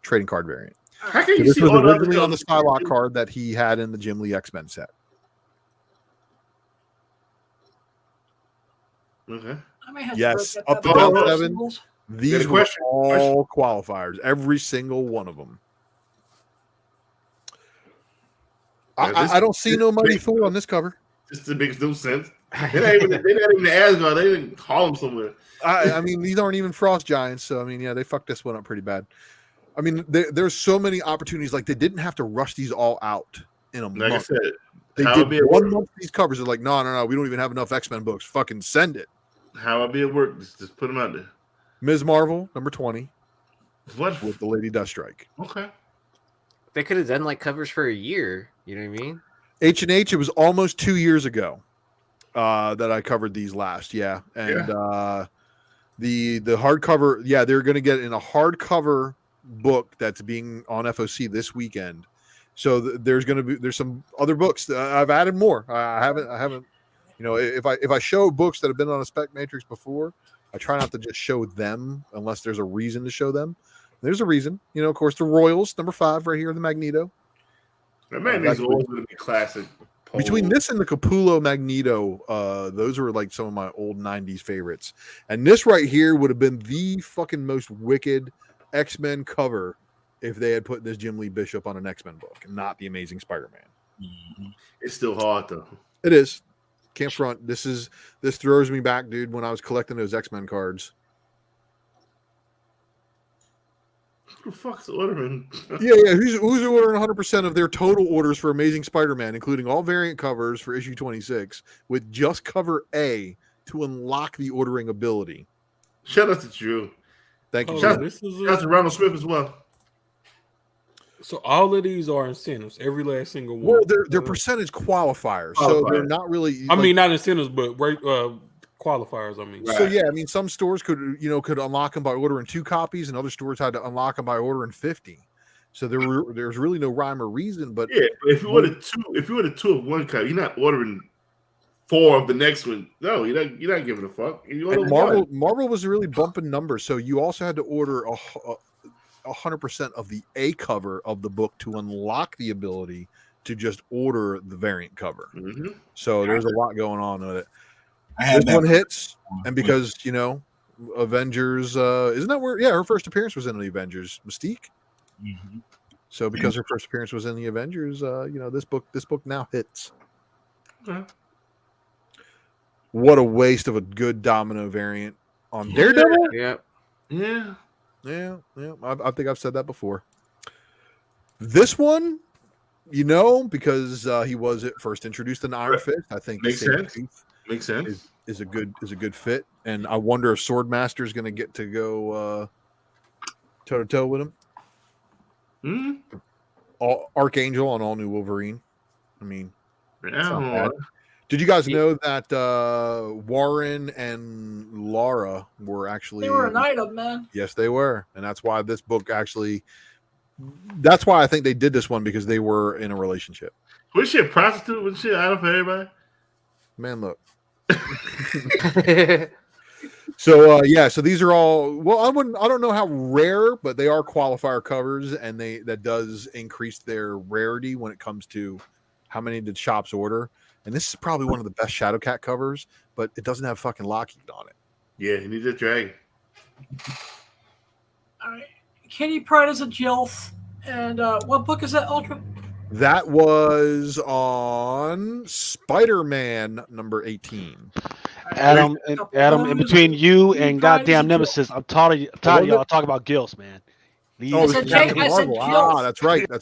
trading card variant. How can you this see was all originally on the Psylocke card that he had in the Jim Lee X-Men set. Okay. Yes, up to down 7. These were all qualifiers, every single one of them. I don't see no Mighty Thor on this cover. This makes no sense. They're not even the Asgard. They didn't haul them somewhere. I mean, these aren't even Frost Giants, so I mean, yeah, they fucked this one up pretty bad. I mean, there's so many opportunities. Like, they didn't have to rush these all out in a month. Like I said, they did 1 month. These covers are like, no, we don't even have enough X-Men books. Fucking send it. How I be at work? Just put them out there. Ms. Marvel #20. What with the Lady Deathstrike? Okay. They could have done like covers for a year. You know what I mean? H&H. It was almost 2 years ago that I covered these last. Yeah, and the hardcover. Yeah, they're going to get in a hardcover book that's being on FOC this weekend. So there's some other books. I've added more. I haven't. You know, if I show books that have been on a spec matrix before, I try not to just show them unless there's a reason to show them. There's a reason. You know, of course, the Royals, #5 right here, the Magneto. That Magneto's always going to be classic. Between this and the Capullo Magneto, those were like some of my old 90s favorites. And this right here would have been the fucking most wicked X-Men cover if they had put this Jim Lee Bishop on an X-Men book and not the Amazing Spider-Man. Mm-hmm. It's still hard, though. It is. Can't front. This throws me back, dude, when I was collecting those X-Men cards. Who the fuck's ordering? Yeah. Who's ordering 100% of their total orders for Amazing Spider-Man, including all variant covers for issue 26, with just cover A to unlock the ordering ability? Shout out to Drew. Thank you. Shout out to Ronald Smith as well. So all of these are incentives, every last single one. Well, they're percentage qualifiers, so they're not really. I mean, not incentives, but qualifiers. I mean, so yeah, I mean, some stores could unlock them by ordering 2 copies, and other stores had to unlock them by ordering 50. So there's really no rhyme or reason. But yeah, if you order 2 of one copy, you're not ordering 4 of the next one. No, you're not giving a fuck. Marvel was really bumping numbers, so you also had to order 100% of the A cover of the book to unlock the ability to just order the variant cover. Mm-hmm. So there's a lot going on with it. This one hits, and because, you know, Avengers, isn't that where? Yeah, her first appearance was in the Avengers, Mystique. Mm-hmm. So because her first appearance was in the Avengers, you know, this book now hits. Okay. What a waste of a good Domino variant on Daredevil. Yeah. Yeah. I think I've said that before. This one, because he was first introduced in Iron Fist, I think Makes sense. Makes sense. Is a good fit, and I wonder if Swordmaster is going to get to go toe to toe with him. Archangel on All New Wolverine. I mean, did you guys know that Warren and Laura were actually? They were an item, man. Yes, they were, and that's why this book actually. That's why I think they did this one, because they were in a relationship. Was she a prostitute? Was she out for everybody? Man, look. So so these are all. Well, I don't know how rare, but they are qualifier covers, and that does increase their rarity when it comes to how many did shops order. And this is probably one of the best Shadowcat covers, but it doesn't have fucking Lockheed on it. Yeah, he needs a dragon. All right. Kitty Pryde is a Jilf. And what book is that, Ultra? That was on Spider-Man number 18. Adam, in between you and goddamn Nemesis, I'm tired of y'all talking about gills, man. That's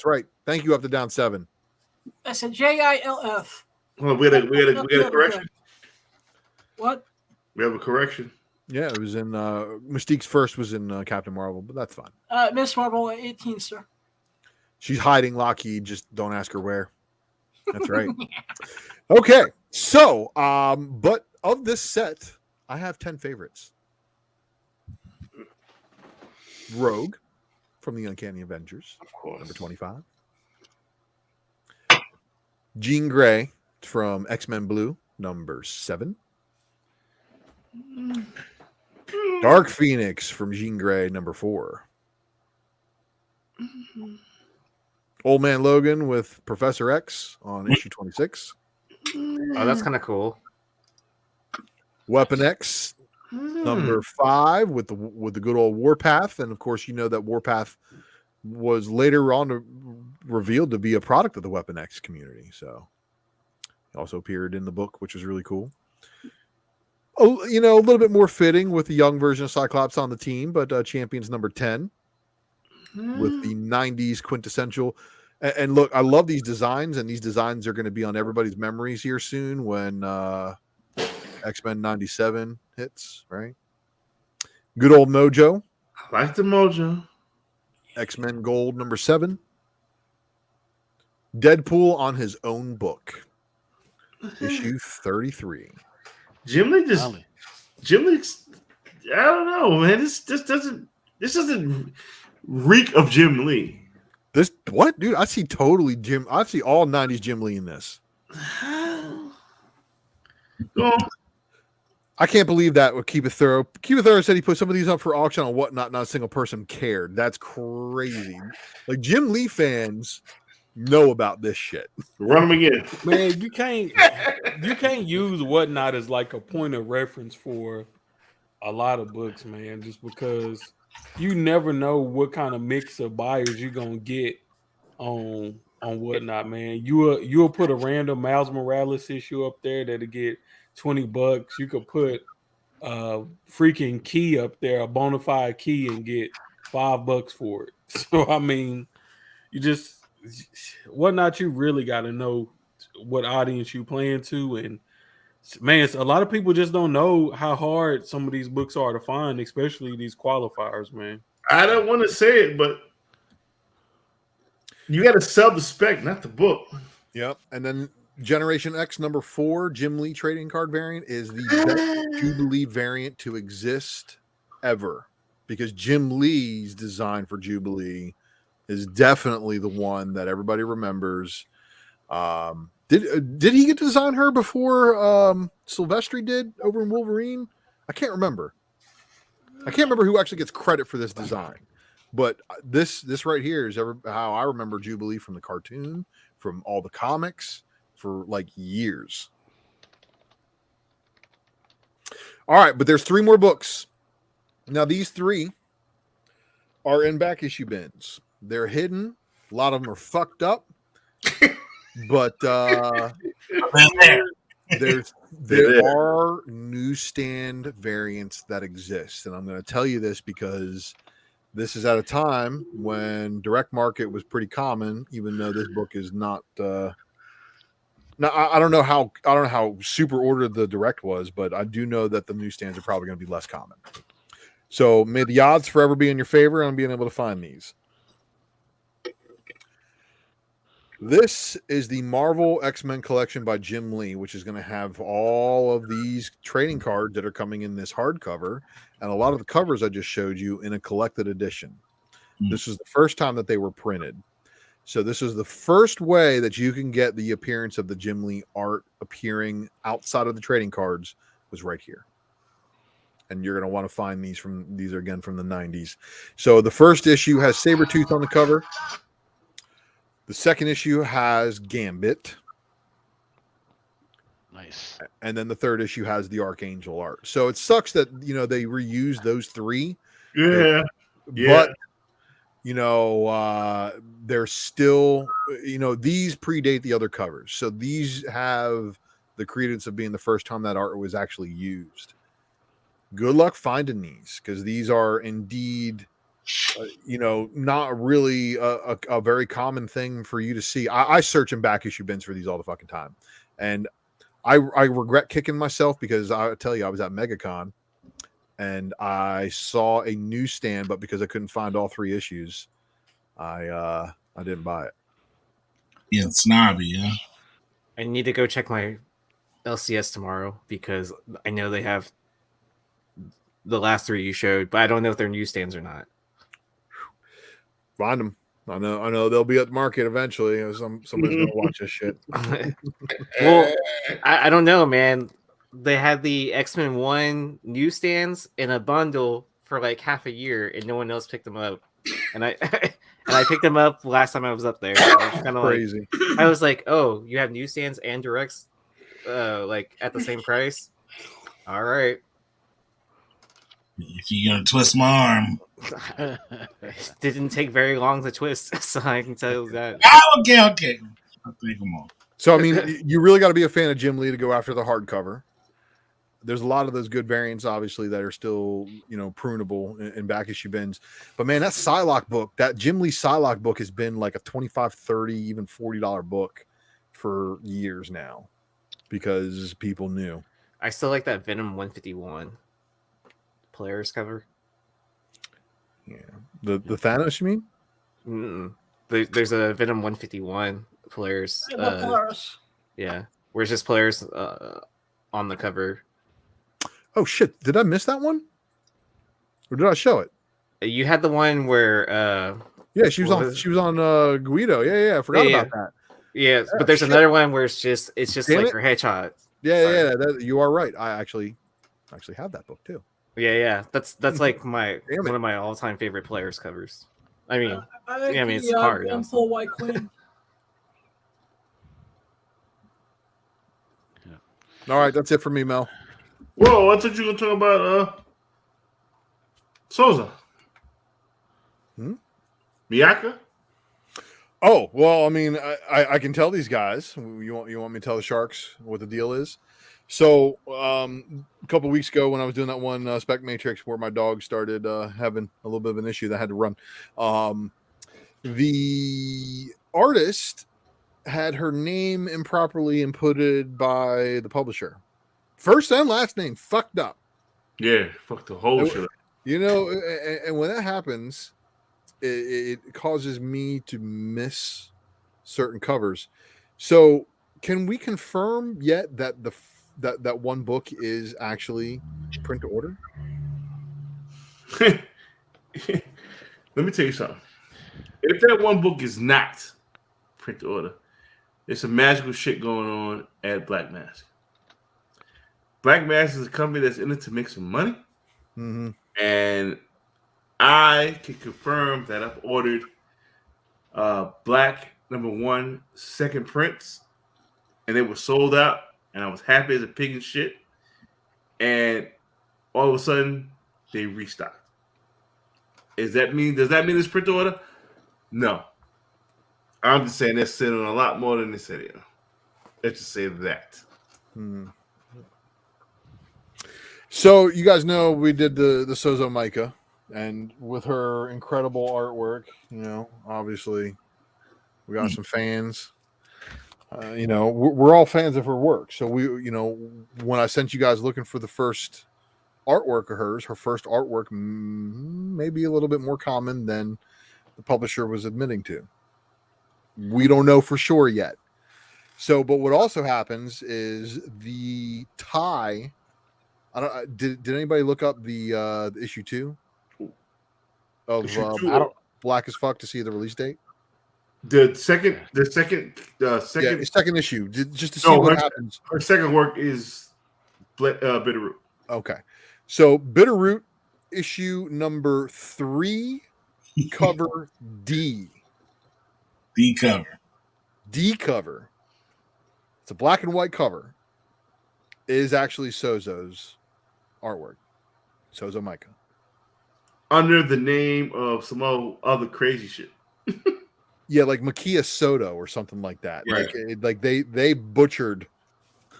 right. Thank you, Up to Down 7. I said JILF. Well, we had a correction. What? We have a correction. Yeah, it was in Mystique's first was in Captain Marvel, but that's fine. Miss Marvel 18, sir. She's hiding Lockheed. Just don't ask her where. That's right. Okay, so but of this set, I have 10 favorites. Rogue from the Uncanny Avengers, of course, number 25. Jean Grey from X-Men Blue, number 7. Dark Phoenix from Jean Grey, number 4. Old Man Logan with Professor X on issue 26. Oh, that's kind of cool. Weapon X, number 5 with the good old Warpath, and of course you know that Warpath was later on revealed to be a product of the Weapon X community. So, it also appeared in the book, which was really cool. Oh, a little bit more fitting with the young version of Cyclops on the team, but Champions number 10 with the 90s quintessential. And look, I love these designs, and these designs are going to be on everybody's memories here soon when X-Men 97 hits, right? Good old Mojo. I like the Mojo. X-Men Gold number 7. Deadpool on his own book. Issue 33. Jim Lee, I don't know, man. This doesn't reek of Jim Lee. This what, dude? I see all 90s Jim Lee in this. Go on. I can't believe that with Keep It Thorough. Keep It Thorough said he put some of these up for auction on Whatnot. Not a single person cared. That's crazy. Like, Jim Lee fans know about this shit. Run them again, man. You can't use Whatnot as like a point of reference for a lot of books, man. Just because you never know what kind of mix of buyers you're gonna get on Whatnot, man. You'll put a random Miles Morales issue up there that'll get $20. You could put a freaking key up there, a bona fide key, and get $5 for it. So I mean, Whatnot, you really got to know what audience you playing to, and man, a lot of people just don't know how hard some of these books are to find, especially these qualifiers, man. I don't want to say it, but you got to sell the spec, not the book. Yep. And then Generation X number 4 Jim Lee trading card variant is the best Jubilee variant to exist ever, because Jim Lee's design for Jubilee is definitely the one that everybody remembers. Did he get to design her before Silvestri did over in Wolverine? I can't remember. I can't remember who actually gets credit for this design. But this right here is how I remember Jubilee from the cartoon, from all the comics, for like years. All right, but there's 3 more books. Now, these 3 are in back issue bins. They're hidden. A lot of them are fucked up. But there are newsstand variants that exist. And I'm going to tell you this because This is at a time when direct market was pretty common, even though this book is not. Now I don't know how super ordered the direct was, but I do know that the newsstands are probably going to be less common. So may the odds forever be in your favor on being able to find these. This is the Marvel X-Men collection by Jim Lee, which is going to have all of these trading cards that are coming in this hardcover, and a lot of the covers I just showed you in a collected edition. This is the first time that they were printed. So this is the first way that you can get the appearance of the Jim Lee art appearing outside of the trading cards was right here. And you're going to want to find these are again from the 90s. So the first issue has Sabretooth on the cover. The second issue has Gambit. Nice. And then the third issue has the Archangel art. So it sucks that, they reused those three. Yeah. But, they're still, these predate the other covers. So these have the credence of being the first time that art was actually used. Good luck finding these, because these are indeed... not really a very common thing for you to see. I search in back issue bins for these all the fucking time. And I regret kicking myself because I tell you, I was at MegaCon and I saw a newsstand, but because I couldn't find all three issues, I didn't buy it. Yeah, snobby, yeah. I need to go check my LCS tomorrow because I know they have the last three you showed, but I don't know if they're newsstands or not. Find them. I know they'll be at the market eventually. Somebody's gonna watch this shit. Well, I don't know, man. They had the X-Men 1 newsstands in a bundle for like half a year, and no one else picked them up. And I picked them up last time I was up there. I was kind of crazy. I was like, oh, you have newsstands and directs, like at the same price. All right. If you're gonna twist my arm. It didn't take very long to twist, so I can tell you that. Okay. I'll take them all. So I mean, you really got to be a fan of Jim Lee to go after the hardcover. There's a lot of those good variants, obviously, that are still prunable in back issue bins. But man, that Psylocke book, that Jim Lee Psylocke book, has been like a $25, $30, even $40 book for years now because people knew. I still like that Venom 151 players cover. Yeah, the Thanos, you mean? There's a Venom 151 players. Polaris. Yeah, where it's just players on the cover. Oh shit! Did I miss that one? Or did I show it? You had the one where. Yeah, she was on Guido. Yeah, I forgot about that. Yeah, but there's another one where it's just like her headshot. Yeah, you are right. I actually have that book too. Yeah. That's like one of my all-time favorite players covers. I mean, it's hard. I'm full White Queen. All right, that's it for me, Mel. Whoa, I thought you were gonna talk about Souza. Miyaka? Oh, well, I mean, I can tell these guys. You want me to tell the Sharks what the deal is? So a couple of weeks ago when I was doing that one Spec Matrix where my dog started having a little bit of an issue that I had to run, the artist had her name improperly inputted by the publisher. First and last name fucked up. Yeah, fuck the whole shit. And when that happens, it causes me to miss certain covers. So can we confirm yet that that one book is actually print to order? Let me tell you something. If that one book is not print to order, there's some magical shit going on at Black Mask. Black Mask is a company that's in it to make some money. Mm-hmm. And I can confirm that I've ordered Black #1 second prints, and they were sold out, and I was happy as a pig and shit. And all of a sudden, they restocked. Does that mean it's print order? No. I'm just saying they're sitting on a lot more than they said here. Let's just say that. So you guys know we did the Sozo Micah. And with her incredible artwork, obviously we got some fans. We're all fans of her work. So when I sent you guys looking for the first artwork of hers, her first artwork may be a little bit more common than the publisher was admitting to. We don't know for sure yet. So, but what also happens is the tie. Did anybody look up the issue 2 of Black as Fuck to see the release date? The second issue, just to see what happens. Her second work is Bitterroot. Okay, so Bitterroot issue number 3, cover D. D cover. It's a black and white cover. It is actually Sozo's artwork. Sozo Micah. Under the name of some other crazy shit. Yeah, like Makia Soto or something like that. Yeah. Like they butchered.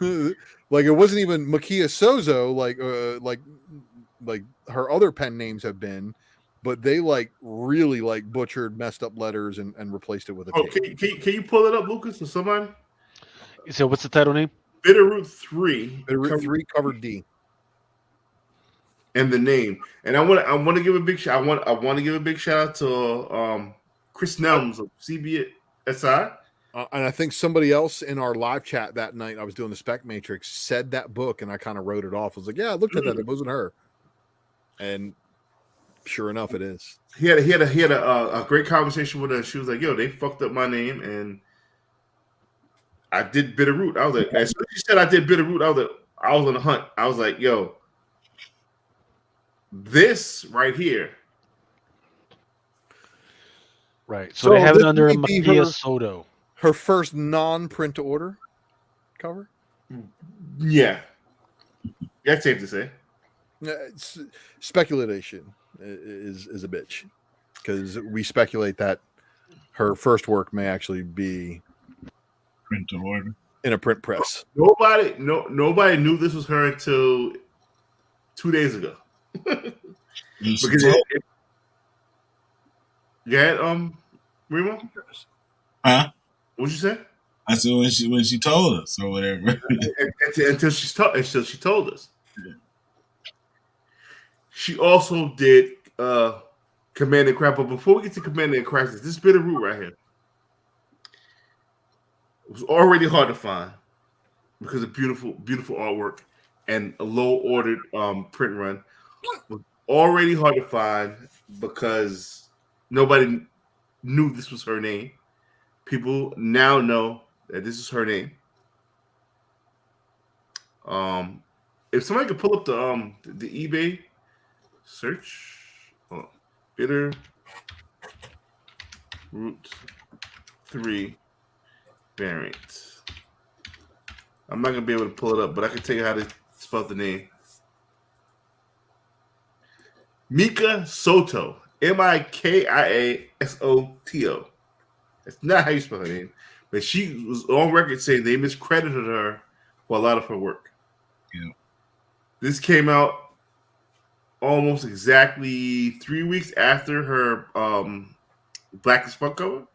Like it wasn't even Makia Sozo. Like her other pen names have been, but they really butchered, messed up letters and replaced it with a. Can you pull it up, Lucas, or somebody? So what's the title name? Bitterroot 3. Bitterroot 3 cover D. And the name. And I want to give a big shout. I want to give a big shout out to Chris Nelms of CBSI. And I think somebody else in our live chat that night, I was doing the Spec Matrix, said that book, and I kind of wrote it off. I was like, yeah, I looked at that. It wasn't her. And sure enough, it is. He had a great conversation with her. She was like, yo, they fucked up my name, and I did Bitterroot. I was like, as soon as she said I did Bitterroot, I was on the hunt. I was like, yo, this right here. Right. So they have it under Makia Soto. Her first non-print order cover? Yeah. That's safe to say. It's speculation is a bitch. Because we speculate that her first work may actually be print to order in a print press. Nobody knew this was her until 2 days ago. Remo? Huh? What'd you say? I said when she told us or whatever. until she told us. Yeah. She also did Command and Crack, but before we get to Command and Crisis, this Bitterroot right here. It was already hard to find because of beautiful artwork and a low-ordered print run. It was already hard to find because nobody knew this was her name. People now know that this is her name. If somebody could pull up the eBay search, Bitterroot 3 variant. I'm not gonna be able to pull it up, but I can tell you how to spell the name. Mika Soto, Mikiasoto. That's not how you spell her name, but she was on record saying they miscredited her for a lot of her work. Yeah. This came out almost exactly 3 weeks after her Black as Fuck cover.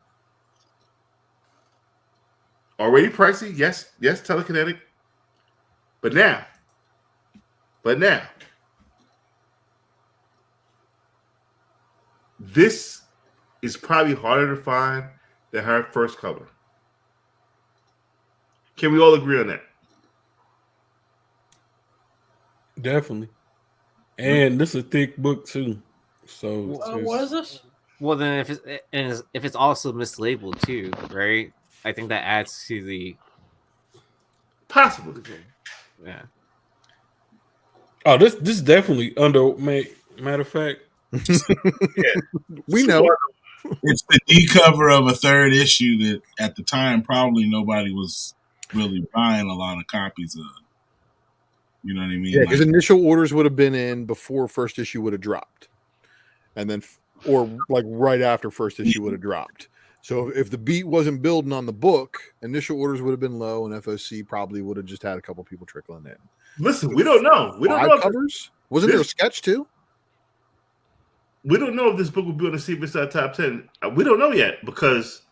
Already pricey, yes, telekinetic. But now, this is probably harder to find than her first cover. Can we all agree on that? Definitely. And this is a thick book too. So what is this? Well, then if it's also mislabeled too, right? I think that adds to the possible. Yeah. Oh, this is definitely under. Matter of fact, yeah, we know it's the D cover of a third issue that at the time probably nobody was really buying a lot of copies of. You know what I mean? Yeah, because initial orders would have been in before first issue would have dropped, and then or like right after first issue would have dropped. So if the beat wasn't building on the book, initial orders would have been low, and FOC probably would have just had a couple people trickling in. Listen, we don't know. We don't know. Covers? Wasn't there a sketch too? we don't know if this book will be on the Secret Side top 10. We don't know yet because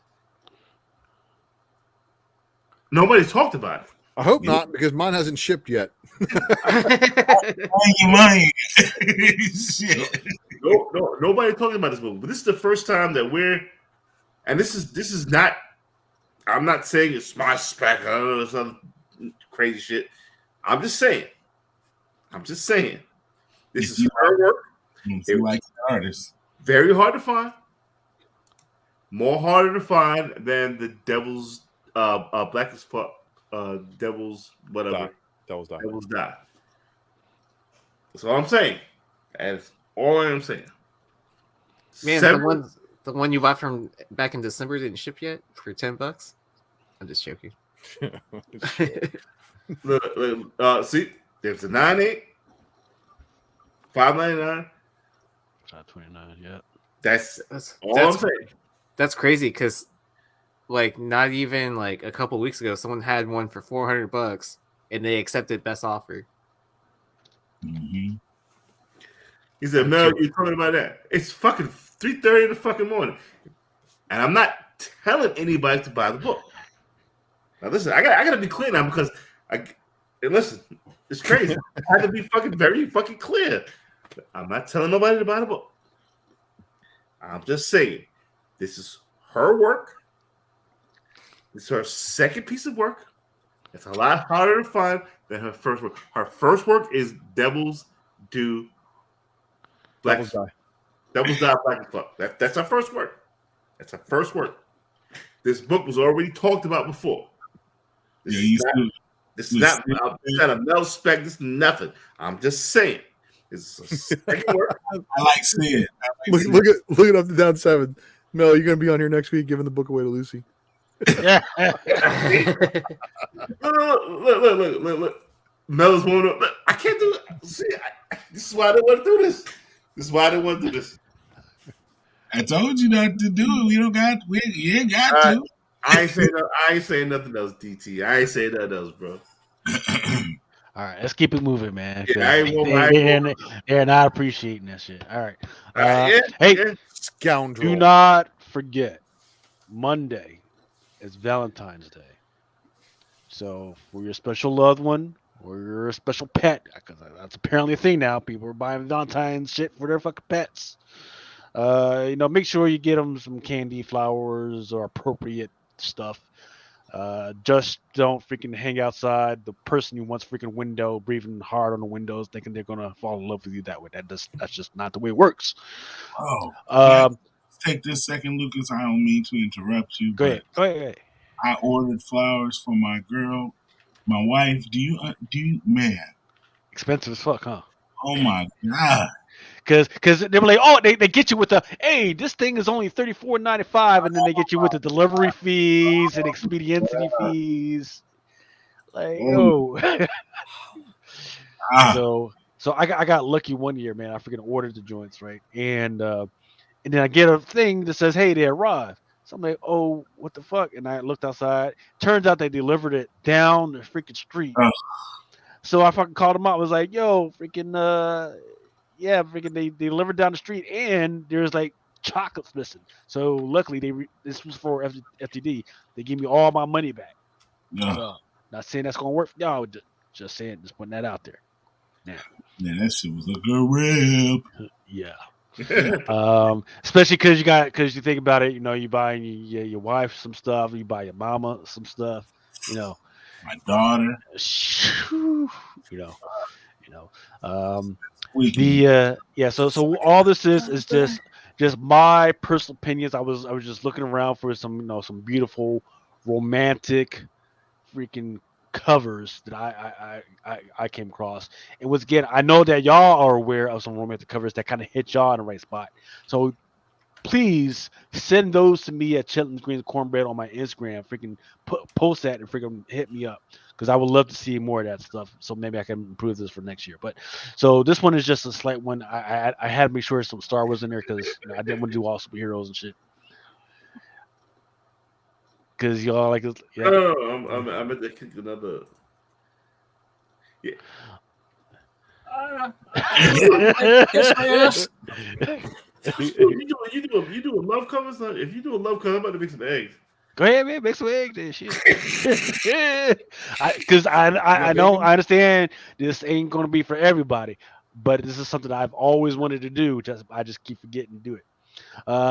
nobody talked about it. I hope not, because mine hasn't shipped yet. Money. Shit. No, nobody talking about this book. But this is the first time that and this is not. I'm not saying it's my spec or some crazy shit. I'm just saying. This is her work. It like artists. Very hard to find. More harder to find than the Devil's Black as Fuck, Devil's whatever. Devil's Die. Devil's Die. That's all I'm saying. That's all I'm saying. Man, the one you bought from back in December didn't ship yet for $10. I'm just joking. Look, see, there's a 9.8, $5.99. 29, yeah. That's all I'm saying. That's crazy because, like, not even like a couple weeks ago, someone had one for $400 and they accepted best offer. Mm-hmm. He said, "Mel, you're talking about that? It's fucking 3:30 in the fucking morning, and I'm not telling anybody to buy the book." Now, listen, I gotta be clear now because listen, it's crazy. I had to be very fucking clear. I'm not telling nobody to buy the book. I'm just saying, this is her work. This is her second piece of work. It's a lot harder to find than her first work. Her first work is Devil's Die Black as Fuck. That's her first work. That's her first work. This book was already talked about before. This is not a Mel spec. This is nothing. I'm just saying. This is a second work. I like seeing it. Look at up to down 7. Mel, you're gonna be on here next week giving the book away to Lucy. Yeah. Look. Mel is one of. I can't do it. See, this is why I didn't want to do this. I told you not to do it. You ain't got to. I ain't saying nothing else, DT. I ain't saying nothing else, bro. All right, let's keep it moving, man. Yeah, they're not appreciating that shit. All right. Hey, scoundrel. Do not forget, Monday is Valentine's Day. So for your special loved one or your special pet, because that's apparently a thing now. People are buying Valentine's shit for their fucking pets. Make sure you get them some candy, flowers, or appropriate stuff. Just don't freaking hang outside the person who wants freaking window, breathing hard on the windows, thinking they're gonna fall in love with you that way. That's just not the way it works. Oh, take this second, Lucas. I don't mean to interrupt you. Go ahead. I ordered flowers for my girl, my wife. Do you, man? Expensive as fuck, huh? Oh my god. Because they were like, oh, they get you with the, hey, this thing is only $34.95, and then they get you with the delivery fees and expediency fees. Like, oh. So I got lucky one year, man. I freaking ordered the joints, right? And then I get a thing that says, hey, they arrived. So I'm like, oh, what the fuck? And I looked outside. Turns out they delivered it down the freaking street. So I fucking called them out. I was like, yo, freaking, yeah, freaking they delivered down the street, and there's like chocolates missing. So luckily, this was for FTD. They gave me all my money back. So, not saying that's gonna work for y'all. Just saying, just putting that out there. Yeah, that shit was a good rip. Yeah. Especially because you think about it, you buy your wife some stuff, you buy your mama some stuff, my daughter, So all this is just my personal opinions. I was just looking around for some beautiful romantic freaking covers that I came across. And once again, I know that y'all are aware of some romantic covers that kind of hit y'all in the right spot. So please send those to me at Chitlins Greens Cornbread on my Instagram. Freaking post that and freaking hit me up, because I would love to see more of that stuff. So maybe I can improve this for next year. But so this one is just a slight one. I had to make sure some Star Wars in there because I didn't want to do all superheroes and shit. Because y'all like this. Yeah. No, I'm at the another. Yeah. You do a love cover, son? If you do a love cover, I'm about to make some eggs. Go ahead, man. Make some eggs and shit. Because I know, I understand this ain't going to be for everybody, but this is something I've always wanted to do. I just keep forgetting to do it.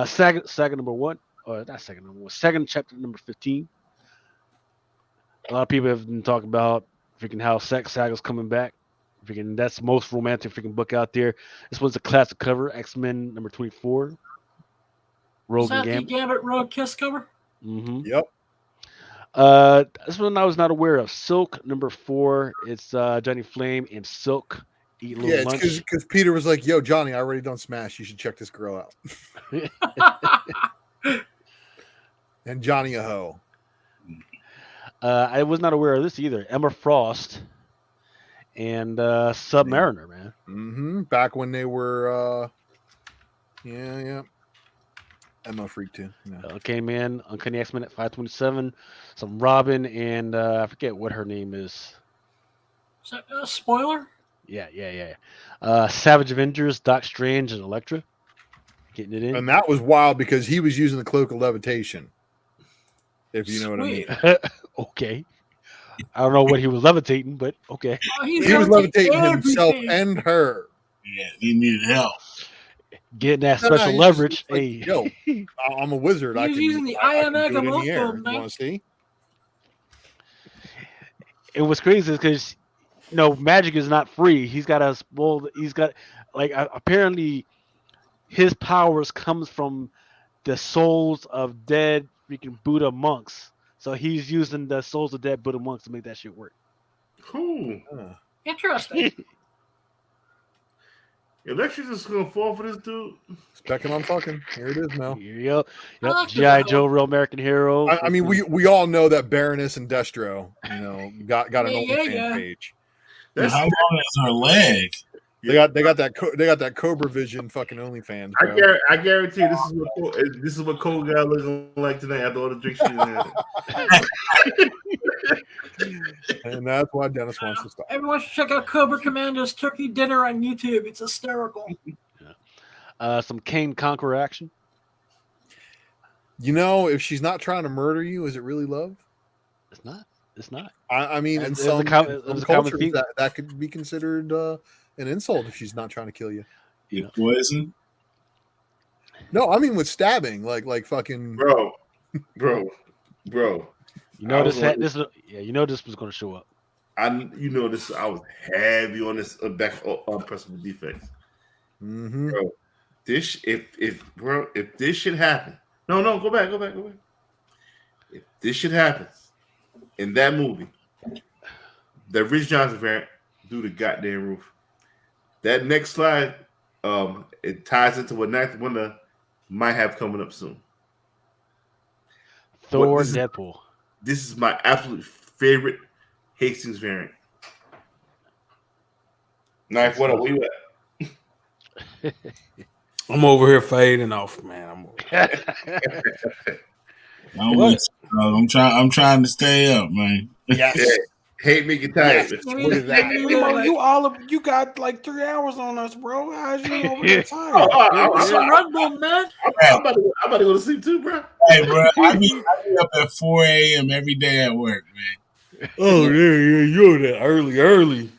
Saga number 1, or not saga number 1, second chapter number 15. A lot of people have been talking about freaking how Sex Saga's coming back. Freaking, that's the most romantic freaking book out there. This one's a classic cover, X-Men number 24. Rogue and Gambit. Gambit Rogue Kiss cover? Mm-hmm. Yep. This one I was not aware of. Silk number 4. It's Johnny Flame and Silk eat a little lunch. Because Peter was like, "Yo, Johnny, I already done Smash. You should check this girl out." And Johnny a hoe. I was not aware of this either. Emma Frost and Submariner, man. Mm-hmm. Back when they were, yeah. Emma freak too. Yeah. Came in Uncanny X-Men at 527. Some Robin and I forget what her name is. Is that a spoiler? Yeah. Savage Avengers, Doc Strange, and Elektra. Getting it in. And that was wild because he was using the cloak of levitation. If you know what I mean. Okay. I don't know what he was levitating, but okay. He was levitating himself and her. Yeah, he needed help. Getting that special leverage. Like, hey, yo, I'm a wizard. I can using the I can IM do it in the air. Agamotto, You man. want to see? And what's crazy is because magic is not free. He's got apparently his powers comes from the souls of dead freaking Buddha monks. So he's using the souls of dead Buddha monks to make that shit work. Cool. Interesting. Electric is gonna fall for this dude. Specking on fucking. Here it is, Mel. Here you go. I Yep. like G.I. this Joe, Real American Hero. I mean, we all know that Baroness and Destro, got an Yeah, OnlyFans page. How long is her leg? They got that Cobra Vision fucking OnlyFans. Bro. I guarantee this is what Cole got looking like tonight after all the drinks she had. And that's why Dennis wants to stop. Everyone should check out Cobra Commando's Turkey Dinner on YouTube. It's hysterical. Some Kane Conqueror action. If she's not trying to murder you, is it really love? It's not. I mean, in some cultures, that could be considered an insult if she's not trying to kill you. Poison? No, I mean with stabbing, like fucking bro. You know this was going to show up. I was heavy on this unpressible defects. Mm-hmm. Bro, if this shit happen, no, go back. If this shit happens in that movie, the Rich Johnson variant do the goddamn roof. That next slide, it ties into what Ninth Wonder might have coming up soon. Thor, Deadpool. This is my absolute favorite Hastings variant. Ninth Wonder, where you at? I'm over here fading off, man. I'm trying to stay up, man. Yes. Hate me get tired. What is that? You got like 3 hours on us, bro. How's you over here tired? It's a Red Bull, man. I'm about to go to sleep too, bro. Hey, bro, I be up at 4 a.m. every day at work, man. Oh yeah, you're that early.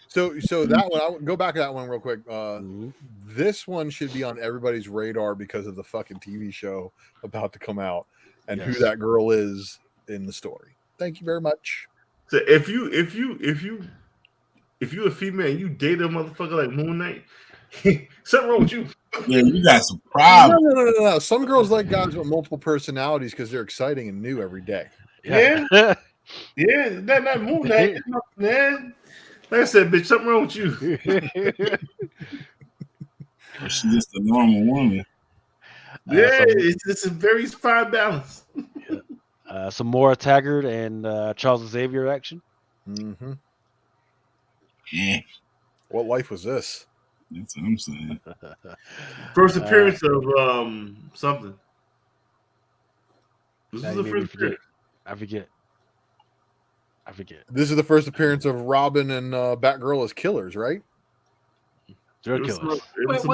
So that one, I'll go back to that one real quick. This one should be on everybody's radar because of the fucking TV show about to come out and who that girl is in the story. Thank you very much. So if you a female and you date a motherfucker like Moon Knight, something wrong with you. Yeah, you got some problems. No. Some girls like guys with multiple personalities because they're exciting and new every day. Yeah, not Moon Knight, man. Like I said, bitch, something wrong with you. She's just a normal woman. It's a very fine balance. Some Maura Taggart and Charles Xavier action. Mm-hmm. Yeah. What life was this? That's what I'm saying. First appearance of something. This is the first appearance. I forget. This is the first appearance of Robin and Batgirl as killers, right? Serial killers. Wait,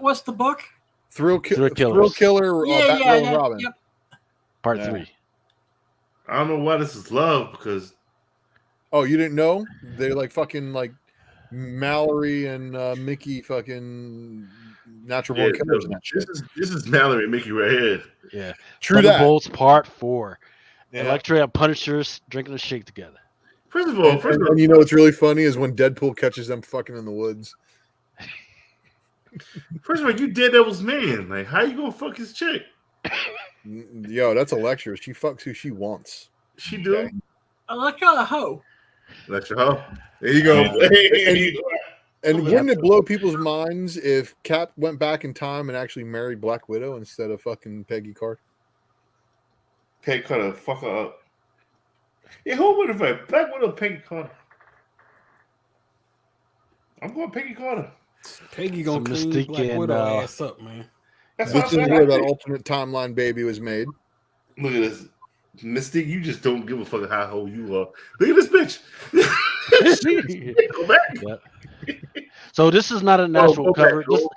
what's the book? Thrill Killer, Yeah. Robin. Yep. Part 3. I don't know why this is love because. Oh, you didn't know? They're like fucking like Mallory and Mickey fucking natural born killers. This is Mallory and Mickey right here. Yeah. True Thunderbolts Part 4. Yeah. Electra and Punishers drinking a shake together. First of all, and you know what's really funny is when Deadpool catches them fucking in the woods. First of all, you Daredevil's man. Like, how you gonna fuck his chick? Yo, that's Electra. She fucks who she wants. She do. Okay. Electra a hoe. Electra hoe. There you go. And wouldn't it blow people's minds if Cap went back in time and actually married Black Widow instead of fucking Peggy Carter? Peggy Carter, fuck her up. Yeah, who would have fight? Black Widow, Peggy Carter. I'm going Peggy Carter. Peggy gonna clean Mystique Black and, Widow ass up, man. That's This is where that alternate timeline baby was made. Look at this. Mystique, you just don't give a fuck how old you are. Look at this bitch. Go back. Yep. So this is not a natural cover. Look,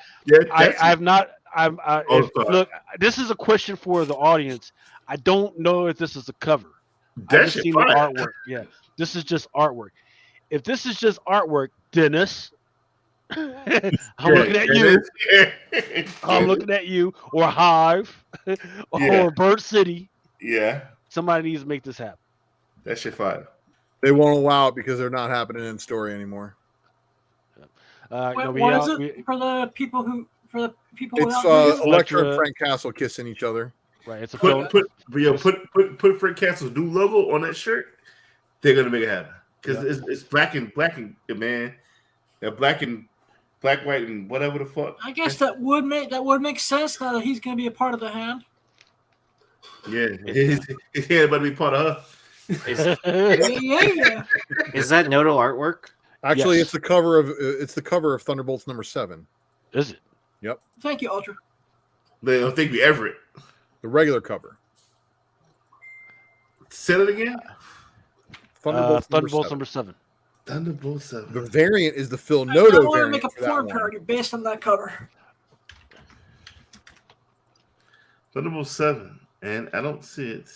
this is a question for the audience. I don't know if this is a cover. I've just seen the artwork. Yeah, this is just artwork. If this is just artwork, Dennis, looking at you. I'm looking at you, or Hive, or Bird City. Yeah. Somebody needs to make this happen. That shit fire. They won't allow it because they're not happening in story anymore. What is it for the people who? It's Electra and Frank Castle kissing each other. Right. It's a put Frank Castle's new logo on that shirt. They're gonna make it happen because it's black and man. They're black, white, and whatever the fuck. I guess that would make sense now that he's gonna be a part of the hand. Yeah, his hand about to be part of her. Is that nodal artwork? Actually, it's the cover of Thunderbolts #7. Is it? Yep. Thank you, Ultra. They don't think we Everett. The regular cover. Say it again. Thunderbolts #7. Thunderbolts 7. The variant is the Phil I Noto want to variant. make a porn parody based on that cover. Thunderbolts 7, and I don't see it.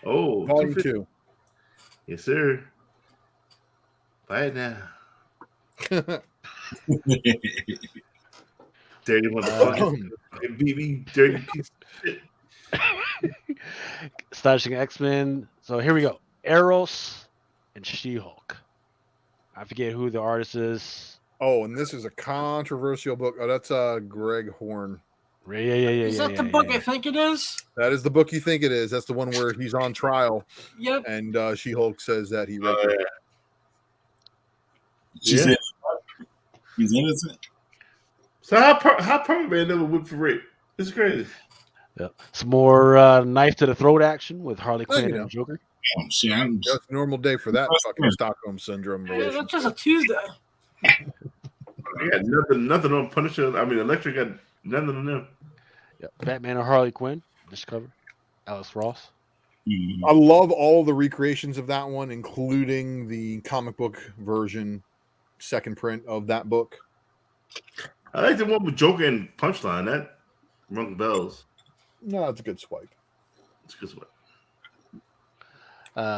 Oh, Volume 2. Yes, sir. Buy it now. Dirty motherfucker. BB, dirty piece of shit. Astonishing X-Men. So here we go. Eros and She-Hulk. I forget who the artist is. Oh, and this is a controversial book. Oh, that's Greg Horn. Yeah. Is that the book I think it is? That is the book you think it is. That's the one where he's on trial. Yep. And She-Hulk says that he read it. She said he's innocent. So how Perma Man never whipped for rape? This is crazy. Yep. Some more knife to the throat action with Harley Quinn and Joker. Damn, shit, Just a normal day for that fucking Stockholm syndrome. Yeah, that's just a Tuesday. Yeah, nothing on Punisher. I mean, Electric got nothing on them. Yep. Batman and Harley Quinn. This cover. Alex Ross. I love all the recreations of that one, including the comic book version, second print of that book. I like the one with Joker and Punchline. That rung bells. No, it's a good swipe. It's a good swipe.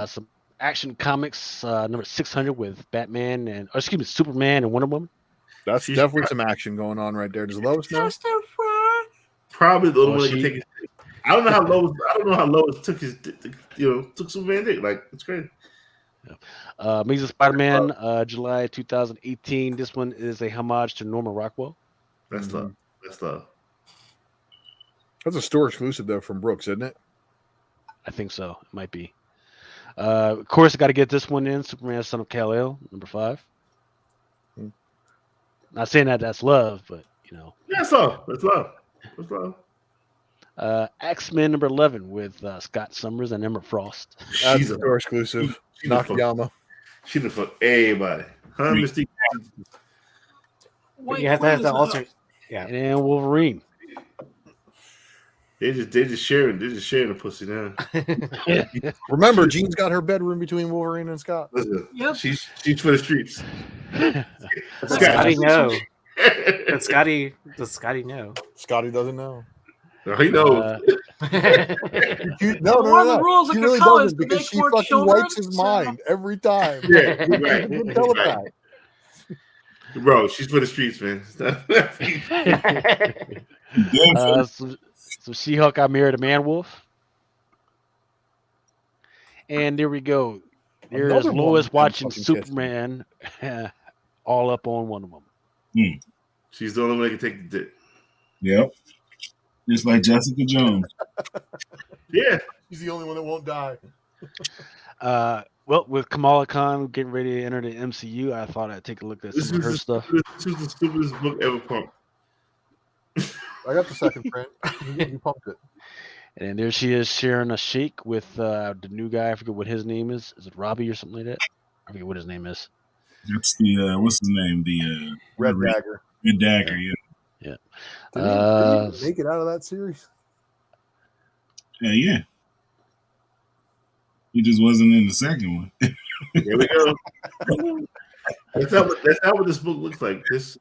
Some Action Comics number 600 with Batman and Superman and Wonder Woman. That's definitely some action going on right there. Does Lois know? Probably the only one that can take his dick. I don't know how Lois took his, took Superman dick. Like, it's crazy. Amazing Spider-Man, July 2018. This one is a homage to Norman Rockwell. That's love. That's love. That's a store exclusive though from Brooks, isn't it? I think so. It might be. Of course, I got to get this one in. Superman, Son of Kal-El, number 5. Not saying that that's love, but That's love. That's love. That's love. X-Men number 11 with Scott Summers and Emma Frost. That's a store exclusive. Nakayama. She done fuck everybody. Huh, Mystique? You have to have the alter. Yeah. And Wolverine. They just sharing the pussy now. Remember, Jean's got her bedroom between Wolverine and Scott. Listen, she's for the streets. Scotty, no. Does Scotty know? Scotty doesn't know. He knows. No. One of the rules of He really Kakao is doesn't to because make she more fucking children. wipes his mind every time. Yeah, you're She's a right. good telepath. Bro, she's for the streets, man. So She-Hulk got married to Man-Wolf. And there we go. There is Another Lois woman watching fucking Superman all up on Wonder Woman. She's the only one that can take the dick. Yep. Just like Jessica Jones. Yeah. She's the only one that won't die. Well, with Kamala Khan getting ready to enter the MCU, I thought I'd take a look at some of her stuff. This is the stupidest book ever pumped. I got the second print. You pumped it. And there she is sharing a shake with the new guy. I forget what his name is. Is it Robbie or something like that? I forget what his name is. That's the what's his name? The Red Dagger. Red Dagger, yeah. Did he even make it out of that series? Yeah. He just wasn't in the second one. There we go. That's not what this book looks like. This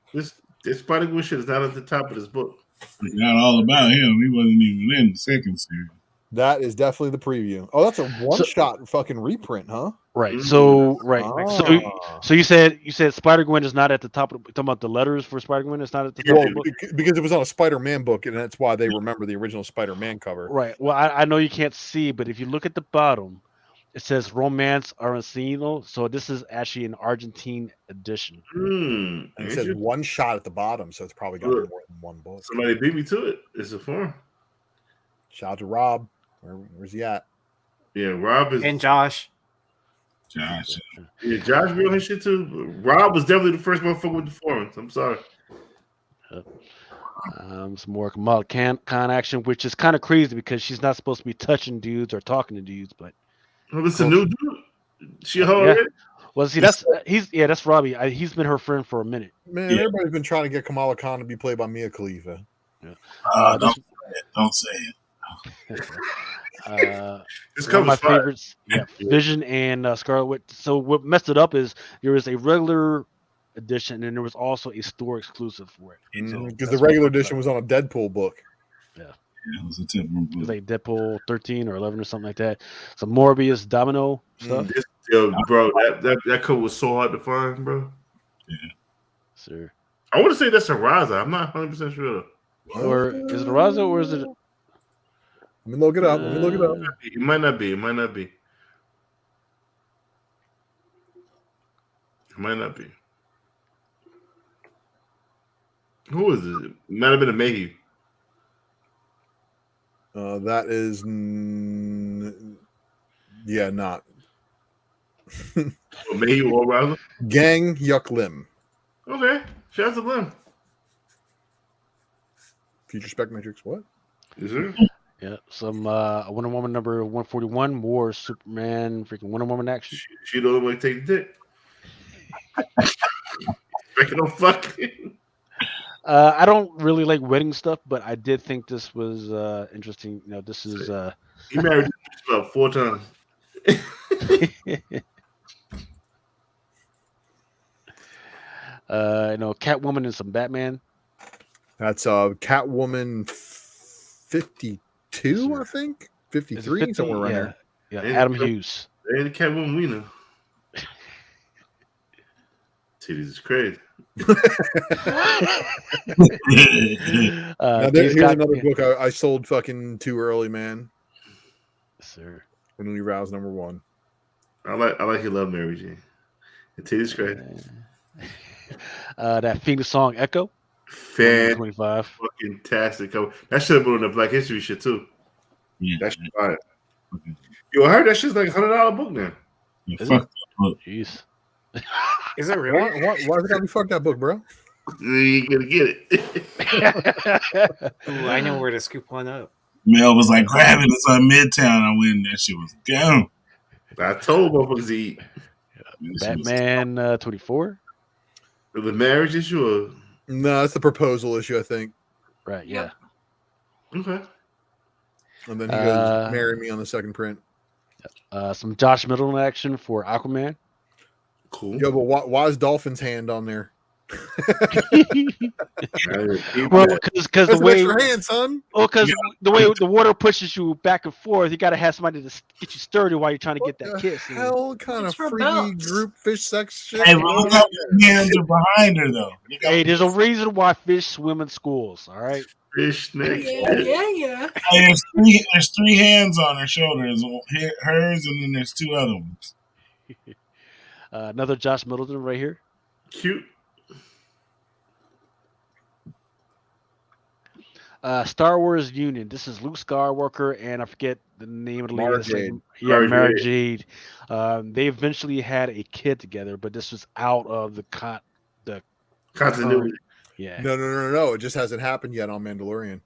Spider-Man shit is not at the top of this book. Forgot all about him. He wasn't even in the second series. That is definitely the preview. Oh, that's a one-shot fucking reprint, huh? Right. So So you said Spider-Gwen is not at the top of the, talking about the letters for Spider-Gwen. It's not at the top of the book. Because it was on a Spider-Man book, and that's why they remember the original Spider-Man cover. Right. Well, I know you can't see, but if you look at the bottom, it says Romance Arancino. So this is actually an Argentine edition. And it says one shot at the bottom, so it's probably got more than one book. Somebody beat me to it. It's a form. Shout out to Rob. Where's he at? Yeah, Rob is And Josh. Yeah, Josh wrote his shit too. Rob was definitely the first motherfucker with the forums. I'm sorry. Some more Kamala Khan action, which is kind of crazy because she's not supposed to be touching dudes or talking to dudes, but this is a new dude. She already. Well, see, that's Robbie. He's been her friend for a minute. Man, everybody's been trying to get Kamala Khan to be played by Mia Khalifa. Don't say it. This one of my fire. favorites, Vision and Scarlet Witch. So what messed it up is there was a regular edition and there was also a store exclusive for it. Because the regular edition was on a Deadpool book. Yeah, it was a typical book. It was like Deadpool 13 or 11 or something like that. Some Morbius Domino stuff. Bro, that cover was so hard to find, bro. Yeah, sir. I want to say that's a Raza. I'm not 100% sure. Or is it a Raza or is it? Let me look it up. It might not be. It might not be. Who is it? It might have been a Mayhew. That is, not. Mayhew or Raza? Gang Yuck Lim. Okay. Shout out to Lim. Future Spec Matrix, what? Is there? Yeah, some Wonder Woman number 141, more Superman, freaking Wonder Woman action. She don't want to take the dick. Freaking don't fucking. I don't really like wedding stuff, but I did think this was interesting. You know, this is He married about 4 times. Catwoman and some Batman. That's Catwoman 52, I think. 53, somewhere around there. Yeah, Adam Hughes. They ain't the Catwoman we know. Titties is crazy. Here's another book I sold fucking too early, man. Yes, sir. When we rouse number 1. I like your love, Mary Jane. The titties crazy. That Phoenix song Echo. 25. Fucking tastic cover. That should have been on the Black History shit too. Yeah, that shit fire. Yo, I heard that shit's like $100 book now. Yeah, fuck that book. Jeez. Is it really? Why did we fuck that book, bro? You ain't gonna get it. Ooh, I know where to scoop one up. Mel was like, grab it. It's on Midtown. I went. That shit was gone. I told motherfuckers to eat. Batman 24. The marriage issue? No, it's the proposal issue, I think. Right, yeah. Okay. And then he goes, marry me on the second print. Some Josh Middleton action for Aquaman. Cool. Yo, but why is Dolphin's hand on there? Well, because the way extra hand, son. Oh, because the way the water pushes you back and forth, you got to have somebody to get you sturdy while you're trying to get that kiss. Hell, kind It's of for freaky balance. group fish sex shit. Hey, but look how many hands are behind her though. Hey, there's a reason why fish swim in schools. All right. Fish snake. Yeah. Hey, there's three hands on her shoulders, hers, and then there's two other ones. Another Josh Middleton right here. Cute. Star Wars Union. This is Luke Skywalker and I forget the name of the lady. Mara Jade. Mara Jade. They eventually had a kid together, but this was out of the continuity. Yeah. No. It just hasn't happened yet on Mandalorian.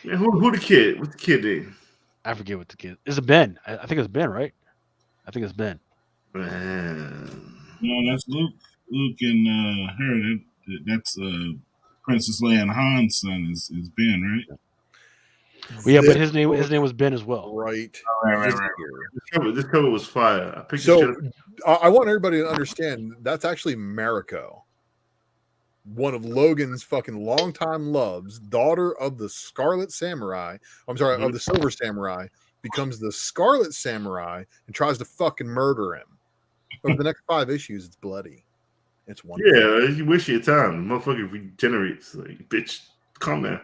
Man, who the kid? What's the kid name? I forget what the kid. Is it Ben? I think it's Ben, right? I think it's Ben. Man. No, that's Luke. Luke and her. That's Princess Leia and Han's son is Ben, right? Well, yeah, but his name was Ben as well. Right. Right. This cover was fire. I want everybody to understand that's actually Mariko, one of Logan's fucking longtime loves, daughter of the Scarlet Samurai. I'm sorry, of the Silver Samurai, becomes the Scarlet Samurai and tries to fucking murder him. Over the next 5 issues, it's bloody. It's wonderful. Yeah, you wish your time. Motherfucker regenerates. Like, bitch, calm down.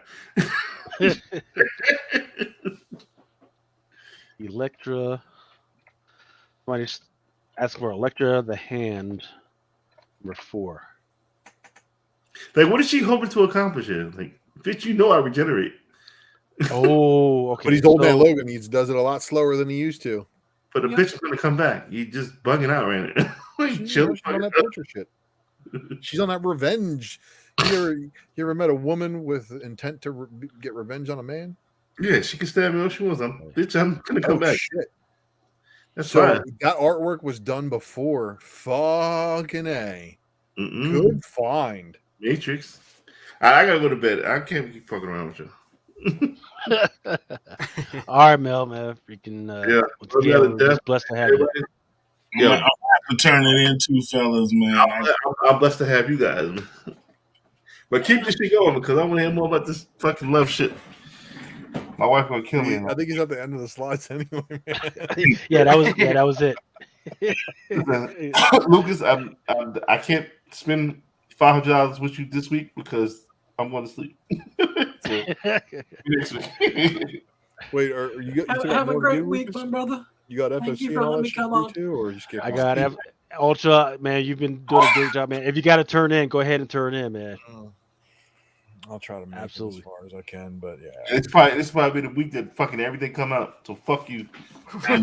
Electra. Somebody's asking for Electra the Hand, number 4. Like, what is she hoping to accomplish here? Like, bitch, you know I regenerate. Oh, okay. But he's old man Logan. He does it a lot slower than he used to. But the bitch is gonna come back. You just bugging out right now. Like, She's on that torture shit. She's on that revenge. You ever met a woman with intent to get revenge on a man? Yeah, she can stab me all she wants. I'm gonna come back. Shit. That's So fine. that artwork was done before. Fucking A. Mm-mm. Good find. Matrix. I gotta go to bed. I can't keep fucking around with you. All right, Mel, man. Freaking we're just blessed to have you. Yeah, I'm have to turn it in too, fellas, man. I'm blessed to have you guys, man. But keep this shit going because I want to hear more about this fucking love shit. My wife gonna kill me. I think he's at the end of the slides anyway, man. Yeah, that was it. Lucas, I can't spend $500 with you this week because I'm going to sleep. So, next week. Wait, are you have a great week, my brother. You got Thank FSC you and for all letting that me shit come to do on. too, or you skip? I got Ultra, man. You've been doing a great job, man. If you got to turn in, go ahead and turn in, man. I'll try to make it as far as I can, but yeah. It's probably the week that fucking everything come out. So fuck you. I'm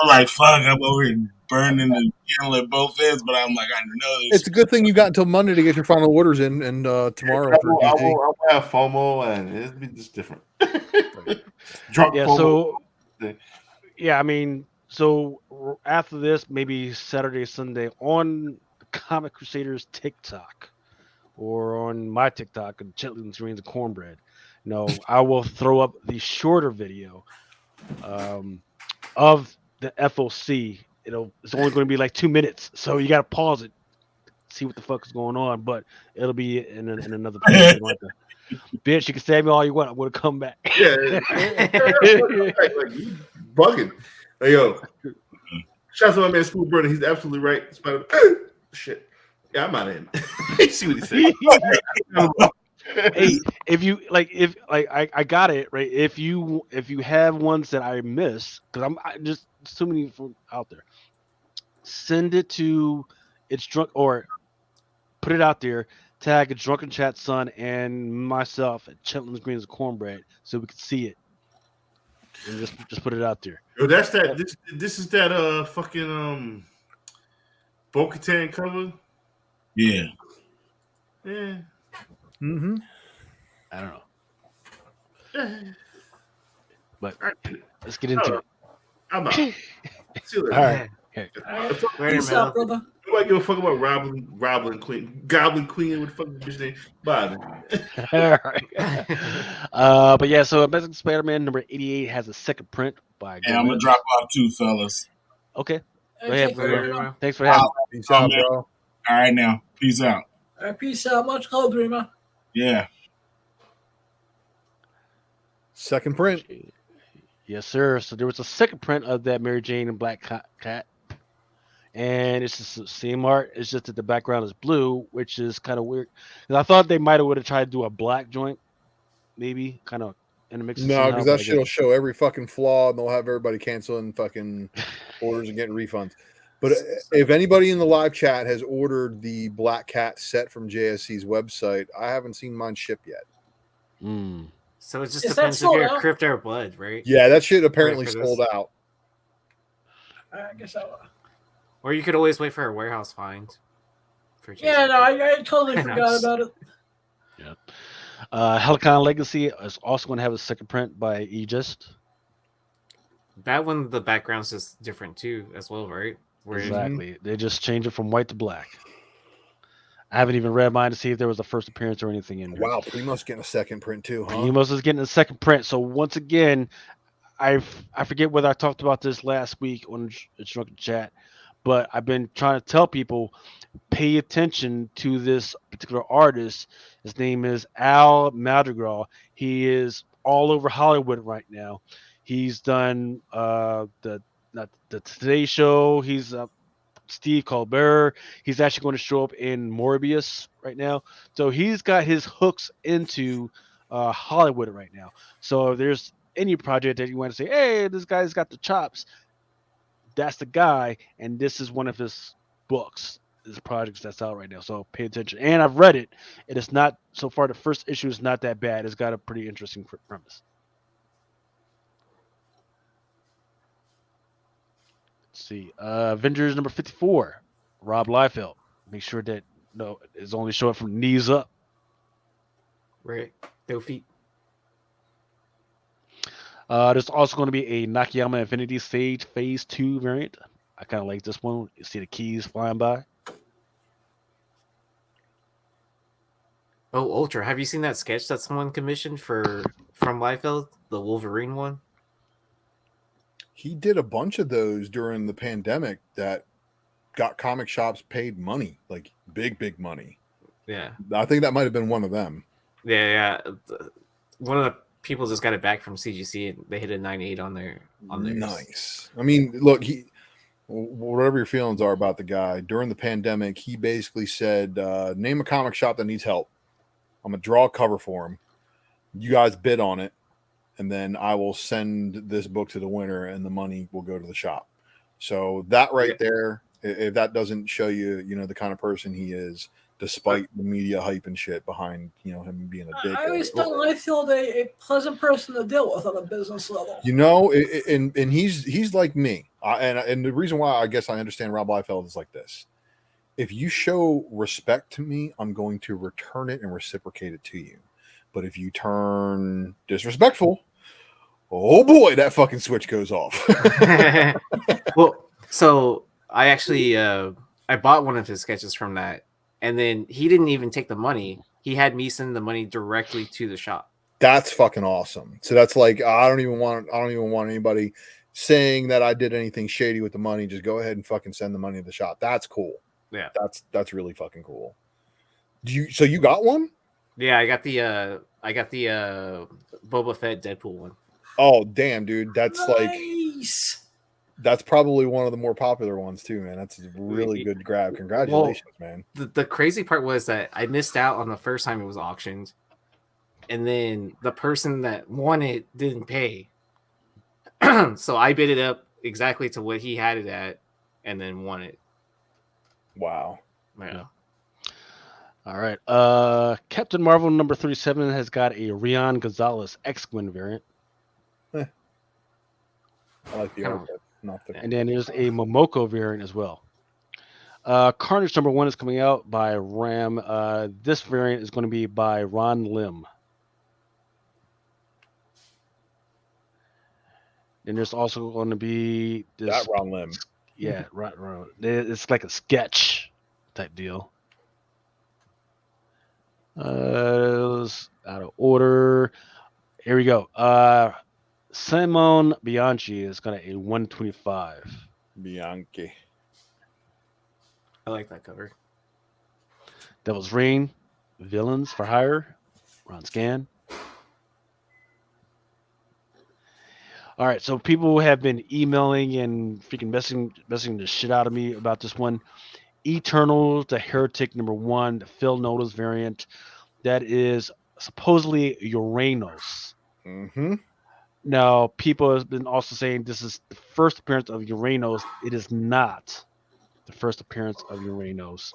like, fuck, I'm over here burning the candle at both ends, but I'm like, I know this. It's a good thing you got until Monday to get your final orders in, and tomorrow for I will have FOMO, and it'll be just different. Drunk Yeah, FOMO. so I mean, so after this, maybe Saturday, Sunday on the Comic Crusaders TikTok or on my TikTok, Chitlins, Greens, and Cornbread. I will throw up the shorter video of the FOC. It's only going to be like 2 minutes, so you got to pause it, see what the fuck is going on. But it'll be in another place. Bitch, you can stab me all you want. I'm going to come back. Yeah. Like, you bugging. Hey, yo. Shout out to my man, School Burner. He's absolutely right. Shit. Yeah, I'm out of here. See what he said. Hey, I got it right. If you have ones that I miss, because I'm just too many out there, send it to It's Drunk or put it out there. Tag a Drunken Chat Son and myself at Chitlins, Greens, and Cornbread so we can see it. And just put it out there. Yo, that's that. This is that fucking Bo-Katan cover. Yeah. Yeah. Mm-hmm. I don't know. But let's get into it. I'm out. See you later. All right. Okay. Peace out, brother. Nobody give a fuck about Goblin Queen. Goblin Queen with the fucking bitch name. Bye. All right. But yeah, so Amazing Spider-Man number 88 has a second print by. And I'm gonna drop off too, fellas. Okay. Go ahead, Take care, Rima. Rima. Thanks for having me. Peace out, man. bro. All right, now. Peace out. All right, peace out. Much love, Rima. Yeah. Second print. Yes, sir. So there was a second print of that Mary Jane and Black Cat. And it's just the same art. It's just that the background is blue, which is kind of weird. Because I thought they might have would have tried to do a black joint, maybe kind of in the mix. No, because that shit will show every fucking flaw, and they'll have everybody canceling fucking orders and getting refunds. But if anybody in the live chat has ordered the Black Cat set from JSC's website, I haven't seen mine ship yet. So it just Is that depends if sold you're out? Crypto or Blood, right? Yeah, that shit apparently For sold out. I guess I will. Or you could always wait for a warehouse find. For Yeah, no, I totally Nice. forgot about it. Yeah. Helicon Legacy is also going to have a second print by Aegis. That one, the background's just different too, as well, right? Exactly. They just changed it from white to black. I haven't even read mine to see if there was a first appearance or anything in there. Wow, Primo's getting a second print too, huh? Primos is getting a second print. So once again, I forget whether I talked about this last week on the Drunken Chat, but I've been trying to tell people, pay attention to this particular artist. His name is Al Madrigal. He is all over Hollywood right now. He's done the Today Show. He's Steve Colbert. He's actually going to show up in Morbius right now. So he's got his hooks into Hollywood right now. So if there's any project that you want to say, hey, this guy's got the chops, that's the guy. And this is one of his books, his projects that's out right now. So pay attention. And I've read it. It is not, so far, the first issue is not that bad. It's got a pretty interesting premise. See, Avengers number 54, Rob Liefeld. Make sure that it's only showing from knees up. Right, no feet. There's also going to be a Nakayama Infinity Sage Phase 2 variant. I kind of like this one. You see the keys flying by. Oh, Ultra, have you seen that sketch that someone commissioned from Liefeld, the Wolverine one? He did a bunch of those during the pandemic that got comic shops paid money, like big money. Yeah. I think that might have been one of them. Yeah. One of the people just got it back from CGC and they hit a 9.8 on their. Nice. I mean, look, whatever your feelings are about the guy, during the pandemic, he basically said, name a comic shop that needs help. I'm going to draw a cover for him. You guys bid on it. And then I will send this book to the winner and the money will go to the shop. So that right there, if that doesn't show you, the kind of person he is, despite the media hype and shit behind, him being a dick. I always thought Liefeld a pleasant person to deal with on a business level. And he's like me. And the reason why I guess I understand Rob Liefeld is like this. If you show respect to me, I'm going to return it and reciprocate it to you. But if you turn disrespectful, oh boy, that fucking switch goes off. Well, so I actually I bought one of his sketches from that, and then he didn't even take the money. He had me send the money directly to the shop. That's fucking awesome. So that's like I don't even want anybody saying that I did anything shady with the money. Just go ahead and fucking send the money to the shop. That's cool. Yeah, that's really fucking cool. So you got one? Yeah, I got the Boba Fett Deadpool one. Oh damn, dude, that's nice. That's probably one of the more popular ones too, man. That's a really good grab. Congratulations, man. The crazy part was that I missed out on the first time it was auctioned, and then the person that won it didn't pay, so I bid it up exactly to what he had it at, and then won it. Wow. Yeah. All right. Captain Marvel number 37 has got a Rian Gonzalez X-Gwyn variant. I like the art, but not the. And then there's a Momoko variant as well. Carnage number 1 is coming out by Ram. This variant is going to be by Ron Lim. And there's also going to be this. That Ron Lim. Yeah, right. It's like a sketch type deal. Out of order. Here we go. Simone Bianchi is going to a 125. Bianchi. I like that cover. Devil's Reign, Villains for Hire, Ron Scan. All right, so people have been emailing and freaking messing the shit out of me about this one. Eternal, the Heretic #1, the Phil Notice variant. That is supposedly Uranos. Mm-hmm. Now, people have been also saying this is the first appearance of Uranos. It is not the first appearance of Uranos.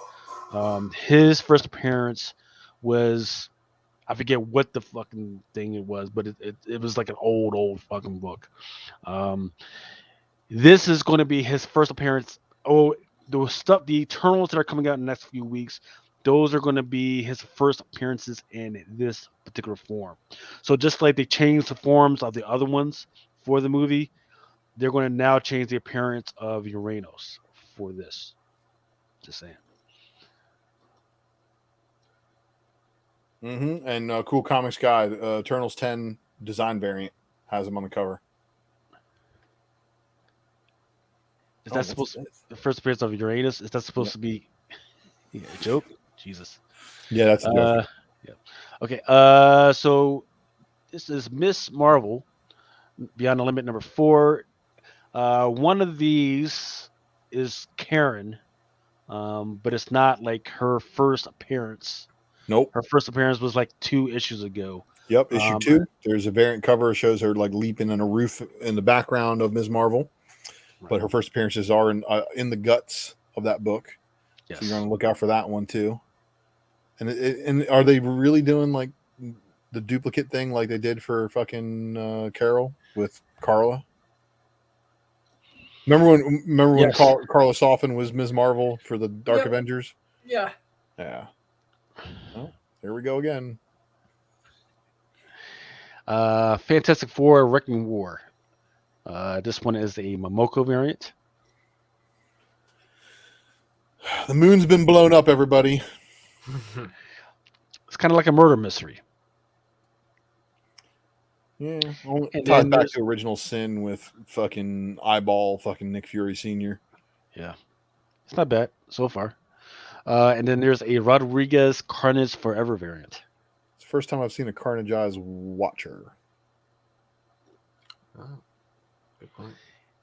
His first appearance was, I forget what the fucking thing it was, but it was like an old fucking book. This is going to be his first appearance. Oh, the Eternals that are coming out in the next few weeks, those are going to be his first appearances in this particular form. So just like they changed the forms of the other ones for the movie, they're going to now change the appearance of Uranos for this. Just saying. Mm-hmm. And Cool Comics Guy, Eternals 10 design variant has him on the cover. Is that supposed to be the first appearance of Uranus? Is that supposed to be a joke? Jesus. Yeah, that's a joke. Yeah. Okay. So this is Miss Marvel, Beyond the Limit #4. One of these is Karen, but it's not like her first appearance. Nope. Her first appearance was like 2 issues ago. Yep, issue 2. There's a variant cover that shows her like leaping on a roof in the background of Ms. Marvel. Right. But her first appearances are in the guts of that book. Yes. So you're going to look out for that one too. And are they really doing like the duplicate thing like they did for fucking Carol with Carla? Remember when Carla Soffin was Ms. Marvel for the Dark Avengers? Yeah. Yeah. Well, here we go again. Fantastic Four Wrecking War. This one is a Momoko variant. The moon's been blown up, everybody. It's kind of like a murder mystery. Yeah. Tied back to Original Sin with fucking eyeball fucking Nick Fury Sr. Yeah. It's not bad so far. And then there's a Rodriguez Carnage Forever variant. It's the first time I've seen a Carnage Eyes Watcher. Oh, good point.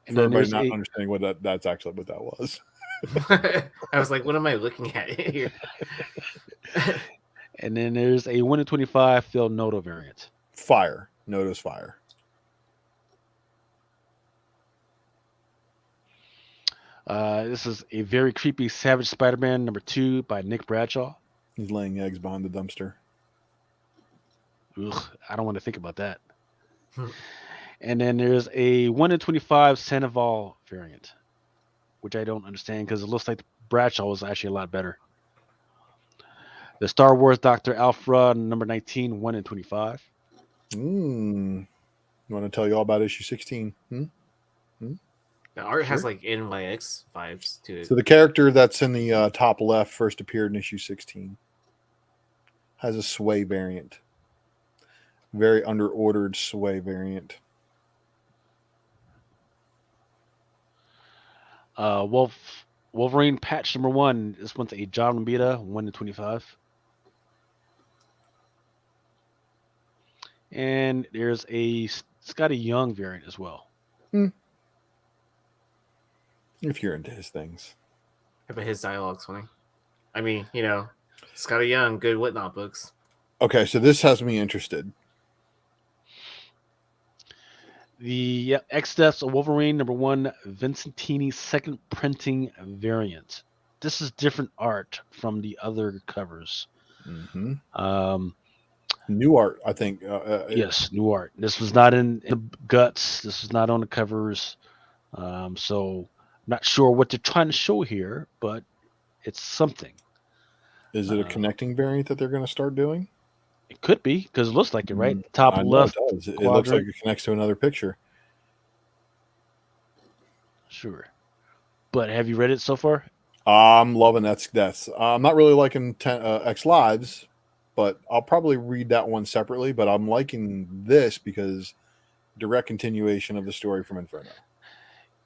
And for everybody not understanding what that's actually what that was. I was like, what am I looking at here? And then there's a 1 in 25 Phil Noto variant. Fire. Noto's fire. This is a very creepy Savage Spider-Man #2 by Nick Bradshaw. He's laying eggs behind the dumpster. Ugh, I don't want to think about that. And then there's a 1 in 25 Sandoval variant, which I don't understand because it looks like Bradshaw was actually a lot better. The Star Wars Dr. Alfra #19, 1 in 25. You want to tell you all about issue 16? The art has like NYX vibes to it. So the character that's in the top left first appeared in issue 16. Has a sway variant. Very underordered sway variant. Wolverine patch #1. This one's a John Romita, 1 in 25. And there's a Scotty Young variant as well. If you're into his things. Yeah, but his dialogue's funny. I mean, Scotty Young, good Whatnot books. Okay, so this has me interested. The X-Deaths of Wolverine #1 Vincentini second printing variant. This is different art from the other covers. New art, I think. Yes, new art. This was not in the guts. This was not on the covers. So I'm not sure what they're trying to show here, but it's something. Is it a connecting variant that they're going to start doing? It could be because it looks like it, right? Top left. It does. It looks like it connects to another picture. Sure. But have you read it so far? I'm loving that. I'm not really liking X Lives, but I'll probably read that one separately. But I'm liking this because direct continuation of the story from Inferno.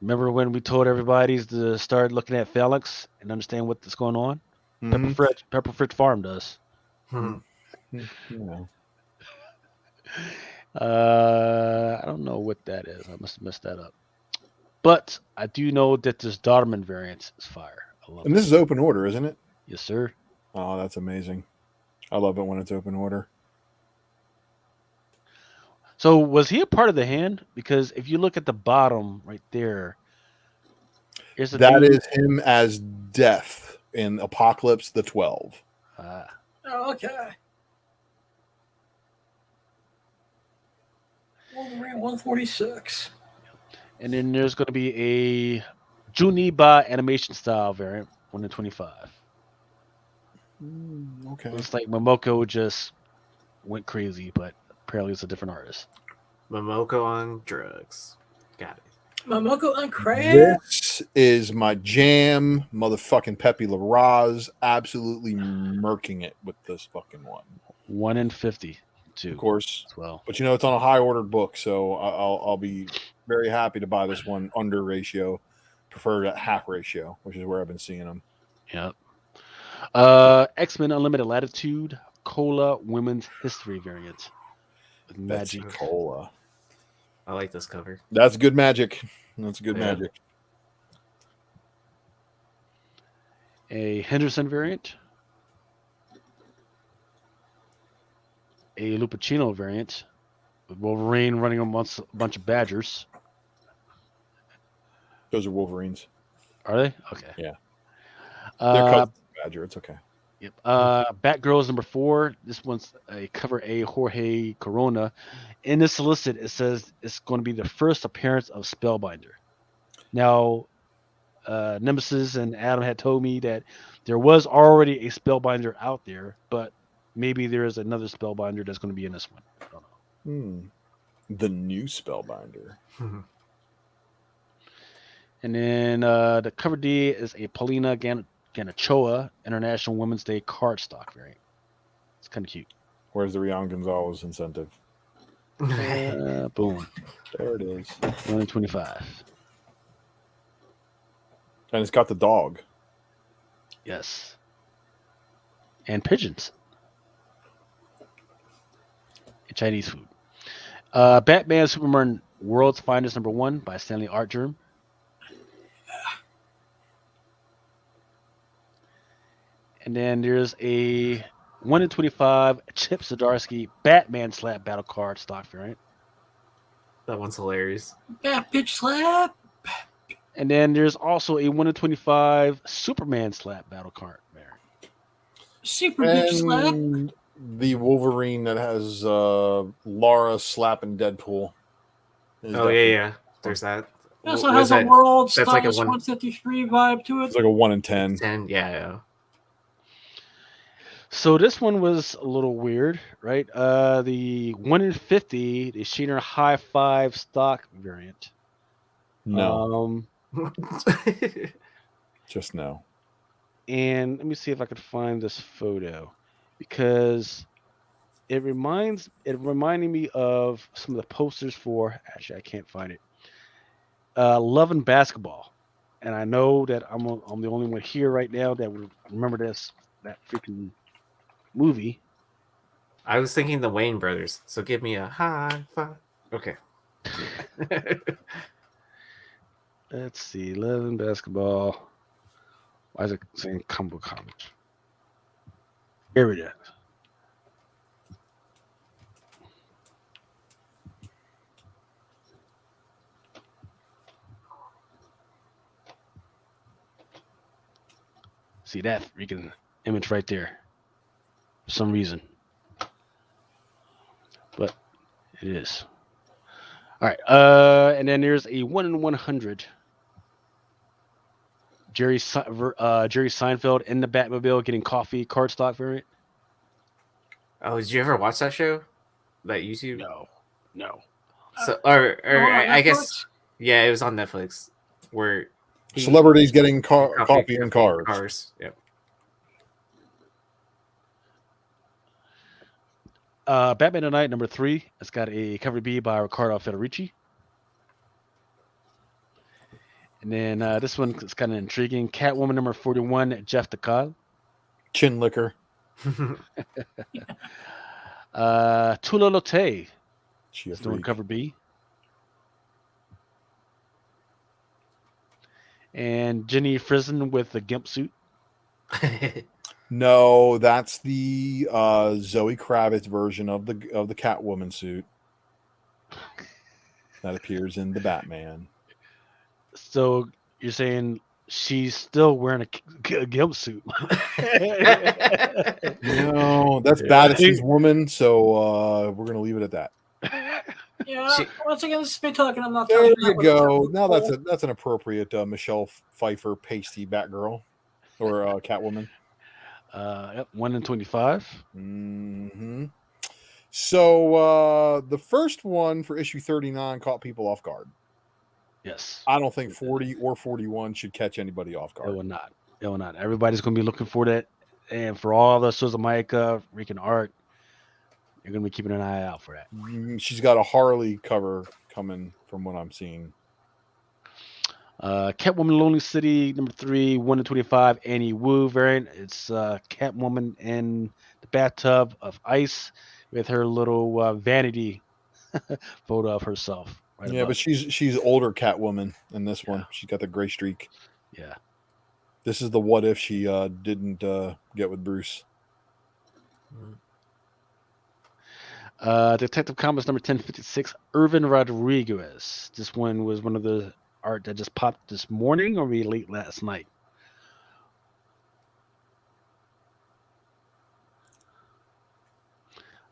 Remember when we told everybody to start looking at phalanx and understand what's going on? Mhm. Pepper Fritz Farm does. You know. I don't know what that is. I must have messed that up. But I do know that this Dodderman variant is fire. I love And it. this is open order, isn't it? Yes, sir. Oh, that's amazing. I love it when it's open order. So was he a part of the hand? Because if you look at the bottom right there, there's a That dude. is him as Death in Apocalypse the 12. Oh, okay. Wolverine 146. And then there's going to be a Juniba animation style variant, 1 in 25. Okay. Looks like Momoko just went crazy, but apparently it's a different artist. Momoko on drugs. Got it. Momoko on crack. This is my jam. Motherfucking Pepe Larraz absolutely murking it with this fucking one. 1 in 50, too. Of course. As well. But it's on a high ordered book, so I'll be very happy to buy this one under ratio, preferred at half ratio, which is where I've been seeing them. Yep. X-Men Unlimited Latitude Cola Women's History variant with magic. That's Cola. I like this cover. That's good magic. That's good magic. A Henderson variant. A Lupacino variant with Wolverine running amongst a bunch of Badgers. Those are Wolverines. Are they? Okay. Yeah. They're cousins of Badger. It's okay. Yep. Batgirls number 4. This one's a cover A Jorge Corona. In the solicit, it says it's going to be the first appearance of Spellbinder. Now, Nemesis and Adam had told me that there was already a Spellbinder out there, but maybe there is another Spellbinder that's going to be in this one. I don't know. The new Spellbinder. And then the cover D is a Paulina Ganachoa International Women's Day cardstock variant. It's kind of cute. Where's the Rian Gonzalez incentive? Boom. There it is. 1 in 25. And it's got the dog. Yes. And pigeons. And Chinese food. Batman Superman World's Finest number 1 by Stanley Artgerm. And then there's a 1 in 25 Chip Zdarsky Batman Slap Battle Card stock variant. That one's hilarious. Bat bitch slap. And then there's also a 1 in 25 Superman Slap Battle Card variant. Super bitch slap. And the Wolverine that has Laura slapping Deadpool. Oh, yeah. There's that. It also has a World That's like a Stylus 153 vibe to it. It's like a 1 in 10. 10, yeah. So this one was a little weird, right? The 1 in 50, the Sheener High 5 stock variant. No. Just no. And let me see if I could find this photo because it reminded me of some of the posters for. Actually, I can't find it. Love and Basketball, and I know that I'm the only one here right now that would remember that freaking movie. I was thinking the Wayne brothers, so give me a high five. Okay. Let's see, Love and Basketball. Why is it saying Combo College? Here it is. See that freaking image right there. For some reason. But it is. All right. And then there's a 1 in 100 Jerry Seinfeld in the Batmobile getting coffee cardstock variant. Oh, did you ever watch that show? That YouTube? No. So, I guess, yeah, it was on Netflix. Where celebrities getting coffee and cars. Yep. Batman Tonight number 3. It's got a cover B by Riccardo Federici. And then this one is kind of intriguing. Catwoman number 41, Jeff DeCal. Chin licker. Tula Lotte She is doing cover B. And Jenny Frison with the gimp suit. No, that's the Zoe Kravitz version of the Catwoman suit that appears in the Batman. So you're saying she's still wearing a gimp suit? No, that's Battison's woman. So we're gonna leave it at that. Yeah. Once again, this is me talking. I'm not. There talking you about go. Now that's an appropriate Michelle Pfeiffer pasty Batgirl or Catwoman. Yep, 1 in 25. Mm-hmm. So the first one for issue 39 caught people off guard. Yes. I don't think 40 or 41 should catch anybody off guard. It will not. It will not. Everybody's going to be looking for that. And for all the Susan Micah, Rican art, you're going to be keeping an eye out for that. She's got a Harley cover coming from what I'm seeing. Catwoman Lonely City, number 3, 1 in 25, Annie Wu variant. It's Catwoman in the bathtub of ice with her little vanity photo of herself. Right above. But she's older Catwoman in this one. She's got the gray streak. Yeah. This is the what if she didn't get with Bruce. Detective Comics number 1056, Irvin Rodriguez. This one was one of the art that just popped this morning or maybe late last night.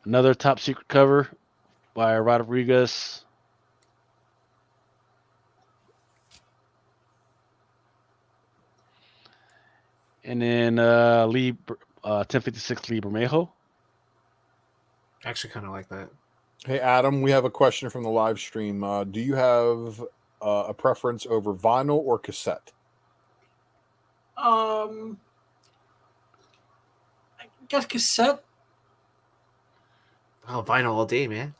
Another top secret cover by Rodriguez. And then Lee 1056 Lee Bermejo. Actually, kind of like that. Hey, Adam, we have a question from the live stream. Do you have a preference over vinyl or cassette? I guess cassette. Oh, vinyl all day, man.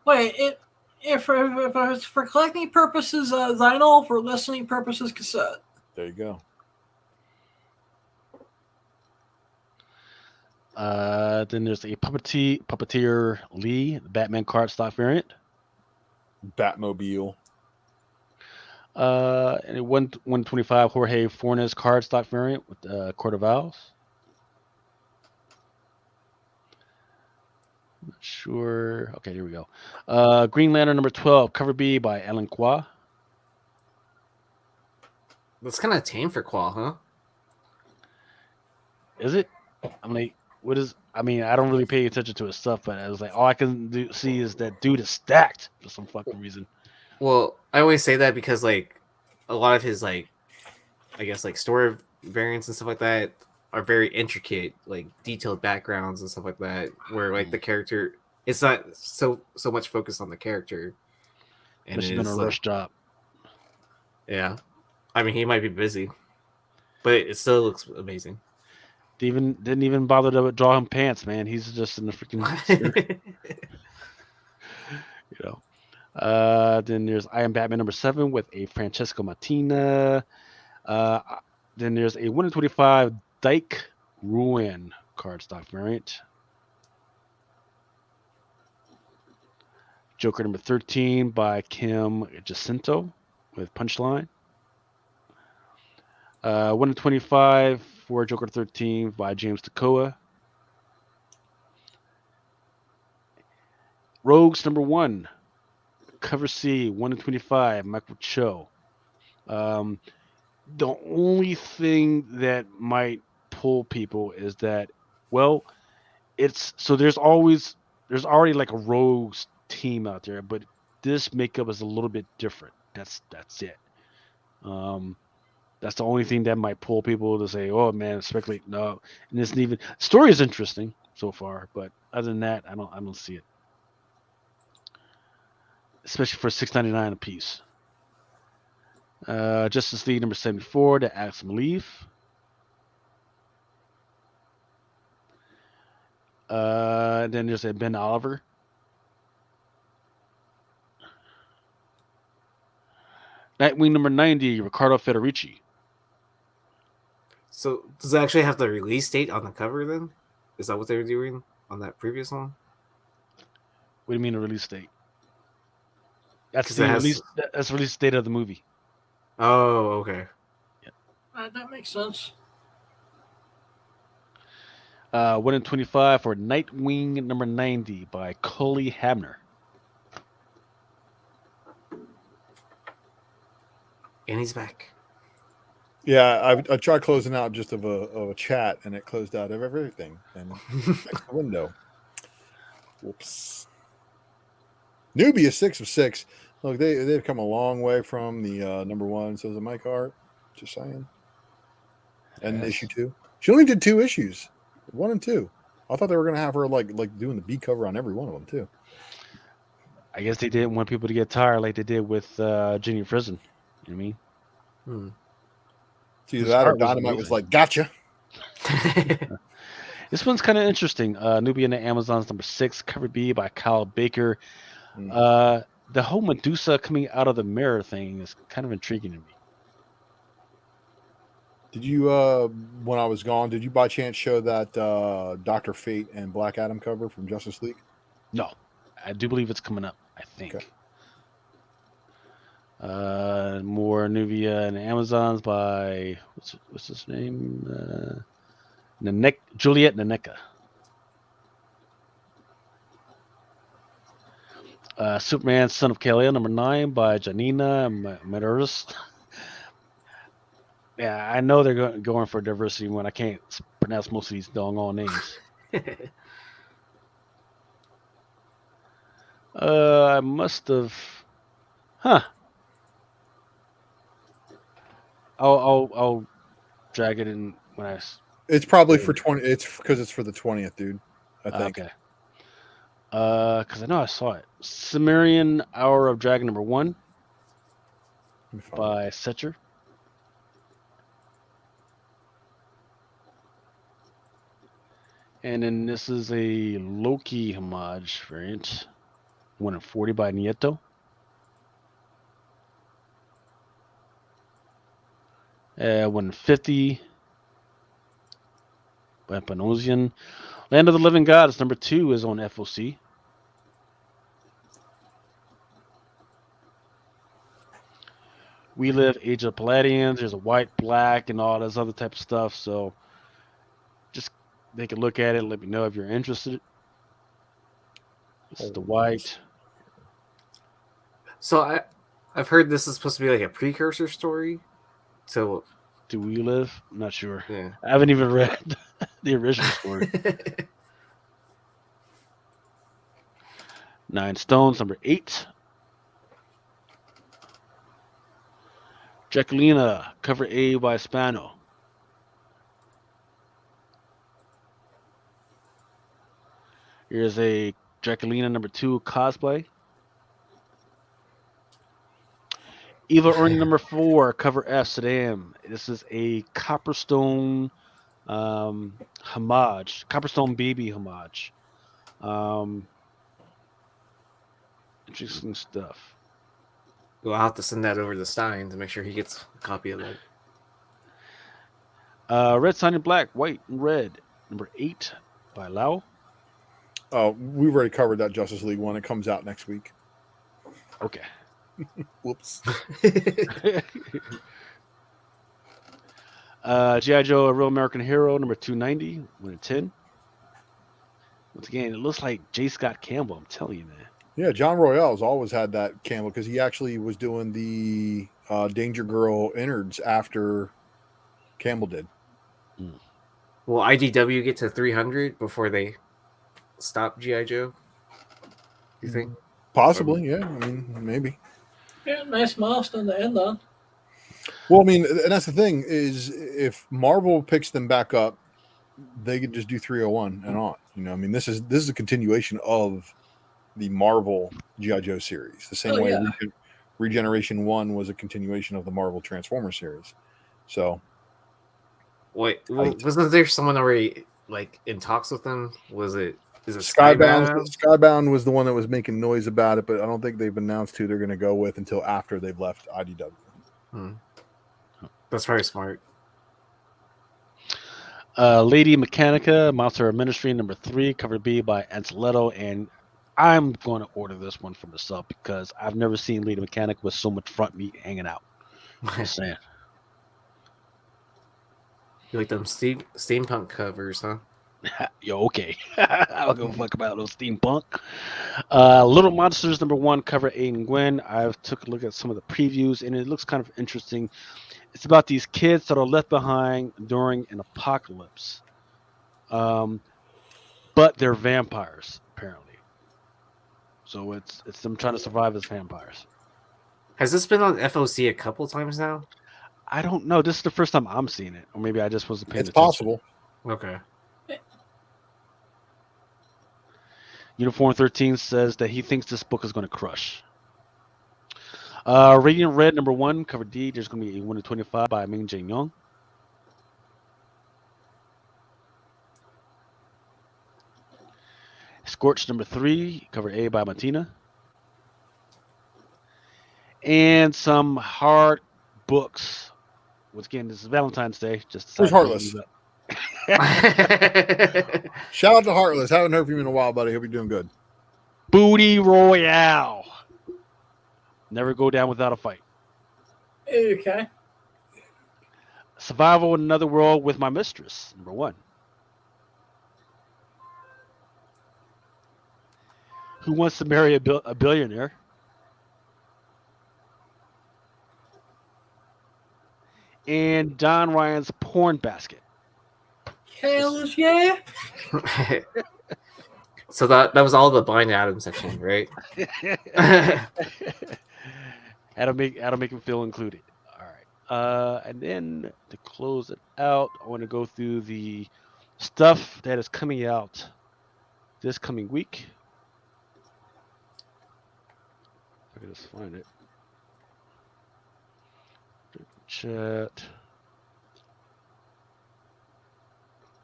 Wait, if for collecting purposes, vinyl. For listening purposes, cassette. There you go. Then there's a Puppeteer Lee, the Batman cardstock variant. Batmobile. And a 125 Jorge Fornes cardstock variant with Court of Owls. Not sure. Okay, here we go. Green Lantern number 12, cover B by Alan Qua. That's kind of tame for Qua, huh? Is it? I'm like, what is? I mean, I don't really pay attention to his stuff, but I was like, all I can see is that dude is stacked for some fucking reason. Well, I always say that because like a lot of his like, I guess like story variants and stuff like that are very intricate, like detailed backgrounds and stuff like that, where like the character, it's not so much focused on the character. And it's been a rush job. Yeah, I mean he might be busy, but it still looks amazing. Didn't even bother to draw him pants, man. He's just in the freaking you know. Then there's I Am Batman number 7 with a Francesco Martina. Then there's a 1 in 25 Dyke Ruin cardstock variant. Joker number 13 by Kim Jacinto with Punchline. 1 in 25 for Joker 13 by James Takoa. Rogues number 1, cover C, 1 in 25, Michael Cho. The only thing that might pull people is that, well, it's so there's already like a Rogues team out there, but this makeup is a little bit different. That's it. That's the only thing that might pull people to say, "Oh man, speculate." No, and it's even story is interesting so far, but other than that, I don't see it. Especially for $6.99 a piece. Justice League number 74 to add some leaf. Then there's a Ben Oliver. Nightwing number 90, Riccardo Federici. So does it actually have the release date on the cover then? Is that what they were doing on that previous one? What do you mean a release date? That's 'Cause the it has- release. That's the release date of the movie. Oh, okay. That makes sense. 1 in 25 for Nightwing number 90 by Cully Habner. And he's back. Yeah, I tried closing out just of a chat, and it closed out of everything. And next the window. Whoops. Newbie is 6 of 6. Look, they've come a long way from the number 1. So is it Mike Hart? Just saying. And Yes. issue 2. She only did 2 issues, 1 and 2. I thought they were gonna have her like doing the B cover on every one of them too. I guess they didn't want people to get tired like they did with Ginny Prison. You know what I mean? It's either This that or art was Dynamite was amazing. like, gotcha. This one's kind of interesting. Newbie in the Amazon's number 6, cover B by Kyle Baker. The whole Medusa coming out of the mirror thing is kind of intriguing to me. Did you, when I was gone, did you by chance show that Dr. Fate and Black Adam cover from Justice League? No, I do believe it's coming up. I think. Okay. More Nubia and Amazons by what's his name? Juliet Naneka. Superman, Son of Kal-El, number 9 by Janina Medeiros. Yeah, I know they're going for diversity when I can't pronounce most of these doggone names. I must have, I'll drag it in when I. It's probably for 20. It's because it's for the 20th, dude. I think. Okay. Because I know I saw it. Sumerian Hour of Dragon number 1 by Setcher. And then this is a Loki homage variant. 1 in 40 by Nieto. 1 in 50 by Panosian. Land of the Living Gods number 2 is on FOC. We Live, Age of Palladians. There's a white, black, and all this other type of stuff. So just take a look at it. Let me know if you're interested. This is the white. So I've heard this is supposed to be like a precursor story. So Do We Live? I'm not sure. yeah. I haven't even read the original story. 9 Stones, number 8. Jacquelina, cover A by Spano. Here's a Jacquelina number 2 cosplay. Eva Ernie number 4, cover F, Sedan. This is a Copperstone homage, Copperstone baby homage. Interesting stuff. Well, I'll have to send that over to Stein to make sure he gets a copy of that. Red Sign in Black, White and Red, number 8 by Lau. Oh, we've already covered that Justice League one. It comes out next week. Okay. Whoops. G.I. Joe, A Real American Hero, number 290, 1 in 10. Once again, it looks like J. Scott Campbell, I'm telling you, man. Yeah, John Royale's always had that Campbell because he actually was doing the Danger Girl innards after Campbell did. Will IDW get to 300 before they stop G.I. Joe? Do you think? Possibly, yeah. I mean, maybe. Yeah, nice milestone to end on. Well, I mean, and that's the thing is if Marvel picks them back up, they could just do 301 and on. You know, I mean, this is a continuation of the Marvel G.I. Joe series. The same way Regeneration 1 was a continuation of the Marvel Transformer series. So Wait, wasn't there someone already like in talks with them? Is it Skybound? Skybound was the one that was making noise about it, but I don't think they've announced who they're going to go with until after they've left IDW. That's very smart. Lady Mechanica, Monster of Ministry #3, cover B by Anceletto, and I'm going to order this one for myself because I've never seen Lady Mechanica with so much front meat hanging out. Just saying. You like them steampunk covers, huh? Yo, okay. I don't give a fuck about those steampunk. Little Monsters #1, cover A and Gwen. I've took a look at some of the previews, and it looks kind of interesting. It's about these kids that are left behind during an apocalypse. But they're vampires, apparently. So it's them trying to survive as vampires. Has this been on FOC a couple times now? I don't know. This is the first time I'm seeing it, or maybe I just wasn't paying It's attention. possible. Okay. Uniform 13 says that he thinks this book is going to crush. Radiant Red #1, cover D. There's going to be a 1 in 25 by Ming Jae Young. Scorch #3, cover A by Martina. And some hard books. Once again, this is Valentine's Day. Just Who's Heartless? Shout out to Heartless. Haven't heard from you in a while, buddy. Hope you're doing good. Booty Royale. Never go down without a fight. Okay. Survival in Another World with My Mistress #1. Who Wants to Marry a Billionaire? And Don Ryan's Porn Basket. Hell yeah. So that was all the Blind Adam section, right? How to make him feel included. All right. And then to close it out, I want to go through the stuff that is coming out this coming week. If I can just find it. Chat.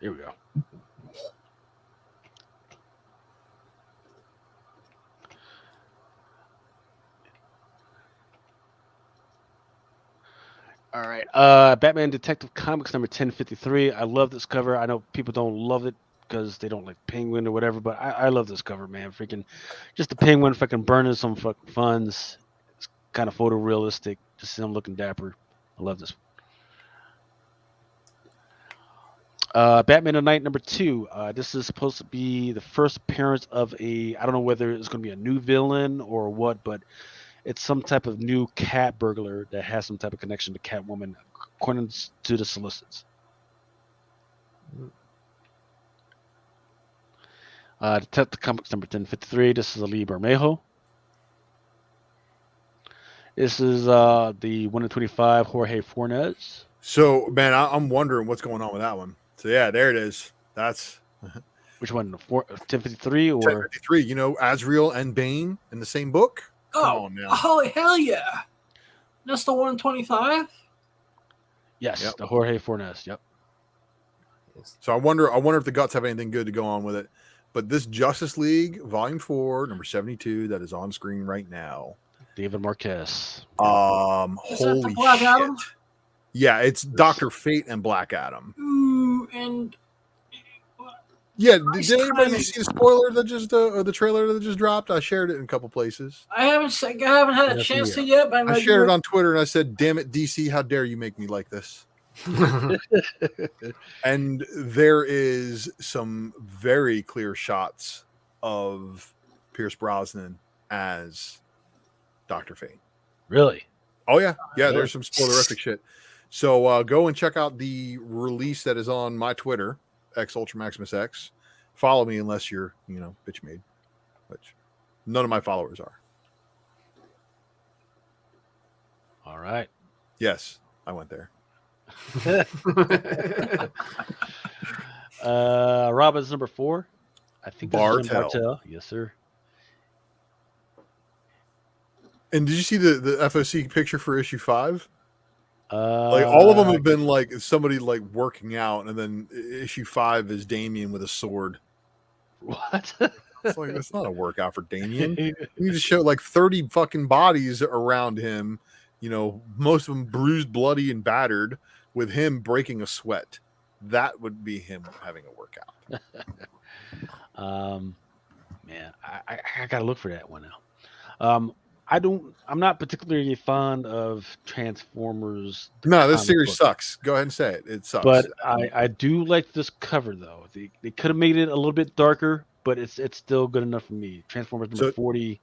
Here we go. All right. Batman Detective Comics #1053. I love this cover. I know people don't love it because they don't like Penguin or whatever, but I love this cover, man. Freaking just the Penguin fucking burning some fucking funds. It's kind of photorealistic. Just him looking dapper. I love this. Batman at Night #2. This is supposed to be the first appearance of I don't know whether it's going to be a new villain or what, but it's some type of new cat burglar that has some type of connection to Catwoman, according to the solicits. Detective Comics #1053. This is Ali Bermejo. This is the 1 in 25 Jorge Fornes. So, man, I'm wondering what's going on with that one. So, yeah, there it is. That's which one? 1053 or 1053? You know, Azrael and Bane in the same book. Oh, holy hell yeah! That's the 1 in 25. Yes, Yep. the Jorge Fornes. Yep. So I wonder if the Guts have anything good to go on with it. But this Justice League Volume 4, #72, that is on screen right now. David Marquez. Is that the Holy Black shit! Adam? Yeah, it's Dr. Fate and Black Adam. Ooh, and Yeah, did anybody see the spoiler that just or the trailer that just dropped? I shared it in a couple places. I haven't had a chance to yet. But I shared it on Twitter and I said, "Damn it, DC! How dare you make me like this?" And there is some very clear shots of Pierce Brosnan as Dr. Fate. Really? Oh yeah, yeah. There's some spoilerific shit. So go and check out the release that is on my Twitter, X Ultra Maximus X. Follow me unless you're, bitch made, which none of my followers are. All right. Yes, I went there. Robin's #4. I think this is Bartel. Yes, sir. And did you see the FOC picture for issue 5? Like all of them have been like somebody like working out, and then issue 5 is Damien with a sword. What? It's like that's not a workout for Damien. You need to show like 30 fucking bodies around him, most of them bruised, bloody, and battered, with him breaking a sweat. That would be him having a workout. Man, I gotta look for that one now. I'm not particularly fond of Transformers. No, this series sucks. Go ahead and say it. It sucks. But I do like this cover though. They could have made it a little bit darker, but it's still good enough for me. Transformers number 40.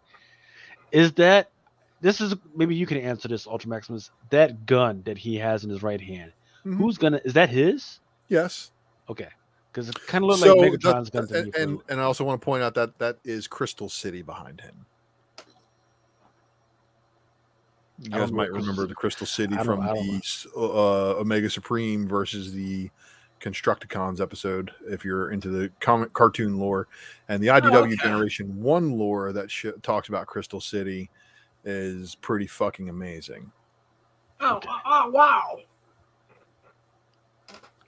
This is maybe you can answer this, Ultra Maximus. That gun that he has in his right hand. Mm-hmm. Is that his? Yes. Okay. Because it kind of looks like Megatron's gun to me. And I also want to point out that is Crystal City behind him. You guys might remember the Crystal City from the Omega Supreme versus the Constructicons episode, if you're into the cartoon lore. And the IDW Generation 1 lore that talks about Crystal City is pretty fucking amazing. Oh, wow.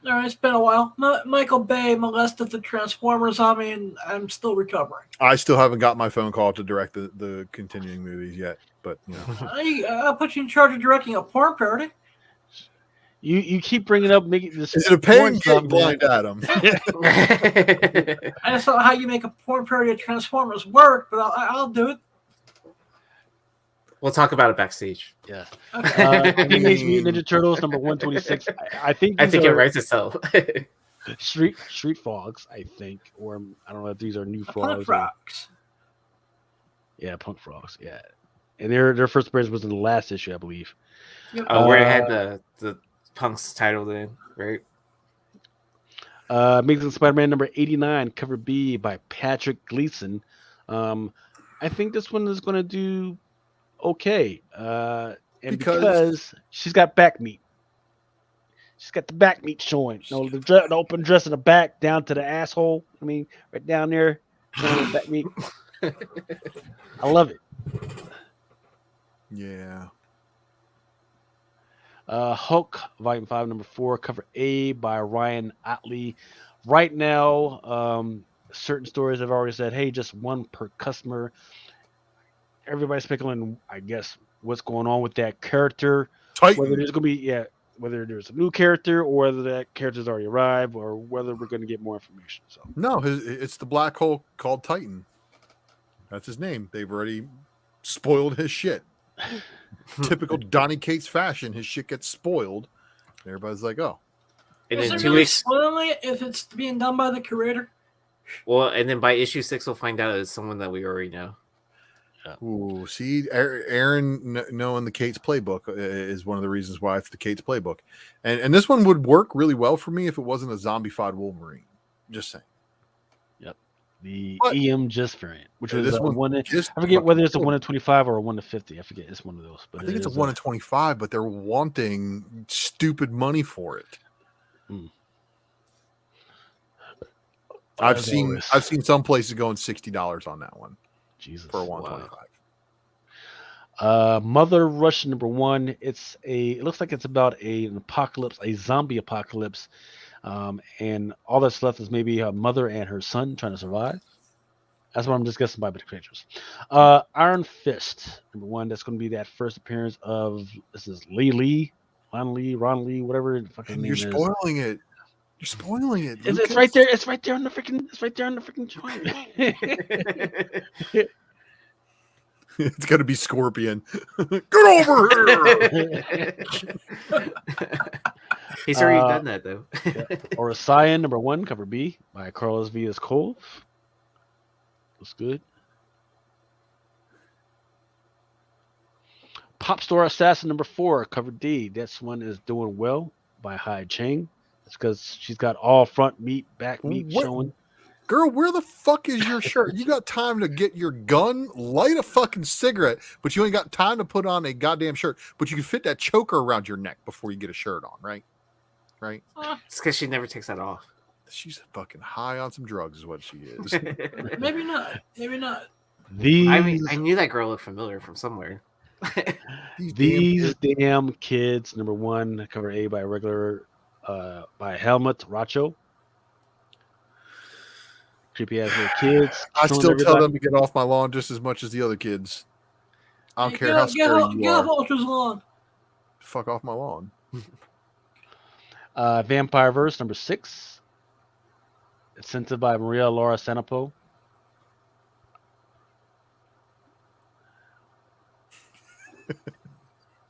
All right, it's been a while. Michael Bay molested the Transformers on me, and I'm still recovering. I still haven't got my phone call to direct the continuing movies yet, but I'll put you in charge of directing a porn parody. You keep bringing up making this. Is it a paying gig, Blind Adam? I just don't know how you make a porn parody of Transformers work, but I'll do it. We'll talk about it backstage. Yeah. Teenage Mutant Ninja Turtles number 126. I think it writes itself. Street Frogs, I think, or I don't know if these are new frogs. Punk Frogs. Yeah, Punk Frogs. Yeah, and their first appearance was in the last issue, I believe. Yep. Where it had the punks titled in, right? Amazing Spider-Man number 89, cover B by Patrick Gleason. I think this one is going to do okay, and because she's got back meat. She's got the back meat showing. The open dress in the back down to the asshole. I mean, right down there, showing the back meat. I love it. Yeah. Hulk, Volume 5, Number 4, Cover A by Ryan Otley. Right now, certain stories have already said, hey, just one per customer. Everybody's speculating, I guess, what's going on with that character. Titan. Whether there's going to be, whether there's a new character or whether that character's already arrived or whether we're going to get more information. So no, it's the black hole called Titan. That's his name. They've already spoiled his shit. Typical Donny Cates fashion. His shit gets spoiled. Everybody's like, oh. And is then it 2 really weeks spoiling it if it's being done by the creator? Well, and then by issue 6, we'll find out it's someone that we already know. Ooh, see, Aaron knowing the Cates playbook is one of the reasons why it's the Cates playbook, and this one would work really well for me if it wasn't a zombified Wolverine. Just saying. Yep, the EM Just variant, which was one. I forget whether it's a 1 in 25 or a 1 to 50. I forget. It's one of those. But I think it's a 1 in 25, but they're wanting stupid money for it. I've seen some places going $60 on that one. Jesus, for a 125. Mother Rush number 1. It looks like it's about an apocalypse, a zombie apocalypse, and all that's left is maybe a mother and her son trying to survive. That's what I'm just guessing by the pictures. Iron Fist number 1. That's going to be that first appearance of Ron Lee, whatever the fucking name is. You're spoiling it. You're spoiling it. It's right there. It's right there on the freaking. It's right there on the freaking joint. It's got to be Scorpion. Get over here. He's already done that though. Or a Cyan number 1, cover B by Carlos Villas Cole. Looks good. Pop Store Assassin number 4, cover D. This one is doing well by Hai Cheng. It's because she's got all front meat, back meat showing. Girl, where the fuck is your shirt? You got time to get your gun, light a fucking cigarette, but you ain't got time to put on a goddamn shirt. But you can fit that choker around your neck before you get a shirt on, right? Right? It's because she never takes that off. She's fucking high on some drugs is what she is. Maybe not. I knew that girl looked familiar from somewhere. These damn kids, number 1, cover A by by Helmut Racho. Creepy ass little kids. I still tell them to get off my lawn just as much as the other kids. I don't care how scary you are. Get off Ultra's lawn. Fuck off my lawn. Vampire Verse number 6. It's sent by Maria Laura Sanapo.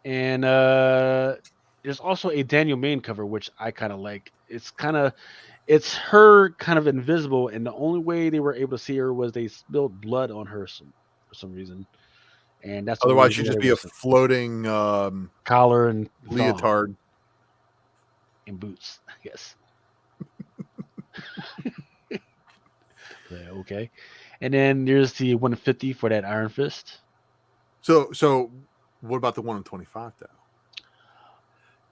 And there's also a Daniel Main cover, which I kind of like. It's her kind of invisible, and the only way they were able to see her was they spilled blood on her for some reason. And that's otherwise she'd just be a floating collar and leotard and boots, I guess. Okay. And then there's the 150 for that Iron Fist. So what about the 1 in 25 though?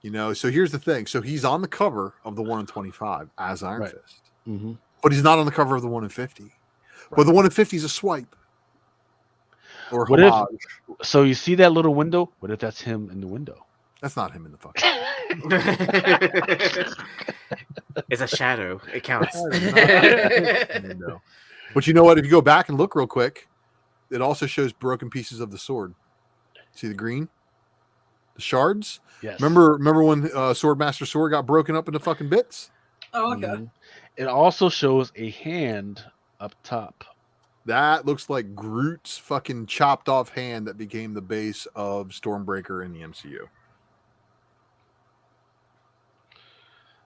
You know, so here's the thing. So he's on the cover of the 1 in 25 as Iron Fist. Mm-hmm. But he's not on the cover of the 1 in 50. Right. But the 1 in 50 is a swipe. Or what homage. If, so you see that little window? What if that's him in the window? That's not him in the fucking It's a shadow. It counts. But you know what? If you go back and look real quick, it also shows broken pieces of the sword. See the green? The shards? Yes. Remember when Swordmaster Sword got broken up into fucking bits? Oh, okay. Mm-hmm. It also shows a hand up top. That looks like Groot's fucking chopped off hand that became the base of Stormbreaker in the MCU.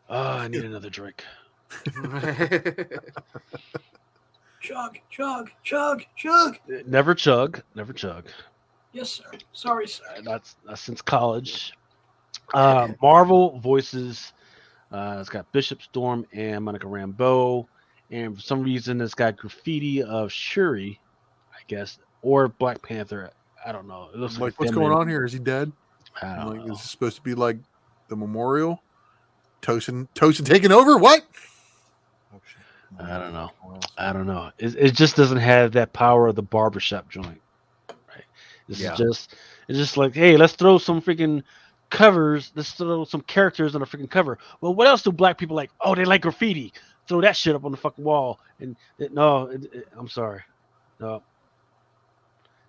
Oh, I need another drink. Chug, chug, chug, chug. Never chug. Never chug. Yes, sir. Sorry, sir. That's since college. Marvel voices. It's got Bishop Storm and Monica Rambeau. And for some reason, it's got graffiti of Shuri, I guess, or Black Panther. I don't know. It looks like what's going on here? Is he dead? I don't know. Is this supposed to be like the memorial? Tosin taking over? What? Oh, shit. I don't know. It just doesn't have that power of the barbershop joint. Right? It's just like, hey, let's throw some freaking covers. Let's throw some characters on a freaking cover. Well, what else do black people like? Oh, they like graffiti. Throw that shit up on the fucking wall. And I'm sorry. No.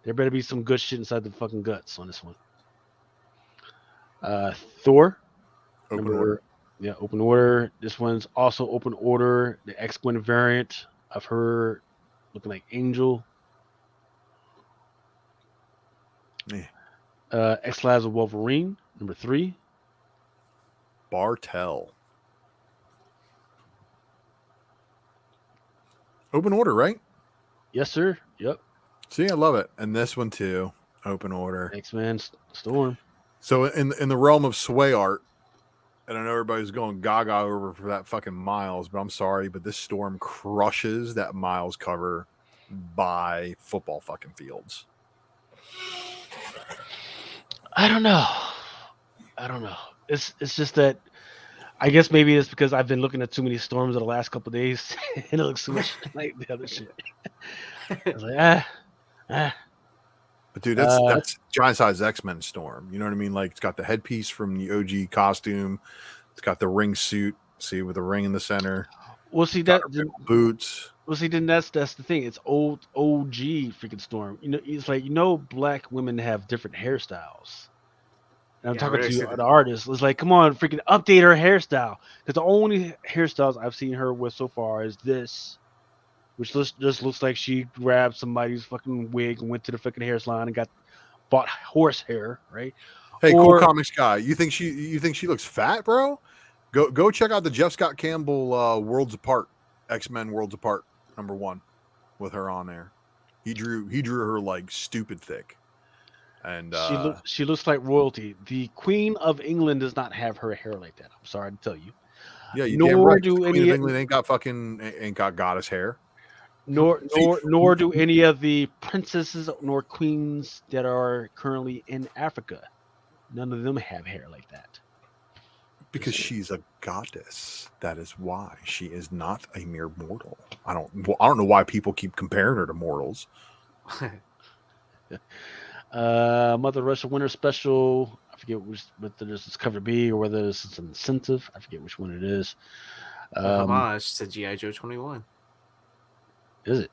There better be some good shit inside the fucking guts on this one. Thor. Open order. Yeah, open order. This one's also open order. The X-Gwen variant of her looking like Angel. Yeah. X-Labs of Wolverine, number 3. Bartel. Open order, right? Yes, sir. Yep. See, I love it. And this one too. Open order. X-Men Storm. So in the realm of sway art, and I know everybody's going gaga over for that fucking Miles, but I'm sorry, but this Storm crushes that Miles cover by football fucking fields. I don't know. It's just that I guess maybe it's because I've been looking at too many Storms in the last couple of days, and it looks so much like the other shit. I was like, But dude, that's giant size X-Men Storm. You know what I mean? Like it's got the headpiece from the OG costume. It's got the ring suit. See, with the ring in the center. Well, see that boots. Well, see, then that's the thing. It's old OG freaking Storm. You know, it's like black women have different hairstyles. And I'm talking to the artist. It's like, come on, freaking update her hairstyle. Because the only hairstyles I've seen her with so far is this, which just looks like she grabbed somebody's fucking wig and went to the fucking hair salon and bought horse hair, right? Hey, cool comics guy. You think she looks fat, bro? Go check out the Jeff Scott Campbell Worlds Apart, X-Men Worlds Apart #1 with her on there. He drew her like stupid thick. And she looks like royalty. The Queen of England does not have her hair like that. I'm sorry to tell you. Yeah, you damn right. The Queen of England ain't got goddess hair. Nor do any of the princesses nor queens that are currently in Africa. None of them have hair like that. Because she's a goddess. That is why she is not a mere mortal. I don't know why people keep comparing her to mortals. Mother Russia Winter Special. I forget whether this is cover B or whether this is an incentive. I forget which one it is. Homage to G.I. Joe 21. Is it?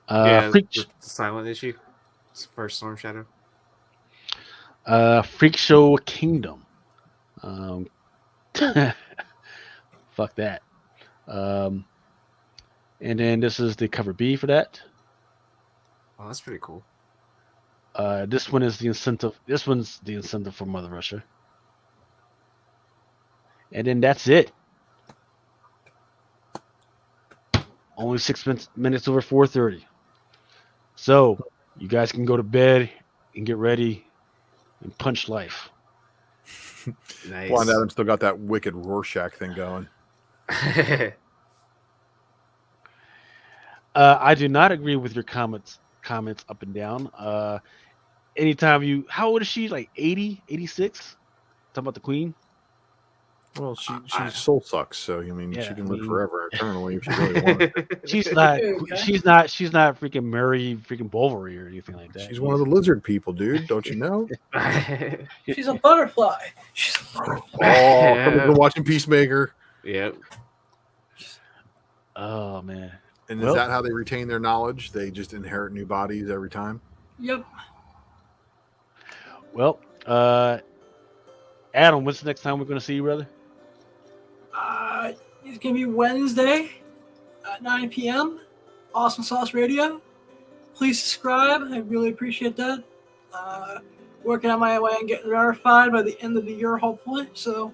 The silent issue. It's first Storm Shadow. Freak Show Kingdom. Fuck that. And then this is the cover B for that. Oh, that's pretty cool. This one is the incentive. This one's the incentive for Mother Russia. And then that's it. Only 6 minutes over 4:30. So you guys can go to bed and get ready and punch life. Nice. Blind Adam still got that wicked Rorschach thing going. I do not agree with your comments up and down. Anytime you, how old is she? Like 80, 86? Talking about the Queen? Well, she soul sucks, so I mean, Yeah, she I can live mean- forever eternally if she really wanted. She's not. Okay. She's not freaking Mary freaking Bovary or anything like that. She's one of the lizard people, dude. Don't you know? She's a butterfly. She's a butterfly. Oh, someone's been watching Peacemaker. Yep. Oh man. And Well- is that how they retain their knowledge? They just inherit new bodies every time? Yep. Well, Adam, when's the next time we're going to see you, brother? It's gonna be Wednesday at 9 p.m. Awesome Sauce Radio. Please subscribe. I really appreciate that. Working on my way and getting verified by the end of the year, hopefully. So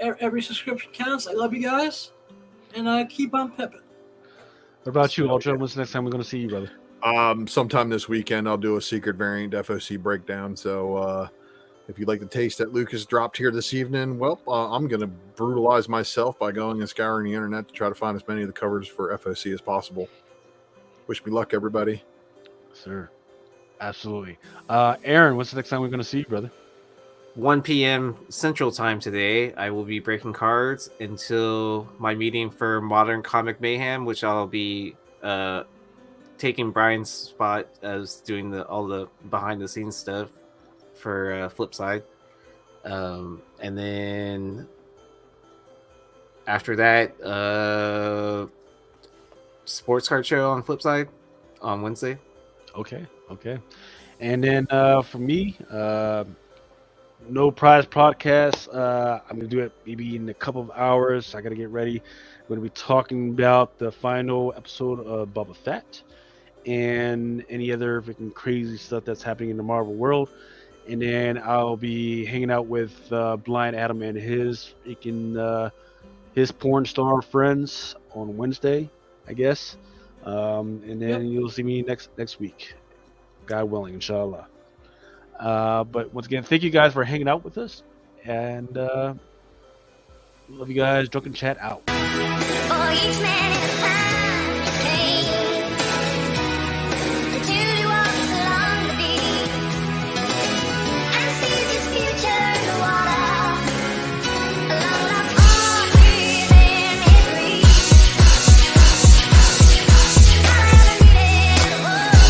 every subscription counts. I love you guys, and keep on pipping. What about you, Ultra? When's the next time we're going to see you, brother? Sometime this weekend, I'll do a secret variant FOC breakdown. So if you'd like the taste that Lucas dropped here this evening, well, I'm going to brutalize myself by going and scouring the internet to try to find as many of the covers for FOC as possible. Wish me luck, everybody. Sir. Absolutely. Aaron, when's the next time we're going to see you, brother? 1 p.m. Central Time today. I will be breaking cards until my meeting for Modern Comic Mayhem, which I'll be taking Brian's spot as doing all the behind the scenes stuff for Flipside. And then after that, sports card show on Flipside on Wednesday. Okay. And then for me, No Prize Podcast. I'm going to do it maybe in a couple of hours. I got to get ready. I'm going to be talking about the final episode of Boba Fett and any other freaking crazy stuff that's happening in the Marvel world. And then I'll be hanging out with Blind Adam and his freaking his porn star friends on Wednesday, I guess. And then you'll see me next week, God willing, inshallah. But once again, thank you guys for hanging out with us, and love you guys. Drunken Chat out. For each man in time.